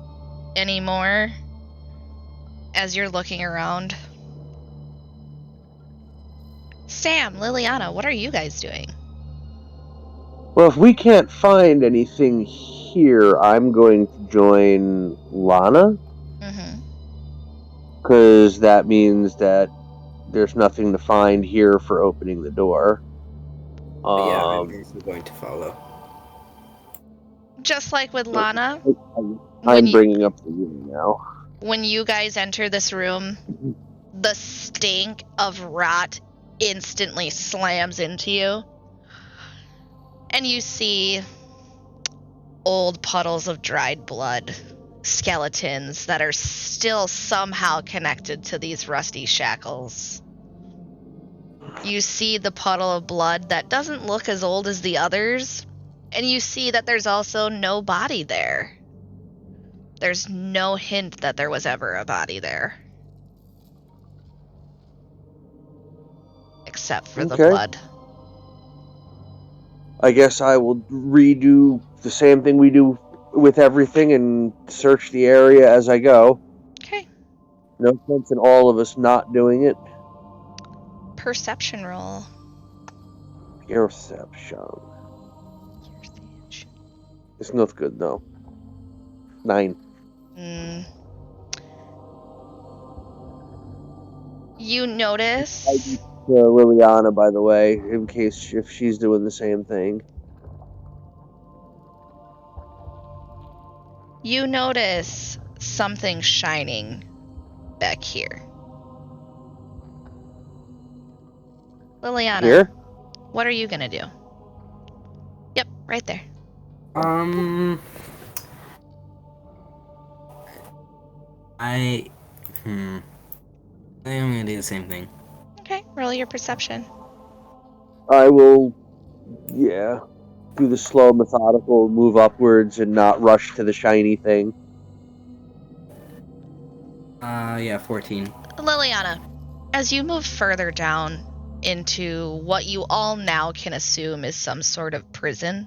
S1: anymore as you're looking around. Sam, Liliana, what are you guys doing?
S2: Well, if we can't find anything here, I'm going to join Lana.
S1: Mm-hmm.
S2: Because that means that there's nothing to find here for opening the door.
S4: Yeah, I'm also going to follow.
S1: Just like with Lana,
S2: I'm bringing up the room now.
S1: when you guys enter this room, the stink of rot instantly slams into you. And you see old puddles of dried blood, skeletons that are still somehow connected to these rusty shackles. You see the puddle of blood that doesn't look as old as the others, and you see that there's also no body there. There's no hint that there was ever a body there. Except for the blood.
S2: I guess I will redo the same thing we do with everything and search the area as I go.
S1: Okay.
S2: No sense in all of us not doing it.
S1: Perception roll.
S2: Perception. It's not good, though. 9.
S1: You notice...
S2: Liliana, by the way, in case if she's doing the same thing.
S1: You notice something shining back here. Liliana,
S2: Here?
S1: what are you gonna do? Yep, right there.
S4: I am gonna do the same thing.
S1: Okay, roll your perception.
S2: I will, do the slow, methodical move upwards and not rush to the shiny thing.
S4: 14.
S1: Liliana, as you move further down into what you all now can assume is some sort of prison,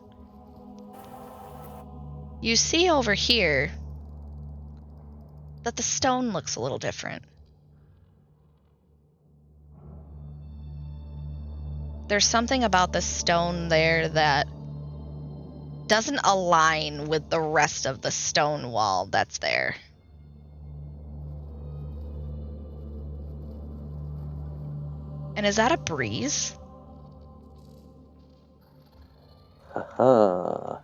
S1: you see over here that the stone looks a little different. There's something about the stone there that doesn't align with the rest of the stone wall that's there. And is that a breeze?
S2: Haha.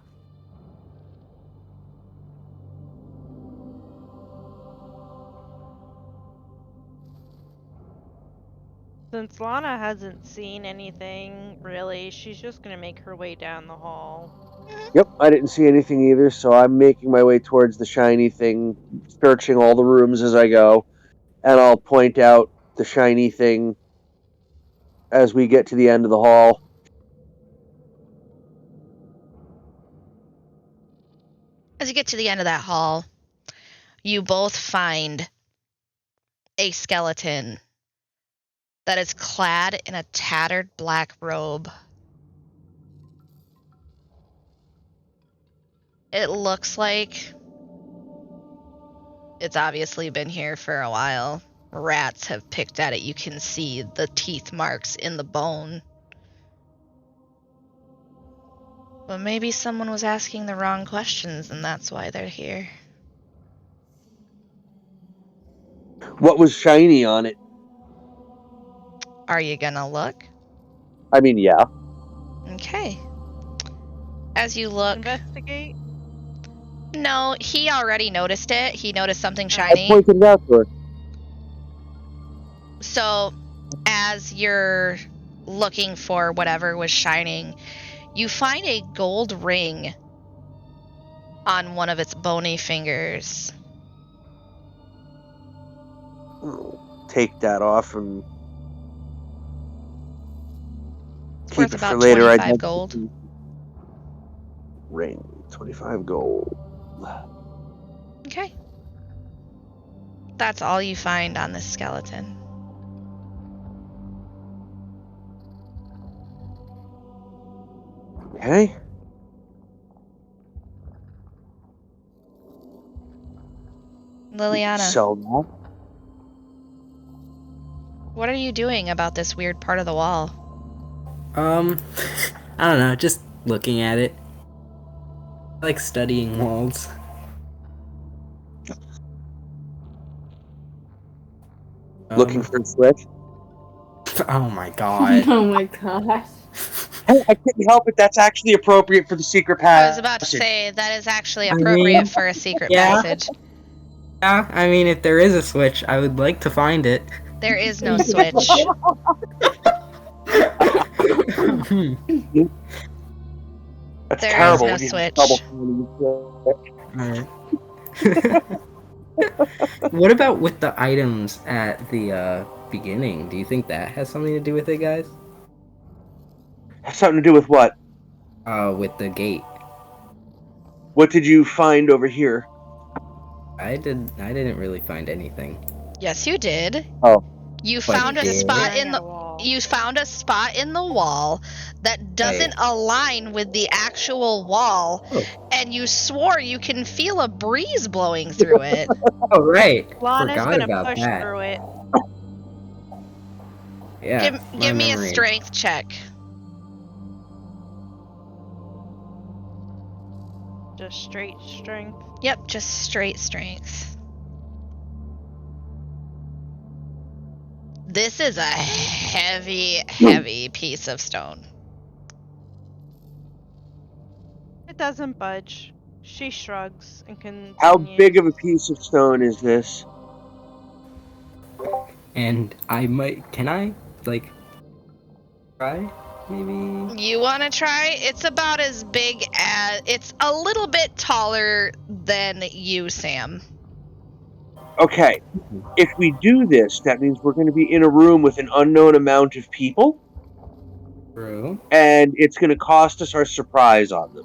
S3: since Lana hasn't seen anything, really, she's just gonna make her way down the hall.
S2: Yep, I didn't see anything either, so I'm making my way towards the shiny thing, searching all the rooms as I go, and I'll point out the shiny thing as we get to the end of the hall.
S1: As you get to the end of that hall, you both find a skeleton that is clad in a tattered black robe. It looks like it's obviously been here for a while. Rats have picked at it. You can see the teeth marks in the bone. But maybe someone was asking the wrong questions and that's why they're here.
S2: What was shiny on it?
S1: Are you gonna look?
S2: I mean, yeah.
S1: Okay. As you look...
S3: Investigate?
S1: No, he already noticed it. He noticed something
S2: I
S1: shiny.
S2: pointed it out to her.
S1: So, as you're looking for whatever was shining, you find a gold ring on one of its bony fingers.
S2: Take that off and
S1: It's
S2: keep
S1: worth
S2: it
S1: about
S2: for later.
S1: 25 gold.
S2: Ring, 25 gold.
S1: Okay. That's all you find on this skeleton.
S2: Okay.
S1: Liliana,
S2: Sell that.
S1: what are you doing about this weird part of the wall?
S4: I don't know, just looking at it. I like studying walls.
S2: Looking for a switch.
S4: Oh my god.
S6: Oh my gosh.
S2: Hey, I couldn't help it. That's actually appropriate for the secret passage.
S1: I was about to say, that is actually
S4: I
S1: appropriate
S4: mean,
S1: for a secret
S4: yeah.
S1: passage.
S4: Yeah, I mean, if there is a switch, I would like to find it.
S1: There is no switch.
S2: That's
S1: There
S2: terrible.
S1: is no
S2: when you have
S1: switch.
S2: trouble finding the
S4: Alright. What about with the items at the beginning? Do you think that has something to do with it, guys?
S2: Has something to do with what?
S4: With the gate.
S2: What did you find over here?
S4: I didn't really find anything.
S1: Yes, you did.
S2: Oh.
S1: You
S4: But
S1: found a
S4: did.
S1: spot
S3: Staring
S1: in
S3: at a
S1: the
S3: wall.
S1: you found a spot in the wall that doesn't align with the actual wall,
S4: Oh.
S1: and you swore you can feel a breeze blowing through it.
S4: Oh, right.
S3: Lana's
S4: Forgot
S3: gonna
S4: about
S3: push
S4: that.
S3: through it.
S4: Yeah.
S1: Give me a
S4: memory.
S1: strength check.
S3: Just straight strength.
S1: Yep, just straight strength. This is a heavy, heavy piece of stone.
S3: It doesn't budge. She shrugs and continues.
S2: How big of a piece of stone is this?
S4: And can I, like, try? Maybe?
S1: You want to try? It's about as big as... It's a little bit taller than you, Sam.
S2: Okay, if we do this, that means we're going to be in a room with an unknown amount of people,
S4: True.
S2: and it's going to cost us our surprise on them.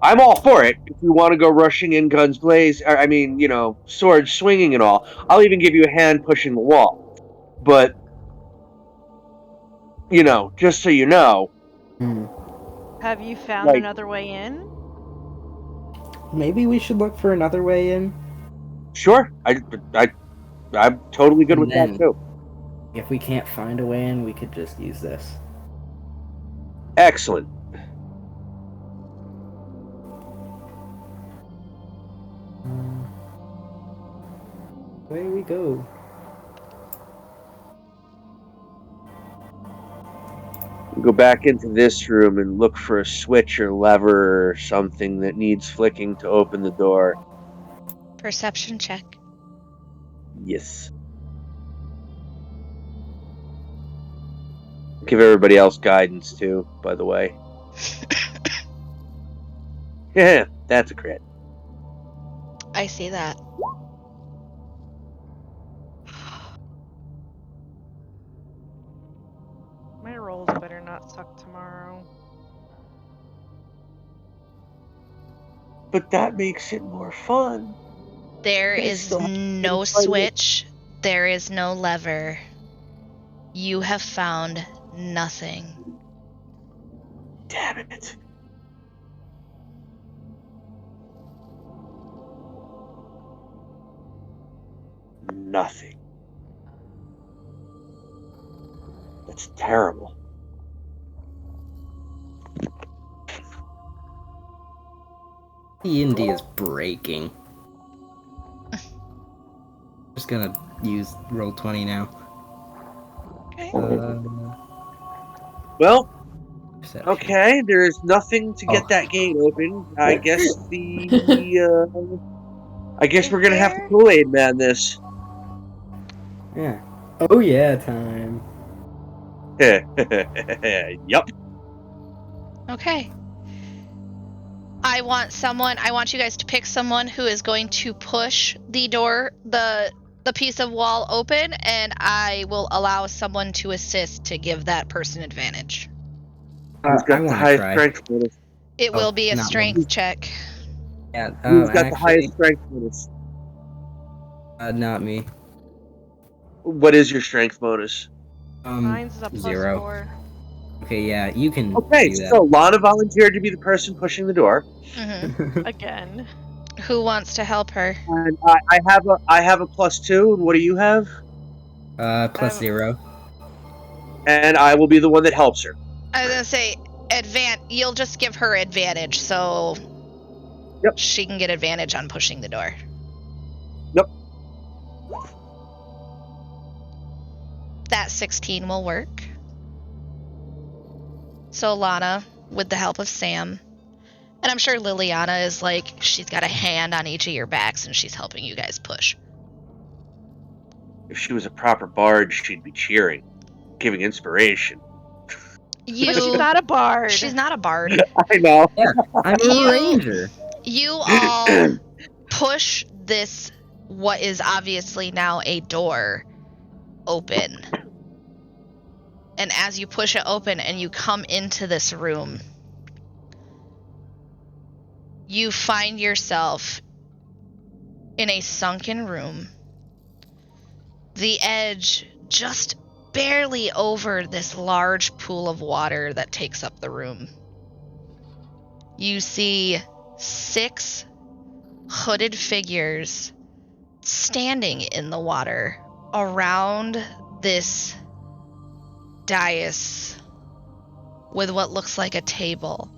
S2: I'm all for it if we want to go rushing in guns blazing. I mean, swords swinging and all. I'll even give you a hand pushing the wall. But, just so you know.
S3: Have you found
S2: Like-
S3: another way in?
S4: Maybe we should look for another way in.
S2: Sure, I'm totally good with that
S4: And then-
S2: too.
S4: If we can't find a way in, we could just use this.
S2: Excellent.
S4: Away we go.
S2: Go back into this room and look for a switch or lever or something that needs flicking to open the door.
S1: Perception check.
S2: Yes. Give everybody else guidance too, by the way. Yeah, that's a crit.
S1: I see that.
S3: My rolls better not suck tomorrow.
S2: But that makes it more fun.
S1: There
S2: They
S1: is
S2: still have to
S1: no
S2: fight it.
S1: switch. There is no lever. You have found nothing.
S2: Damn it. Nothing. That's terrible.
S4: D&D is breaking. Just gonna use roll 20 now.
S1: Okay.
S2: Well,
S4: Perception.
S2: okay, there's nothing to get
S4: Oh.
S2: that gate open. I guess I guess
S3: Is
S2: we're gonna have to
S3: there-
S2: Kool-Aid Man this.
S4: Yeah. Oh yeah, time.
S2: Yup.
S1: Okay. I want you guys to pick someone who is going to push the door, the piece of wall open, and I will allow someone to assist to give that person advantage.
S2: Who's
S4: I
S2: got the
S4: wanna
S2: highest
S4: try.
S2: strength bonus?
S1: It
S4: Oh,
S1: will be a
S4: not
S1: strength check.
S4: Yeah.
S2: Who's got the
S4: Actually,
S2: highest strength bonus?
S4: not me.
S2: What is your strength bonus?
S3: Mine's a plus
S4: 0.
S3: 4.
S4: Okay, yeah, you can
S2: Okay,
S4: do that.
S2: so Lana volunteered to be the person pushing the door,
S1: Hmm.
S3: Again.
S1: Who wants to help her?
S2: and I have a +2. And what do you have?
S4: Plus 0.
S2: And I will be the one that helps her.
S1: I was gonna say you'll just give her advantage, so
S2: Yep.
S1: she can get advantage on pushing the door.
S2: Yep.
S1: That 16 will work. So Lana, with the help of Sam, and I'm sure Liliana is like, she's got a hand on each of your backs and she's helping you guys push.
S2: If she was a proper bard, she'd be cheering, giving inspiration.
S3: But she's not a bard.
S1: She's not a bard.
S2: I know.
S4: I'm a ranger.
S1: You all push this, what is obviously now a door, open. And as you push it open and you come into this room, you find yourself in a sunken room. The edge just barely over this large pool of water that takes up the room. You see 6 hooded figures standing in the water around this dais with what looks like a table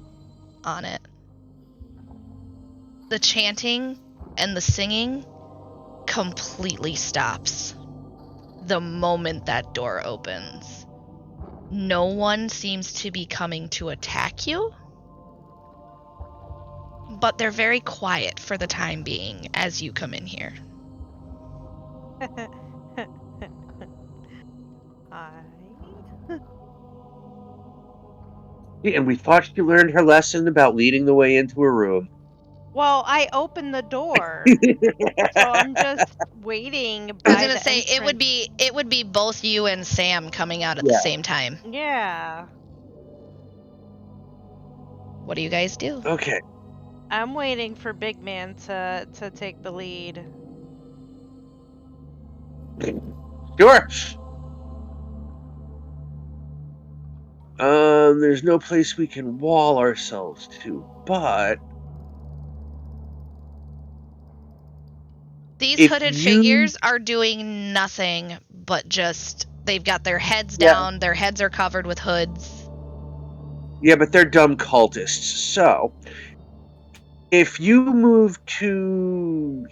S1: on it. The chanting and the singing completely stops the moment that door opens. No one seems to be coming to attack you, but they're very quiet for the time being as you come in here.
S3: Hi.
S2: And we thought she learned her lesson about leading the way into a room.
S3: Well, I opened the door, so I'm just waiting.
S1: I was
S3: by
S1: gonna
S3: the
S1: say it would be both you and Sam coming out at the
S2: Yeah.
S1: same time.
S3: Yeah,
S1: What do you guys do?
S2: Okay.
S3: I'm waiting for Big Man to take the lead.
S2: Sure. There's no place we can wall ourselves to, but
S1: These
S2: if
S1: hooded
S2: you-
S1: figures are doing nothing but just, they've got their heads
S2: Yeah.
S1: down, their heads are covered with hoods.
S2: yeah, but they're dumb cultists. So, if you move to,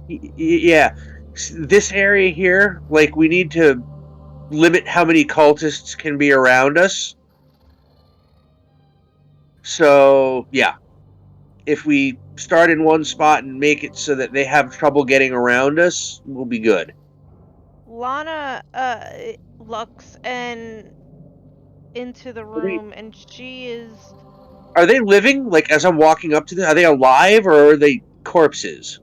S2: yeah, this area here, like we need to limit how many cultists can be around us. So, yeah, if we start in one spot and make it so that they have trouble getting around us, we'll be good.
S3: Lana looks and into the room, and she is...
S2: Are they living? Like, as I'm walking up to them, are they alive or are they corpses?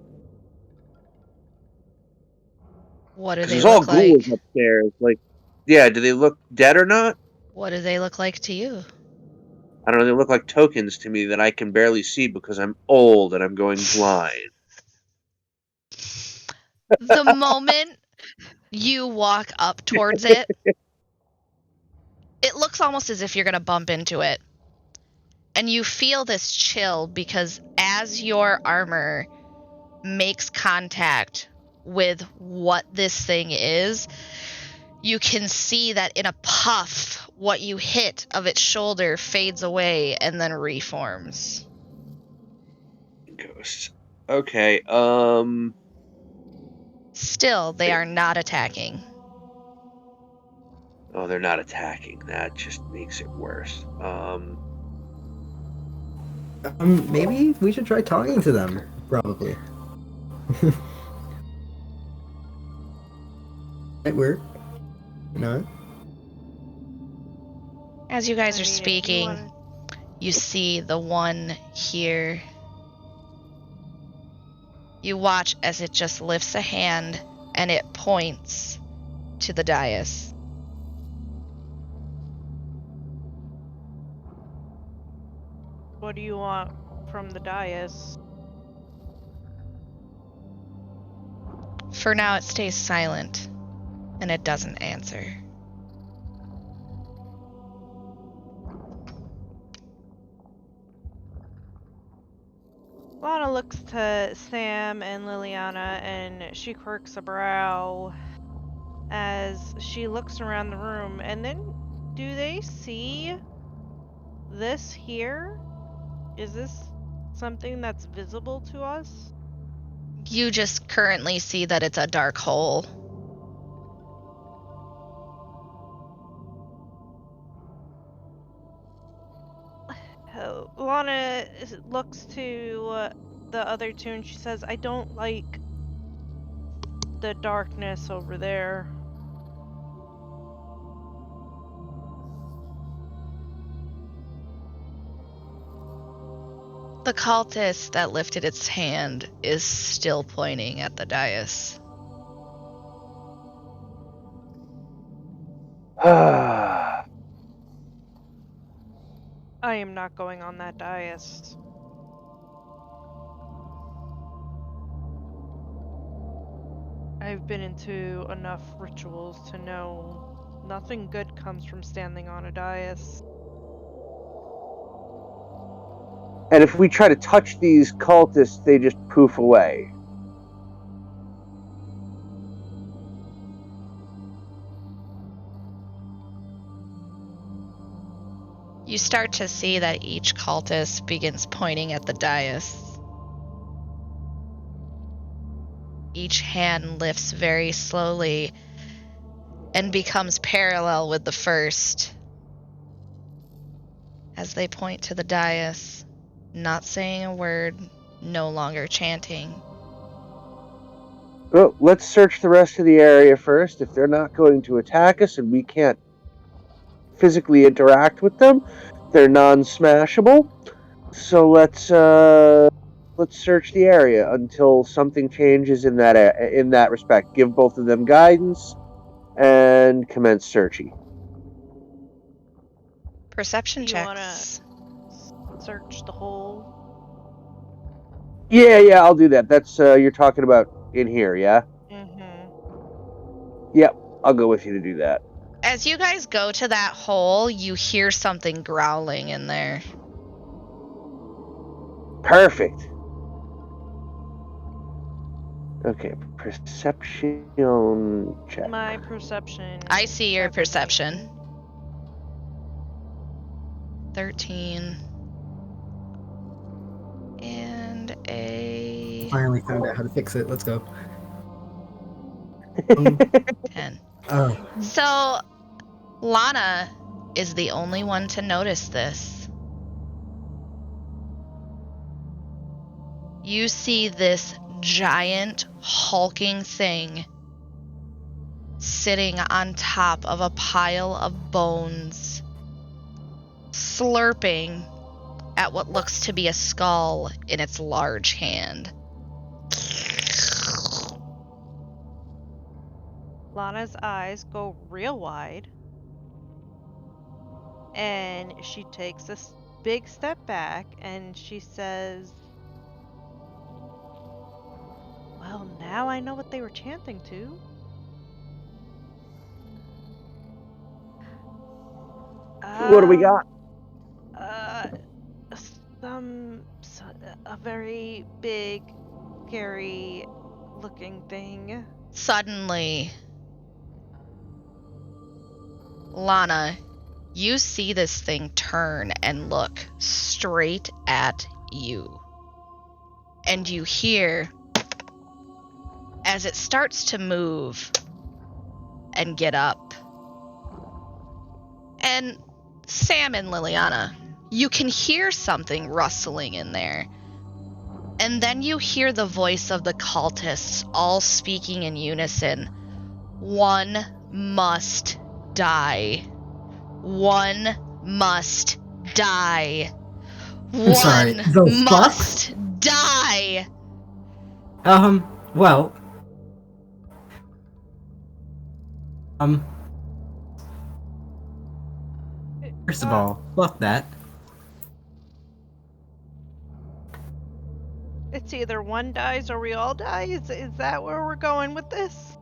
S1: What do
S2: Because
S1: they
S2: there's all
S1: look like?
S2: ghouls upstairs. Like, yeah, do they look dead or not?
S1: What do they look like to you?
S2: I don't know. They look like tokens to me that I can barely see because I'm old and I'm going blind.
S1: The moment you walk up towards it, it looks almost as if you're going to bump into it. And you feel this chill because as your armor makes contact with what this thing is, you can see that in a puff, what you hit of its shoulder fades away and then reforms.
S2: Ghosts. Okay,
S1: Still, they are not attacking.
S2: Oh, they're not attacking. That just makes it worse.
S4: Maybe we should try talking to them. Probably. Might work. You know?
S1: As you guys
S3: I
S1: are
S3: mean, if you
S1: speaking,
S3: wanna-
S1: you see the one here. You watch as it just lifts a hand and it points to the dais.
S3: What do you want from the dais?
S1: For now, it stays silent and it doesn't answer.
S3: Lana looks to Sam and Liliana and she quirks a brow as she looks around the room, and then do they see this here? Is this something that's visible to us?
S1: You just currently see that it's a dark hole.
S3: Lana looks to the other two and she says, I don't like the darkness over there.
S1: The cultist that lifted its hand is still pointing at the dais.
S3: I am not going on that dais. I've been into enough rituals to know nothing good comes from standing on a dais.
S2: And if we try to touch these cultists, they just poof away.
S1: You start to see that each cultist begins pointing at the dais. Each hand lifts very slowly and becomes parallel with the first. As they point to the dais, not saying a word, no longer chanting.
S2: Well, let's search the rest of the area first. If they're not going to attack us and we can't physically interact with them, they're non-smashable. So let's search the area until something changes in that respect. Give both of them guidance and commence searching.
S1: Perception
S3: Do you
S1: checks.
S3: wanna search the hole?
S2: Yeah, I'll do that. That's you're talking about in here, yeah?
S3: Mm-hmm.
S2: Yep, I'll go with you to do that.
S1: As you guys go to that hole, you hear something growling in there.
S2: Perfect. Okay, perception check.
S3: My perception.
S1: I see your
S3: 17.
S1: perception. 13. And a
S4: Finally found out how to fix it. Let's go.
S1: 10.
S4: Oh.
S1: So, Lana is the only one to notice this. You see this giant, hulking thing sitting on top of a pile of bones slurping at what looks to be a skull in its large hand.
S3: Lana's eyes go real wide. And she takes a big step back and she says, well, now I know what they were chanting to.
S2: What do we got?
S3: A very big, scary looking thing.
S1: Suddenly, Lana, you see this thing turn and look straight at you. And you hear, as it starts to move and get up. And Sam and Liliana, you can hear something rustling in there. And then you hear the voice of the cultists all speaking in unison. One must die. One must die.
S4: I'm sorry, the
S1: One must die.
S4: Well. First of all, fuck that.
S3: It's either one dies or we all die? Is that where we're going with this?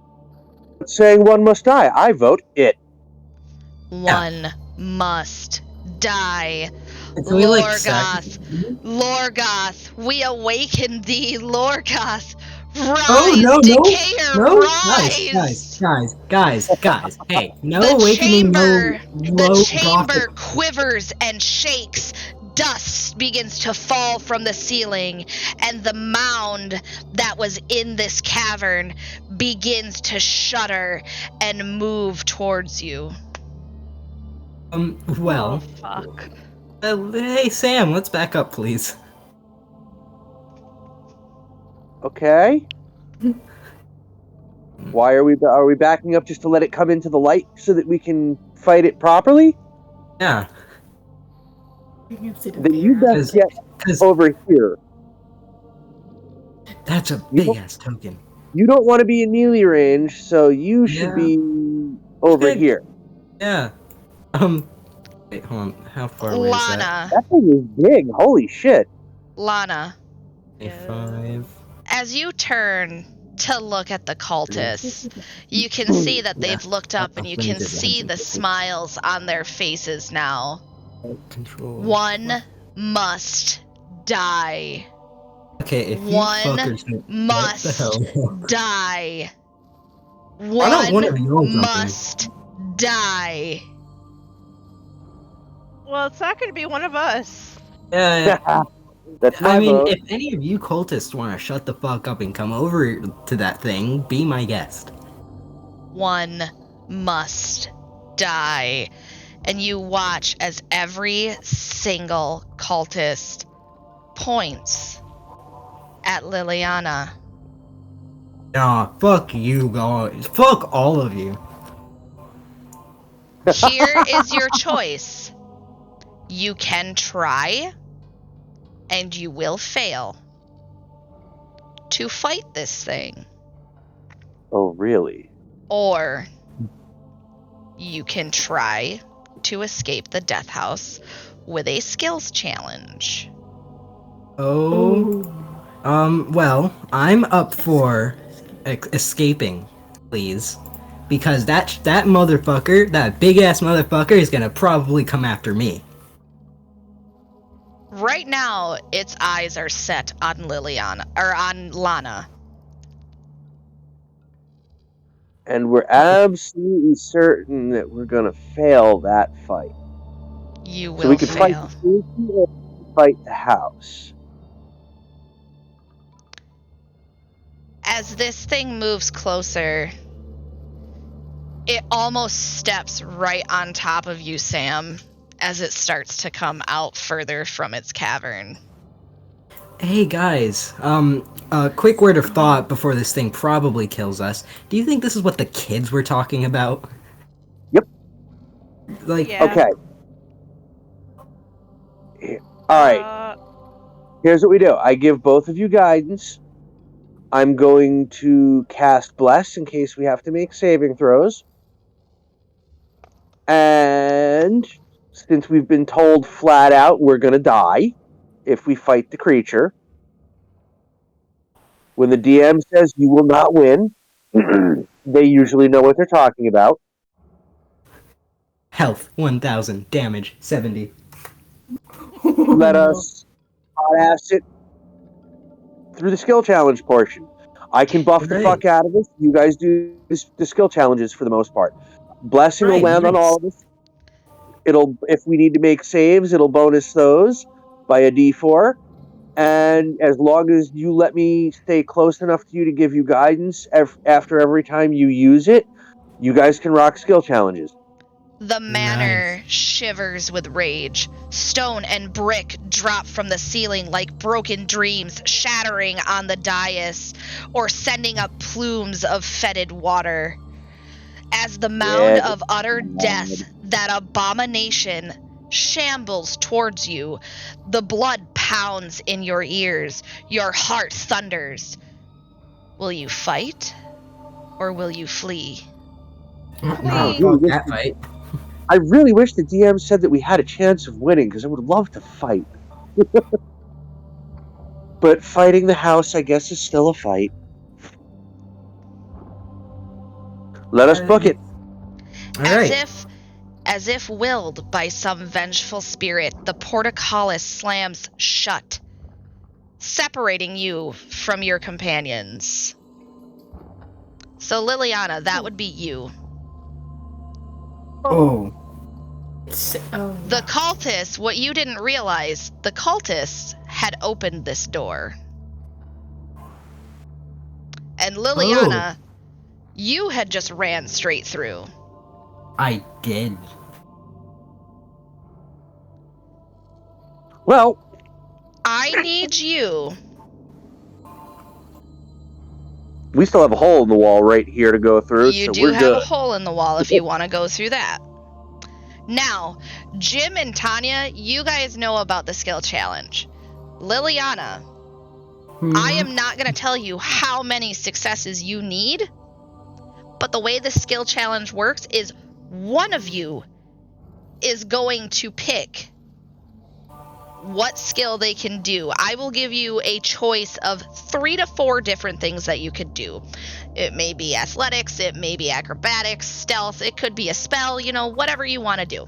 S2: Saying one must die. I vote it.
S1: One must die.
S4: Can we, like,
S1: Lorgoth, we awaken thee, Lorgoth. Rise,
S4: Oh,
S1: Decayer, rise!
S4: Guys, hey, no awakening,
S1: The chamber quivers and shakes. Dust begins to fall from the ceiling, and the mound that was in this cavern begins to shudder and move towards you.
S4: Well.
S3: Oh, fuck.
S4: Hey, Sam, let's back up, please.
S2: Okay. Why are we backing up just to let it come into the light so that we can fight it properly?
S4: Yeah.
S2: Then you best get over here.
S4: That's a big-ass token.
S2: You don't want to be in melee range, so you should be over here.
S4: Yeah. Wait, hold on. How far away is that?
S1: Lana.
S2: That thing is big. Holy shit.
S1: Lana.
S4: 5.
S1: As you turn to look at the cultists, you can see that they've looked up and you can see the smiles on their faces now.
S4: Control.
S1: One must die.
S4: Okay, if you
S1: One
S4: fuckers
S1: must
S4: what the hell?
S1: die.
S4: I don't want to be
S1: One
S4: on something.
S1: must die.
S3: Well, it's not going to be one of us.
S4: Yeah.
S2: That's my
S4: I mean,
S2: vote.
S4: if any of you cultists want to shut the fuck up and come over to that thing, be my guest.
S1: One must die. And you watch as every single cultist points at Liliana.
S4: Nah, fuck you guys. Fuck all of you.
S1: Here is your choice. You can try, and you will fail, to fight this thing.
S2: Oh, really?
S1: Or you can try to escape the death house with a skills challenge.
S4: Oh. Well, I'm up for escaping, please. Because that motherfucker, that big-ass motherfucker, is gonna probably come after me.
S1: Right now, its eyes are set on Liliana, or on Lana.
S2: And we're absolutely certain that we're gonna fail that fight.
S1: You will
S2: So we could
S1: fail.
S2: fight the station or fight the house.
S1: As this thing moves closer, it almost steps right on top of you, Sam, as it starts to come out further from its cavern.
S4: Hey guys, a quick word of thought before this thing probably kills us. Do you think this is what the kids were talking about?
S2: Yep.
S4: Like,
S3: Yeah.
S2: Okay. All right. Here's what we do. I give both of you guidance. I'm going to cast Bless in case we have to make saving throws. And since we've been told flat out we're going to die if we fight the creature, when the DM says you will not win, they usually know what they're talking about.
S4: Health 1000, damage 70.
S2: Let us hot-ass it through the skill challenge portion. I can buff the fuck out of this. You guys do the skill challenges for the most part. Blessing will land on all of us. If we need to make saves, it'll bonus those by a d4. And as long as you let me stay close enough to you to give you guidance after every time you use it, you guys can rock skill challenges.
S1: The manor shivers with rage. Stone and brick drop from the ceiling like broken dreams, shattering on the dais or sending up plumes of fetid water. As the mound of utter death, that abomination, shambles towards you, the blood pounds in your ears, your heart thunders. Will you fight, or will you flee?
S4: That fight.
S2: I really wish the DM said that we had a chance of winning, because I would love to fight. But fighting the house, I guess, is still a fight. Let us book it.
S1: As if willed by some vengeful spirit, the portcullis slams shut, separating you from your companions. So Liliana, that would be you.
S4: Oh.
S1: The cultists, what you didn't realize, the cultists had opened this door. And Liliana, you had just ran straight through.
S4: I did.
S2: Well,
S1: I need you.
S2: We still have a hole in the wall right here to go through.
S1: You do have a hole in the wall if you want to go through that. Now, Jim and Tanya, you guys know about the skill challenge. Liliana, I am not going to tell you how many successes you need, but the way the skill challenge works is one of you is going to pick what skill they can do. I will give you a choice of 3 to 4 different things that you could do. It may be athletics, it may be acrobatics, stealth, it could be a spell, whatever you want to do.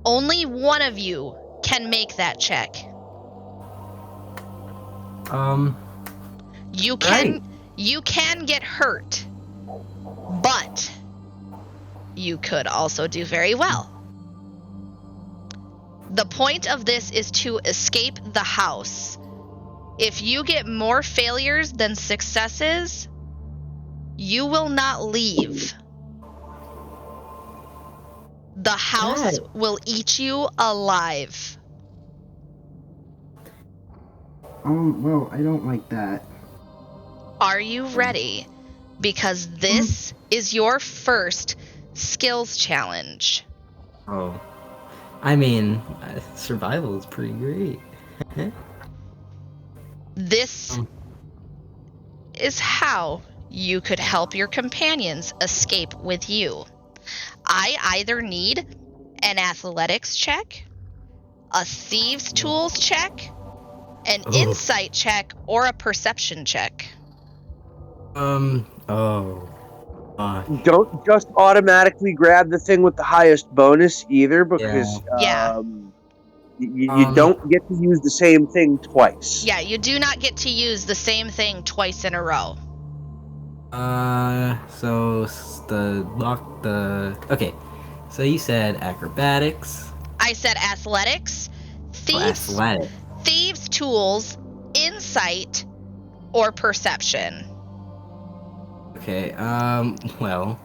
S1: Only one of you can make that check. You can get hurt, but you could also do very well. The point of this is to escape the house. If you get more failures than successes, you will not leave. The house will eat you alive.
S4: Well, I don't like that.
S1: Are you ready? Because this is your first skills challenge.
S4: Oh. I mean, survival is pretty great.
S1: This is how you could help your companions escape with you. I either need an athletics check, a thieves' tools check, an insight check, or a perception check.
S2: Don't just automatically grab the thing with the highest bonus either, because you don't get to use the same thing twice.
S1: Yeah, you do not get to use the same thing twice in a row.
S4: Okay, so you said acrobatics.
S1: I said athletics, thieves' tools, insight, or perception.
S4: Okay, well,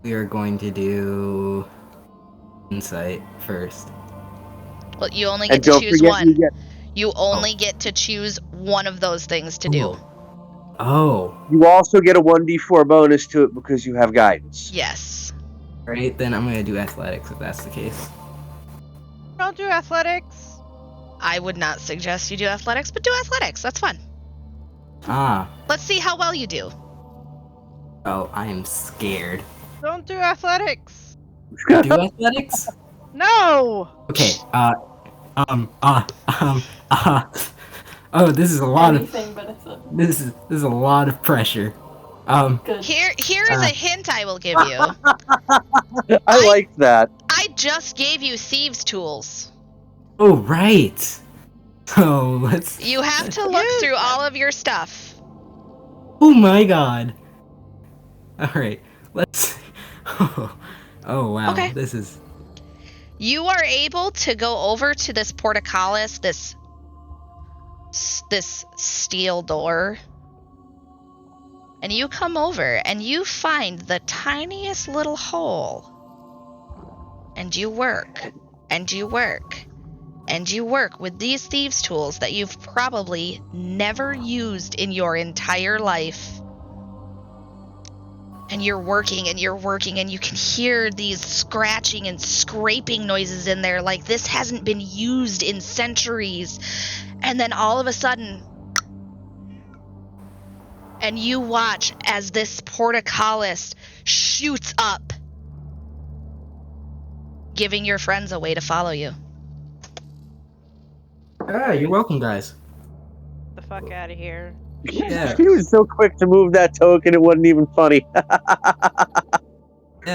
S4: we are going to do insight first.
S1: Well, you only get to choose one. You only get to choose one of those things to do.
S4: Oh.
S2: You also get a 1d4 bonus to it because you have guidance.
S1: Yes.
S4: Right, then I'm gonna do athletics if that's the case.
S3: Don't do athletics.
S1: I would not suggest you do athletics, but do athletics. That's fun.
S4: Ah.
S1: Let's see how well you do.
S4: Oh, I am scared.
S3: Don't do athletics.
S4: Do athletics?
S3: No.
S4: Okay. Oh, this is a lot
S6: Anything
S4: of.
S6: but a flip.
S4: This is a lot of pressure.
S6: Good.
S1: Here is a hint I will give you.
S2: I liked that.
S1: I just gave you thieves' tools.
S4: Oh right. So let's.
S1: You have to look through all of your stuff.
S4: Oh my god. All right. Let's. Oh wow.
S1: Okay.
S4: This is.
S1: You are able to go over to this portcullis, this steel door, and you come over and you find the tiniest little hole, and you work and you work and you work with these thieves' tools that you've probably never used in your entire life. And you're working and you're working, and you can hear these scratching and scraping noises in there like this hasn't been used in centuries. And then all of a sudden, and you watch as this portcullis shoots up, giving your friends a way to follow you.
S4: Ah, you're welcome, guys.
S3: The fuck out of here.
S4: Yeah.
S2: He was so quick to move that token, it wasn't even funny.
S4: Yeah.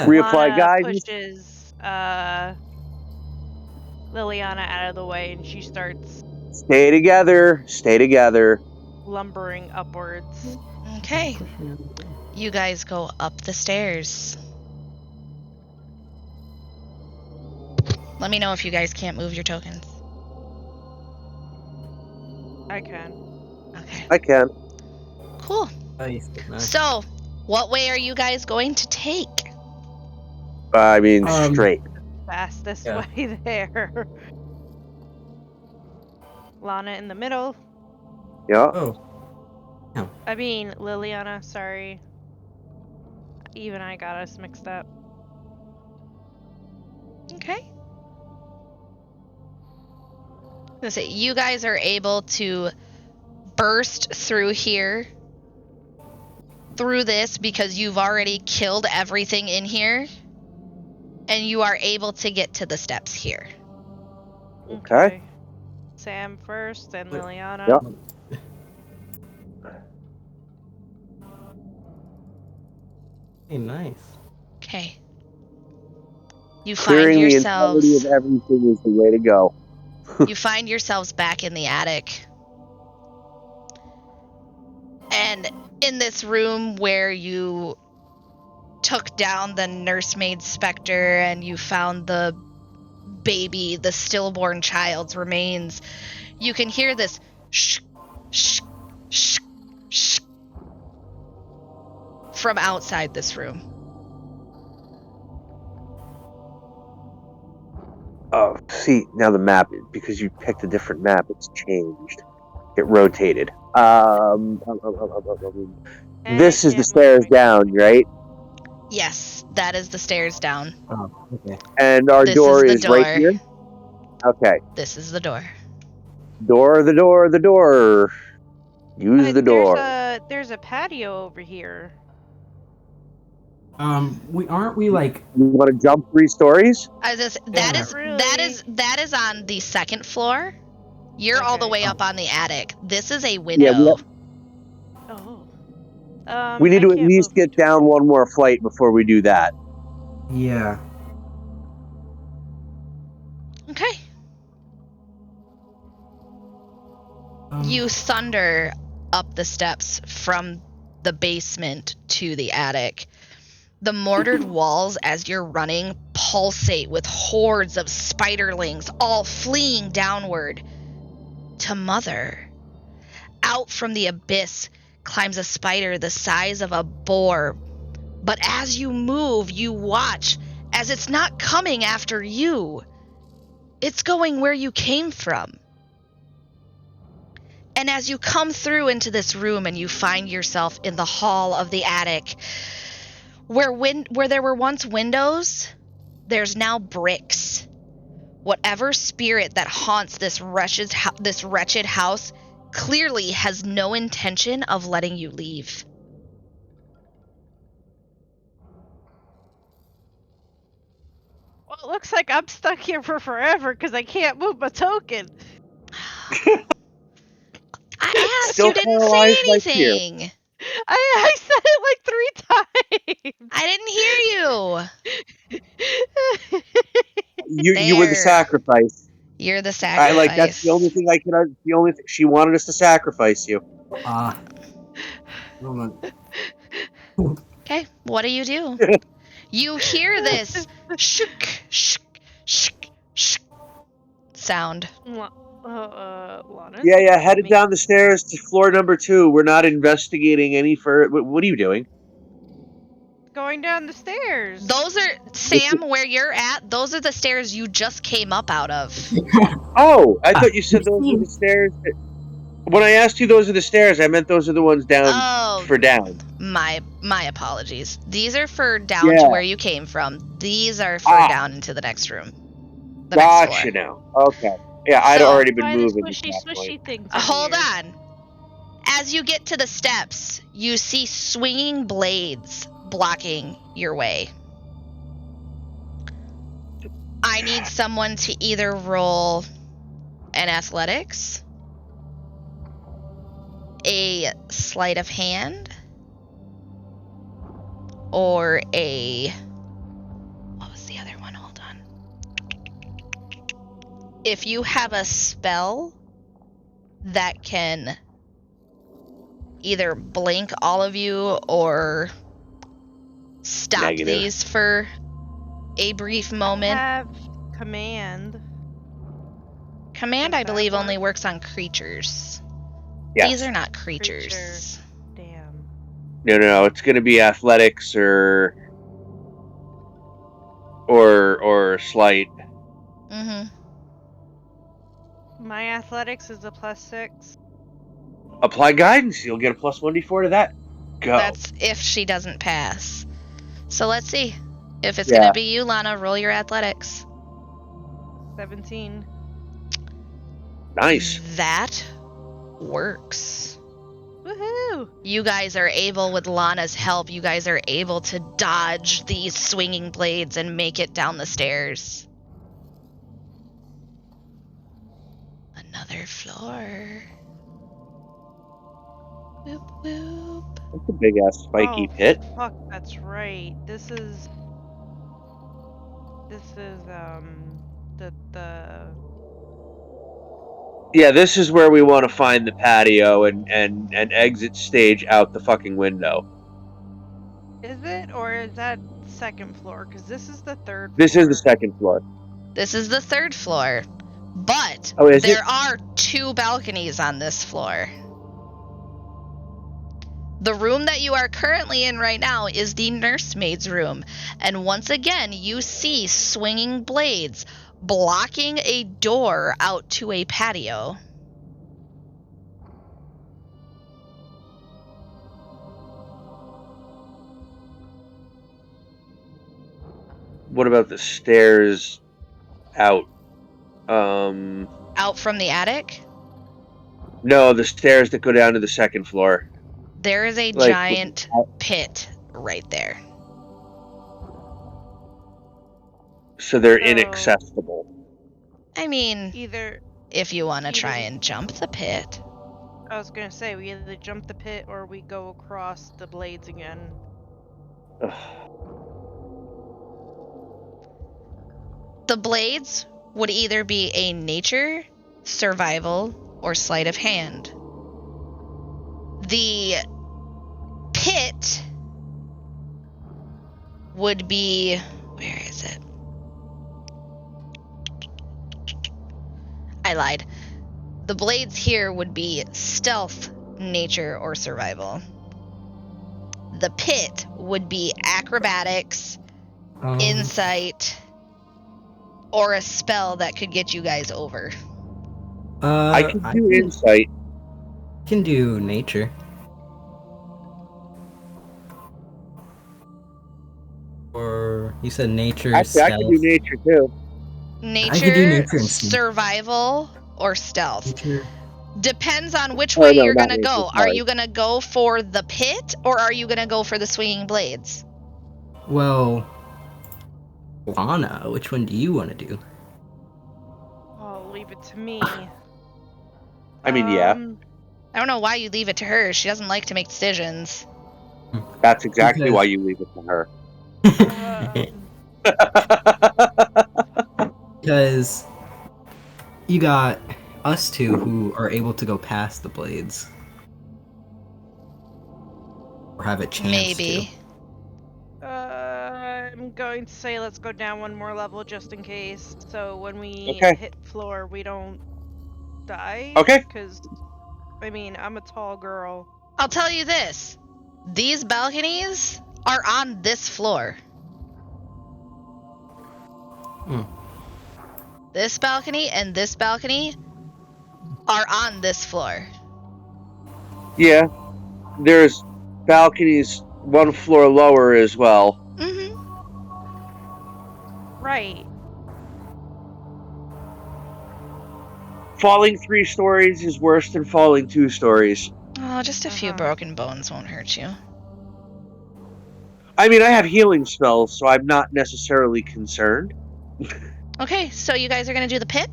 S2: Reapply
S3: Lana
S2: guidance.
S3: pushes Liliana out of the way, and she starts
S2: Stay together. Stay together.
S3: lumbering upwards.
S1: Okay. You guys go up the stairs. Let me know if you guys can't move your tokens.
S3: I can.
S1: Okay.
S2: I can.
S1: Cool.
S4: Nice.
S1: So, what way are you guys going to take?
S2: I mean, straight.
S3: Fastest
S4: Yeah.
S3: way there. Lana in the middle.
S2: Yeah.
S4: Oh.
S3: I mean, Liliana, sorry. Even I got us mixed up.
S1: Okay. Let's say you guys are able to burst through here, through this, because you've already killed everything in here, and you are able to get to the steps here.
S2: Okay.
S3: Sam first, and Liliana.
S2: Yep.
S4: Hey, nice.
S1: Okay. You find
S2: Clearing the
S1: yourselves.
S2: entirety of everything is the way to go.
S1: You find yourselves back in the attic. And in this room where you took down the nursemaid specter and you found the baby, the stillborn child's remains, you can hear this shh, shh, shh, shh from outside this room.
S2: Oh, see, now the map, because you picked a different map, it's changed. It rotated. This is the stairs down, right?
S1: Yes, that is the stairs down.
S4: Oh, okay.
S2: And our
S1: This
S2: door
S1: is
S2: is
S1: the door.
S2: right here? Okay.
S1: This is the door.
S2: Door. Use the door.
S3: There's a patio over here.
S4: We like.
S2: You want to jump 3 stories?
S1: That is on the second floor. You're all the way up on the attic. This is a
S2: Yeah,
S1: window.
S3: Oh.
S2: we need
S3: I
S2: to at
S3: can't
S2: least
S3: move.
S2: get down one more flight before we do that.
S4: Yeah.
S1: Okay. You thunder up the steps from the basement to the attic. The mortared walls, as you're running, pulsate with hordes of spiderlings, all fleeing downward to Mother. Out from the abyss climbs a spider the size of a boar. But as you move, you watch as it's not coming after you. It's going where you came from. And as you come through into this room and you find yourself in the hall of the attic, where there were once windows, there's now bricks. Whatever spirit that haunts this wretched house clearly has no intention of letting you leave.
S3: Well, it looks like I'm stuck here for forever because I can't move my token.
S1: I asked,
S2: Still
S1: you didn't say
S2: paralyzed by fear.
S1: anything.
S3: I said it like 3 times.
S1: I didn't hear you.
S2: You were the
S1: There.
S2: Sacrifice.
S1: You're the
S2: I
S1: sacrifice.
S2: like that's the only thing I can. The only thing she wanted us to sacrifice you.
S1: Okay, what do? You hear this shook, shook, shook, shook sound.
S3: Lana?
S2: Yeah. Headed down the stairs to floor number 2. We're not investigating any further. What are you doing?
S3: Going down the stairs.
S1: Those are, Sam, where you're at, those are the stairs you just came up out of.
S2: Oh, I thought you said those were the stairs. When I asked you those are the stairs, I meant those are the ones down for down.
S1: My apologies. These are for down to where you came from. These are for down into the next room.
S2: Gotcha now. Okay. Yeah, I'd already been moving.
S3: Swishy things.
S1: Hold on. As you get to the steps, you see swinging blades blocking your way. I need someone to either roll an athletics, a sleight of hand, or a... What was the other one? Hold on. If you have a spell that can either blink all of you or stop these for a brief moment.
S3: I have command.
S1: Command, I believe, only works on creatures.
S2: Yes.
S1: These are not creatures.
S3: Damn.
S2: No. It's going to be athletics or sleight.
S1: Mm-hmm.
S3: My athletics is a +6.
S2: Apply guidance. You'll get a +1d4 to that. Go.
S1: That's if she doesn't pass. So let's see. If it's going to be you, Lana, roll your athletics.
S3: 17.
S2: Nice.
S1: That works.
S3: Woohoo!
S1: You guys are able, with Lana's help, you guys are able to dodge these swinging blades and make it down the stairs. Another floor. Whoop, whoop.
S2: That's a big ass spiky pit.
S3: Fuck, that's right. This is the
S2: Yeah, this is where we want to find the patio and exit stage out the fucking window.
S3: Is it, or is that second floor? Because this is the third floor.
S2: This is the second floor.
S1: This is the third floor. But there are 2 balconies on this floor. The room that you are currently in right now is the nursemaid's room. And once again, you see swinging blades blocking a door out to a patio.
S2: What about the stairs out?
S1: Out from the attic?
S2: No, the stairs that go down to the second floor.
S1: There is a giant pit right there.
S2: So they're inaccessible.
S1: I mean,
S3: either
S1: if you want to try and jump the pit.
S3: I was gonna say, we either jump the pit or we go across the blades again.
S2: Ugh.
S1: The blades would either be a nature, survival, or sleight of hand. The pit would be... Where is it? I lied. The blades here would be stealth, nature, or survival. The pit would be acrobatics, insight, or a spell that could get you guys over.
S2: I can do insight.
S4: Can do nature. Or you said nature.
S2: Actually, I can do nature too.
S1: Nature,
S4: could do nature and stealth.
S1: survival, or stealth.
S4: Nature.
S1: Depends on which
S2: Oh,
S1: way
S2: no,
S1: you're
S2: not
S1: gonna
S2: nature,
S1: go. Are
S2: sorry.
S1: you gonna go for the pit, or are you gonna go for the swinging blades?
S4: Well, Lana, which one do you want to do?
S3: Oh, leave it to me.
S2: I mean, yeah.
S1: I don't know why you leave it to her. She doesn't like to make decisions.
S2: That's exactly
S4: Because-
S2: why you leave it to her.
S4: Because you got us two who are able to go past the blades. Or have a chance
S1: Maybe.
S3: I'm going to say let's go down one more level just in case. So when we
S2: Okay.
S3: hit floor, we don't die.
S2: Okay.
S3: Because, I mean, I'm a tall girl.
S1: I'll tell you this. These balconies are on this floor. This balcony and this balcony are on this floor.
S2: Yeah. There's balconies one floor lower as well.
S1: Mm-hmm.
S3: Right.
S2: Falling 3 stories is worse than falling 2 stories.
S1: Oh, just a few
S3: Uh-huh.
S1: broken bones won't hurt you.
S2: I mean, I have healing spells, so I'm not necessarily concerned.
S1: Okay, so you guys are gonna do the pit?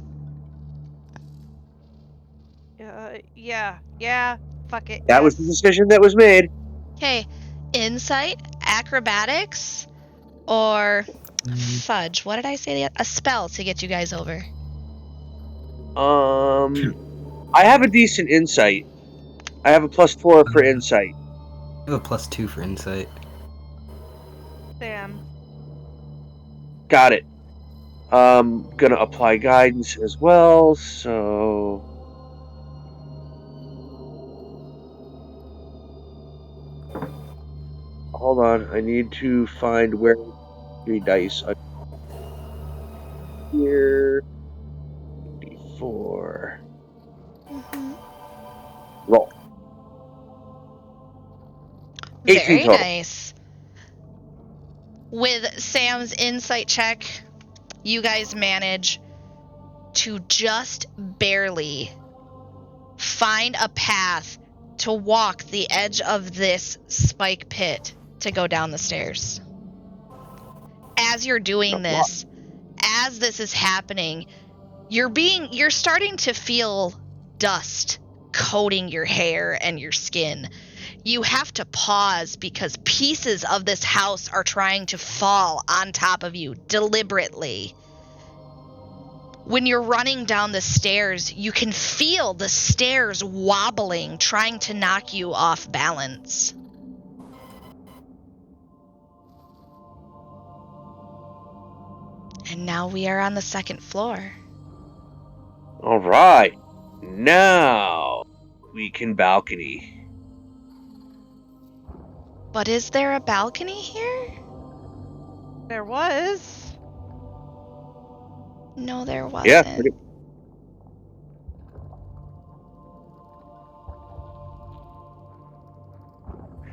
S3: Yeah. Fuck it.
S2: That was the decision that was made.
S1: Okay, insight, acrobatics, or fudge. What did I say? A spell to get you guys over.
S2: I have a decent insight. I have a +4 for insight.
S4: I have a +2 for insight.
S3: Damn.
S2: Got it. Gonna apply guidance as well, so... Hold on, I need to find where 3 dice are. Here... 4. Roll. 18
S1: Very
S2: total.
S1: nice. With Sam's insight check, you guys manage to just barely find a path to walk the edge of this spike pit to go down the stairs. As you're doing this, as this is happening, you're starting to feel dust coating your hair and your skin. You have to pause because pieces of this house are trying to fall on top of you deliberately. When you're running down the stairs, you can feel the stairs wobbling, trying to knock you off balance. And now we are on the 2nd floor.
S2: Alright. Now we can balcony.
S1: But is there a balcony here?
S3: There was.
S1: No, there wasn't.
S2: Yeah, pretty...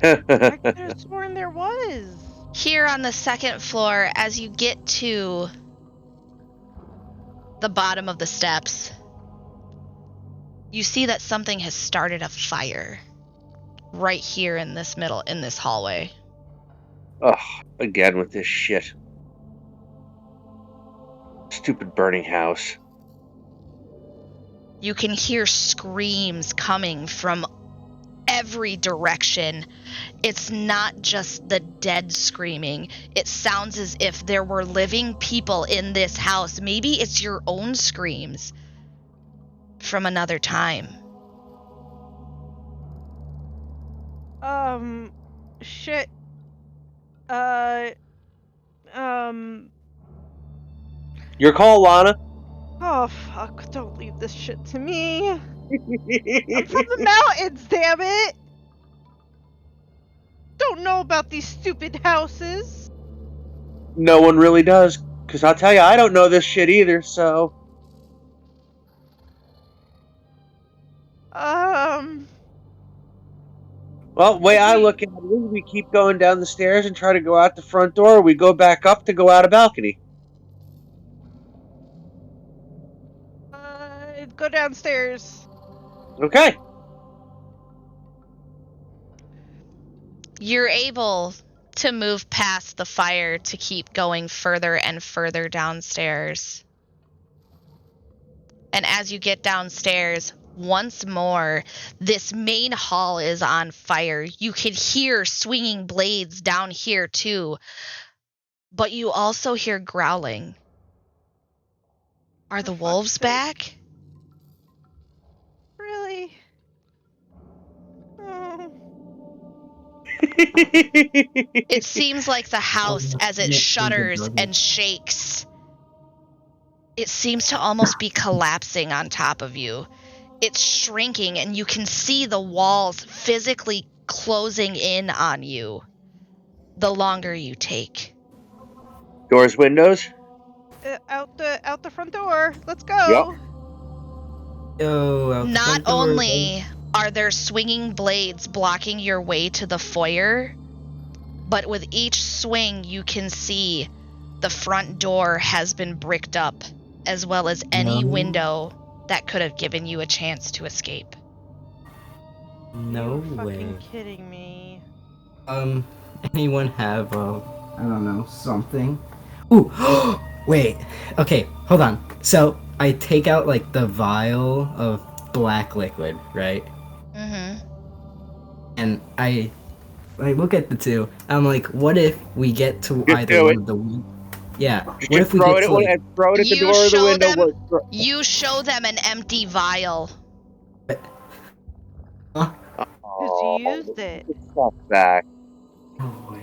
S3: I could have sworn there was.
S1: Here on the 2nd floor, as you get to the bottom of the steps, you see that something has started a fire right here in this hallway.
S2: Ugh, again with this shit. Stupid burning house.
S1: You can hear screams coming from every direction. It's not just the dead screaming. It sounds as if there were living people in this house. Maybe it's your own screams from another time.
S3: Shit.
S2: Your call, Lana.
S3: Oh, fuck. Don't leave this shit to me. I'm from the mountains, damn it! Don't know about these stupid houses.
S2: No one really does. Because I'll tell you, I don't know this shit either, so... Well, the way I look at it is we keep going down the stairs and try to go out the front door, or we go back up to go out a balcony.
S3: Go downstairs.
S2: Okay.
S1: You're able to move past the fire to keep going further and further downstairs. And as you get downstairs, once more, this main hall is on fire. You can hear swinging blades down here too. But you also hear growling. Are the wolves back?
S3: Really? Oh.
S1: It seems like the house, as it shudders and shakes, it seems to almost be collapsing on top of you. It's shrinking, and you can see the walls physically closing in on you the longer you take.
S2: Doors, windows.
S3: Out the front door. Let's go.
S4: Yo, out the
S1: Not
S4: front door,
S1: only are there swinging blades blocking your way to the foyer, but with each swing you can see the front door has been bricked up, as well as any window that could have given you a chance to escape.
S4: No
S3: You're
S4: way.
S3: fucking kidding me.
S4: Anyone have, I don't know, something? Ooh, wait, okay, hold on. So, I take out, like, the vial of black liquid, right?
S1: Mm-hmm.
S4: And I look at the two, I'm like, what if we get to
S2: Just
S4: either
S2: do
S4: one
S2: it.
S4: of the... Yeah,
S2: Just
S4: what if we
S2: throw
S4: get
S2: it
S4: to, like...
S2: at the
S1: You
S2: door or the
S1: show
S2: window.
S1: them- You show them an empty vial.
S4: Huh?
S3: Because you used it.
S2: Stuff back.
S4: No way.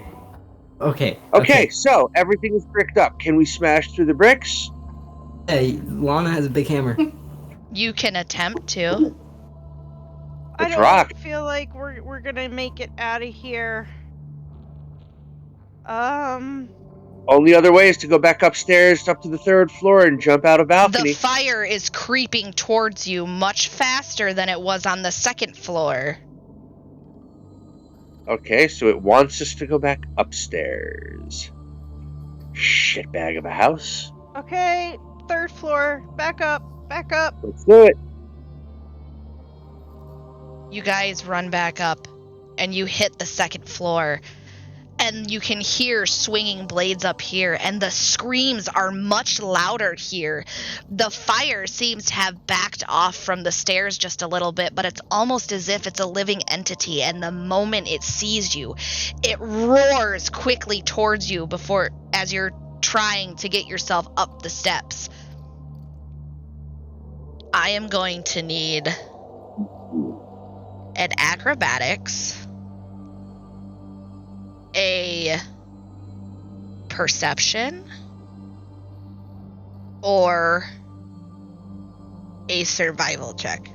S4: Okay,
S2: Okay, so everything is bricked up. Can we smash through the bricks?
S4: Hey, Lana has a big hammer.
S1: You can attempt to.
S3: I
S2: Let's
S3: don't
S2: rock.
S3: feel like we're gonna make it out of here.
S2: Only other way is to go back upstairs up to the 3rd floor and jump out a
S1: The
S2: balcony.
S1: fire is creeping towards you much faster than it was on the 2nd floor.
S2: Okay, so it wants us to go back upstairs. Shitbag of a house.
S3: Okay, 3rd floor. Back up.
S2: Let's do it.
S1: You guys run back up, and you hit the 2nd floor. And you can hear swinging blades up here, and the screams are much louder here. The fire seems to have backed off from the stairs just a little bit, but it's almost as if it's a living entity, and the moment it sees you, it roars quickly towards you as you're trying to get yourself up the steps. I am going to need an acrobatics, a perception, or a survival check.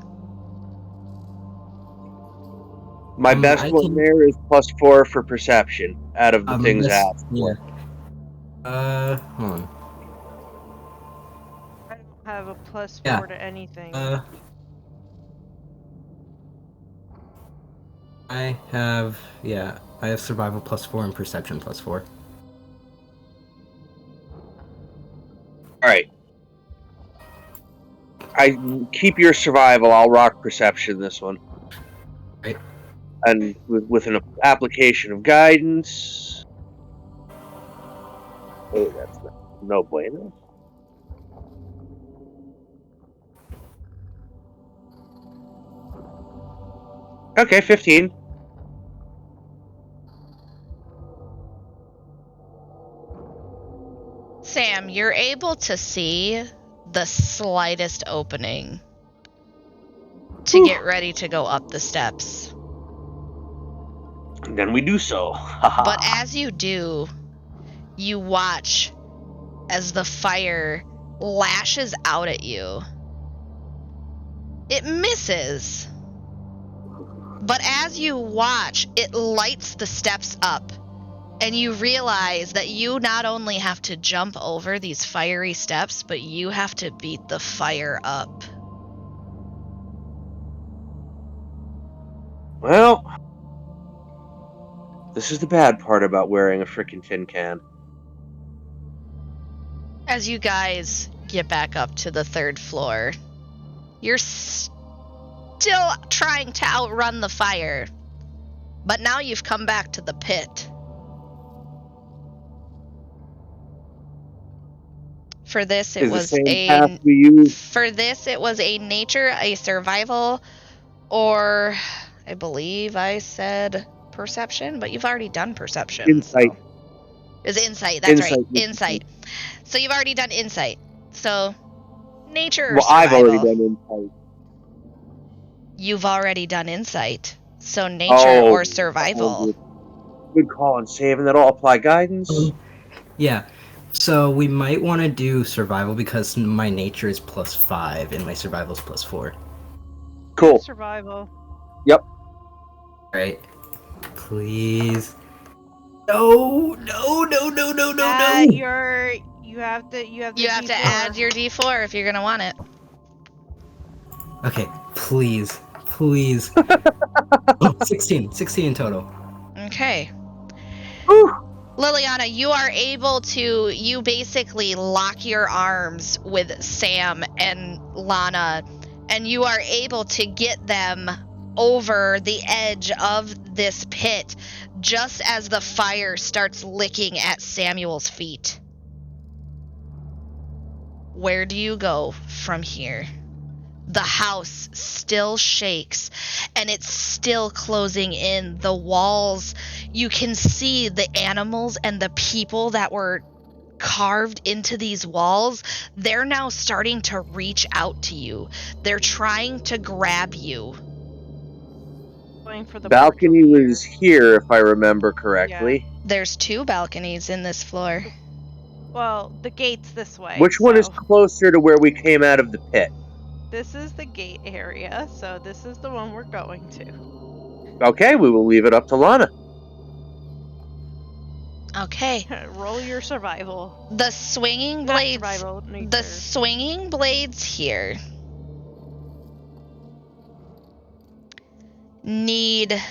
S2: My best one there is +4 for perception out of the things asked for.
S4: Hold on.
S3: I don't have a +4 to anything.
S4: I have survival +4 and perception +4.
S2: Alright. I keep your survival, I'll rock perception this one.
S4: Right.
S2: And with an application of guidance. Oh, that's no bueno. Okay, 15.
S1: Sam, you're able to see the slightest opening to get ready to go up the steps.
S2: And then we do so.
S1: But as you do, you watch as the fire lashes out at you. It misses. But as you watch, it lights the steps up. And you realize that you not only have to jump over these fiery steps, but you have to beat the fire up.
S2: Well, this is the bad part about wearing a frickin' tin can.
S1: As you guys get back up to the 3rd floor, You're still trying to outrun the fire. But now you've come back to the pit. For this, it was a nature, a survival, or I believe I said perception, but you've already done perception.
S2: Insight.
S1: So. It was insight. That's right. Insight. So you've already done insight. So nature or survival.
S2: I've already done insight.
S1: You've already done insight. So nature or survival.
S2: Good call on saving that all. Apply guidance.
S4: Yeah. So we might want to do survival because my nature is +5 and my survival is +4.
S2: Cool.
S3: Survival.
S2: Yep.
S4: Right. Please. No.
S3: You have to
S1: add your D4 if you're gonna want it.
S4: Okay, please. 16 in total.
S1: Okay.
S2: Whew.
S1: Liliana, you basically lock your arms with Sam and Lana, and you are able to get them over the edge of this pit just as the fire starts licking at Samuel's feet. Where do you go from here? The house still shakes, and it's still closing in. The walls, you can see the animals and the people that were carved into these walls. They're now starting to reach out to you. They're trying to grab you.
S3: For the
S2: balcony was here, if I remember correctly.
S3: Yeah.
S1: There's 2 balconies in this floor.
S3: Well, the gate's this way.
S2: Which one is closer to where we came out of the pit?
S3: This is the gate area, so this is the one we're going to.
S2: Okay, we will leave it up to Lana.
S1: Okay.
S3: Roll your survival.
S1: The swinging
S3: Not
S1: blades.
S3: survival, nature.
S1: The swinging blades here need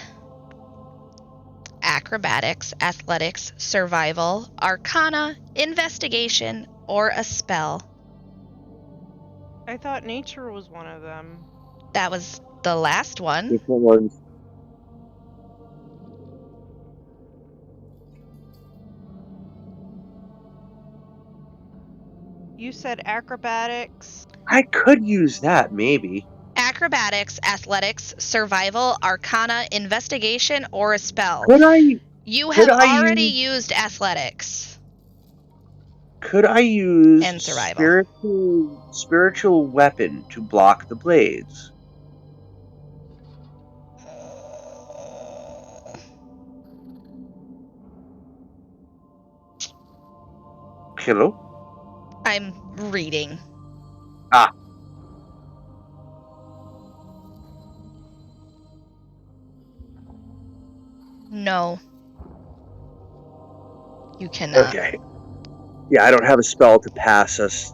S1: acrobatics, athletics, survival, arcana, investigation, or a spell.
S3: I thought nature was one of them.
S1: That was the last one.
S2: Different ones.
S3: You said acrobatics.
S2: I could use that, maybe.
S1: Acrobatics, athletics, survival, arcana, investigation, or a spell. You have already used athletics.
S2: Could I use
S1: and survival.
S2: spiritual weapon to block the blades? Hello?
S1: I'm reading. No. You cannot.
S2: Okay. Yeah, I don't have a spell to pass us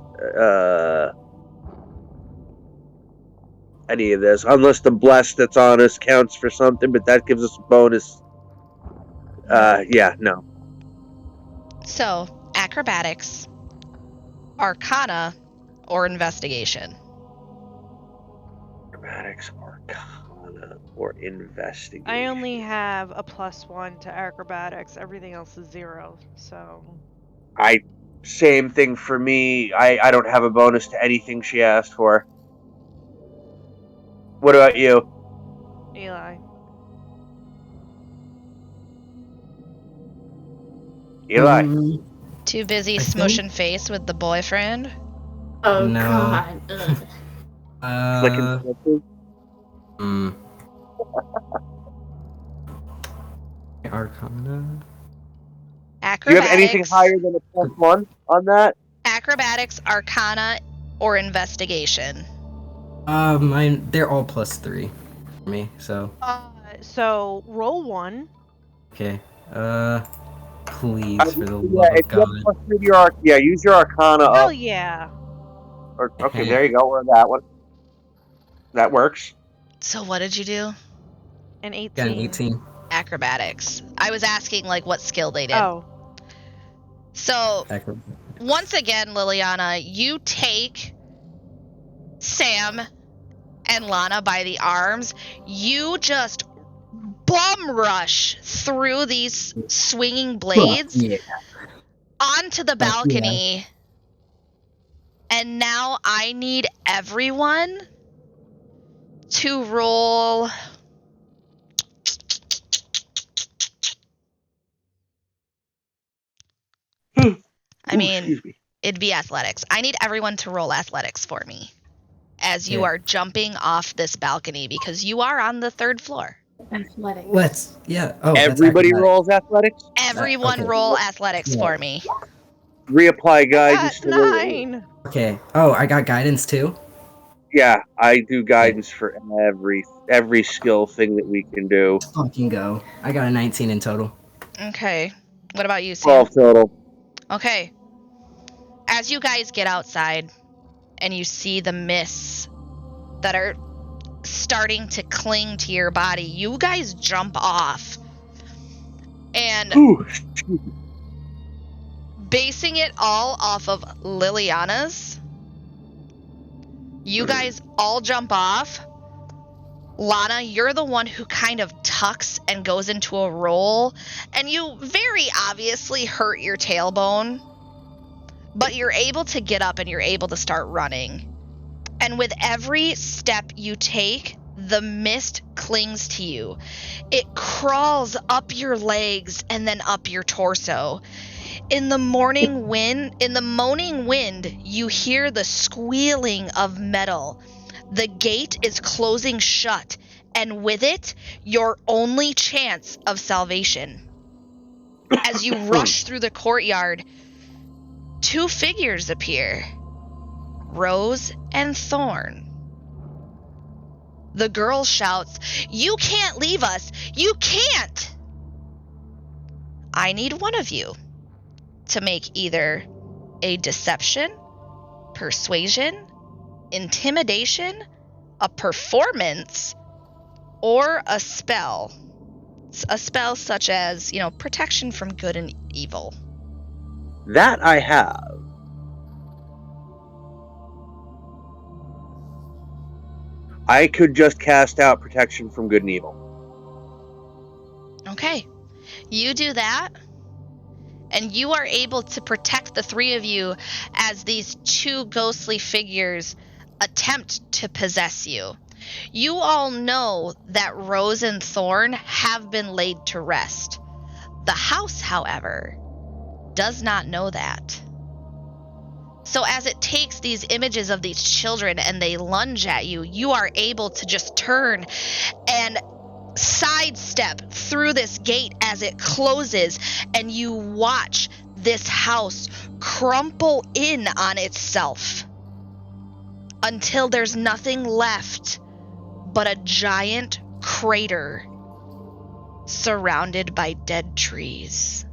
S2: any of this, unless the bless that's on us counts for something, but that gives us a bonus. Yeah, no.
S1: So, acrobatics, arcana, or investigation.
S2: Acrobatics, arcana, or investigation.
S3: I only have a +1 to acrobatics. Everything else is 0, so...
S2: Same thing for me. I don't have a bonus to anything she asked for. What about you?
S3: Eli.
S1: Too busy smushing face with the boyfriend?
S6: Oh,
S4: No.
S6: God.
S4: Arcana.
S1: Acrobatics.
S2: Do you have anything higher than a +1 on that?
S1: Acrobatics, arcana, or investigation.
S4: They're all +3 for me, so.
S3: So roll 1.
S4: Okay. Please, for the love of God.
S2: Use your arcana up.
S3: Hell yeah.
S2: Okay, there you go. We're on that one. That works.
S1: So what did you do?
S3: An 18.
S4: Got an 18.
S1: Acrobatics. I was asking, like, what skill they did.
S3: Oh.
S1: So, once again, Liliana, you take Sam and Lana by the arms. You just bum rush through these swinging blades onto the balcony. And now I need everyone to roll. I mean, it'd be athletics. I need everyone to roll athletics for me as you are jumping off this balcony because you are on the 3rd floor.
S6: Athletics.
S2: Everybody rolls athletics?
S1: Everyone roll athletics for me.
S2: Reapply guidance to
S3: 9.
S4: Okay. Oh, I got guidance too?
S2: Yeah, I do guidance for every skill thing that we can do.
S4: Let's fucking go. I got a 19 in total.
S1: Okay. What about you, Sam?
S2: 12 total.
S1: Okay. As you guys get outside and you see the mists that are starting to cling to your body, you guys jump off. And basing it all off of Liliana's, you guys all jump off. Lana, you're the one who kind of tucks and goes into a roll, and you very obviously hurt your tailbone, but you're able to get up and you're able to start running. And with every step you take, the mist clings to you. It crawls up your legs and then up your torso. In the moaning wind, you hear the squealing of metal. The gate is closing shut, and with it, your only chance of salvation. As you rush through the courtyard, 2 figures appear. Rose and Thorn. The girl shouts, "You can't leave us! You can't!" I need one of you to make either a deception, persuasion, intimidation, a performance, or a spell. A spell such as, protection from good and evil.
S2: That I have. I could just cast out protection from good and evil.
S1: Okay. You do that, and you are able to protect the 3 of you as these 2 ghostly figures attempt to possess you. You all know that Rose and Thorn have been laid to rest. The house, however, does not know that. So as it takes these images of these children and they lunge at you, you are able to just turn and sidestep through this gate as it closes, and you watch this house crumple in on itself until there's nothing left but a giant crater surrounded by dead trees.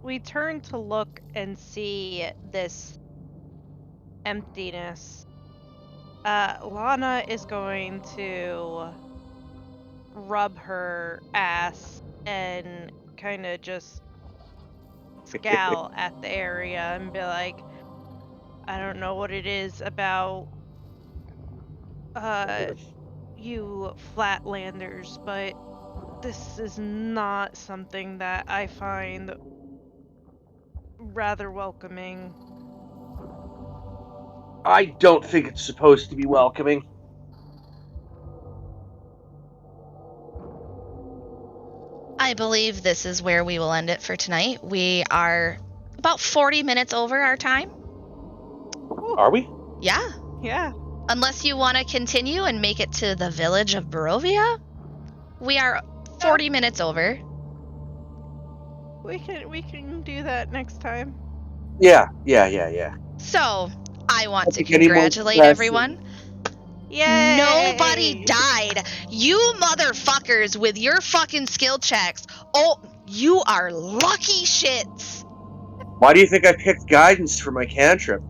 S3: We turn to look and see this emptiness. Lana is going to rub her ass and kind of just scowl at the area and be like, I don't know what it is about you Flatlanders, but this is not something that I find rather welcoming.
S2: I don't think it's supposed to be welcoming.
S1: I believe this is where we will end it for tonight. We are about 40 minutes over our time.
S2: Are we?
S1: Yeah.
S3: Yeah.
S1: Unless you want to continue and make it to the village of Barovia, we are 40 minutes over.
S3: We can do that next time.
S2: Yeah.
S1: So, I want to
S2: think anyone
S1: congratulate
S2: has-
S1: everyone.
S3: Yay!
S1: Nobody died. You motherfuckers with your fucking skill checks. Oh, you are lucky shits.
S2: Why do you think I picked guidance for my cantrip?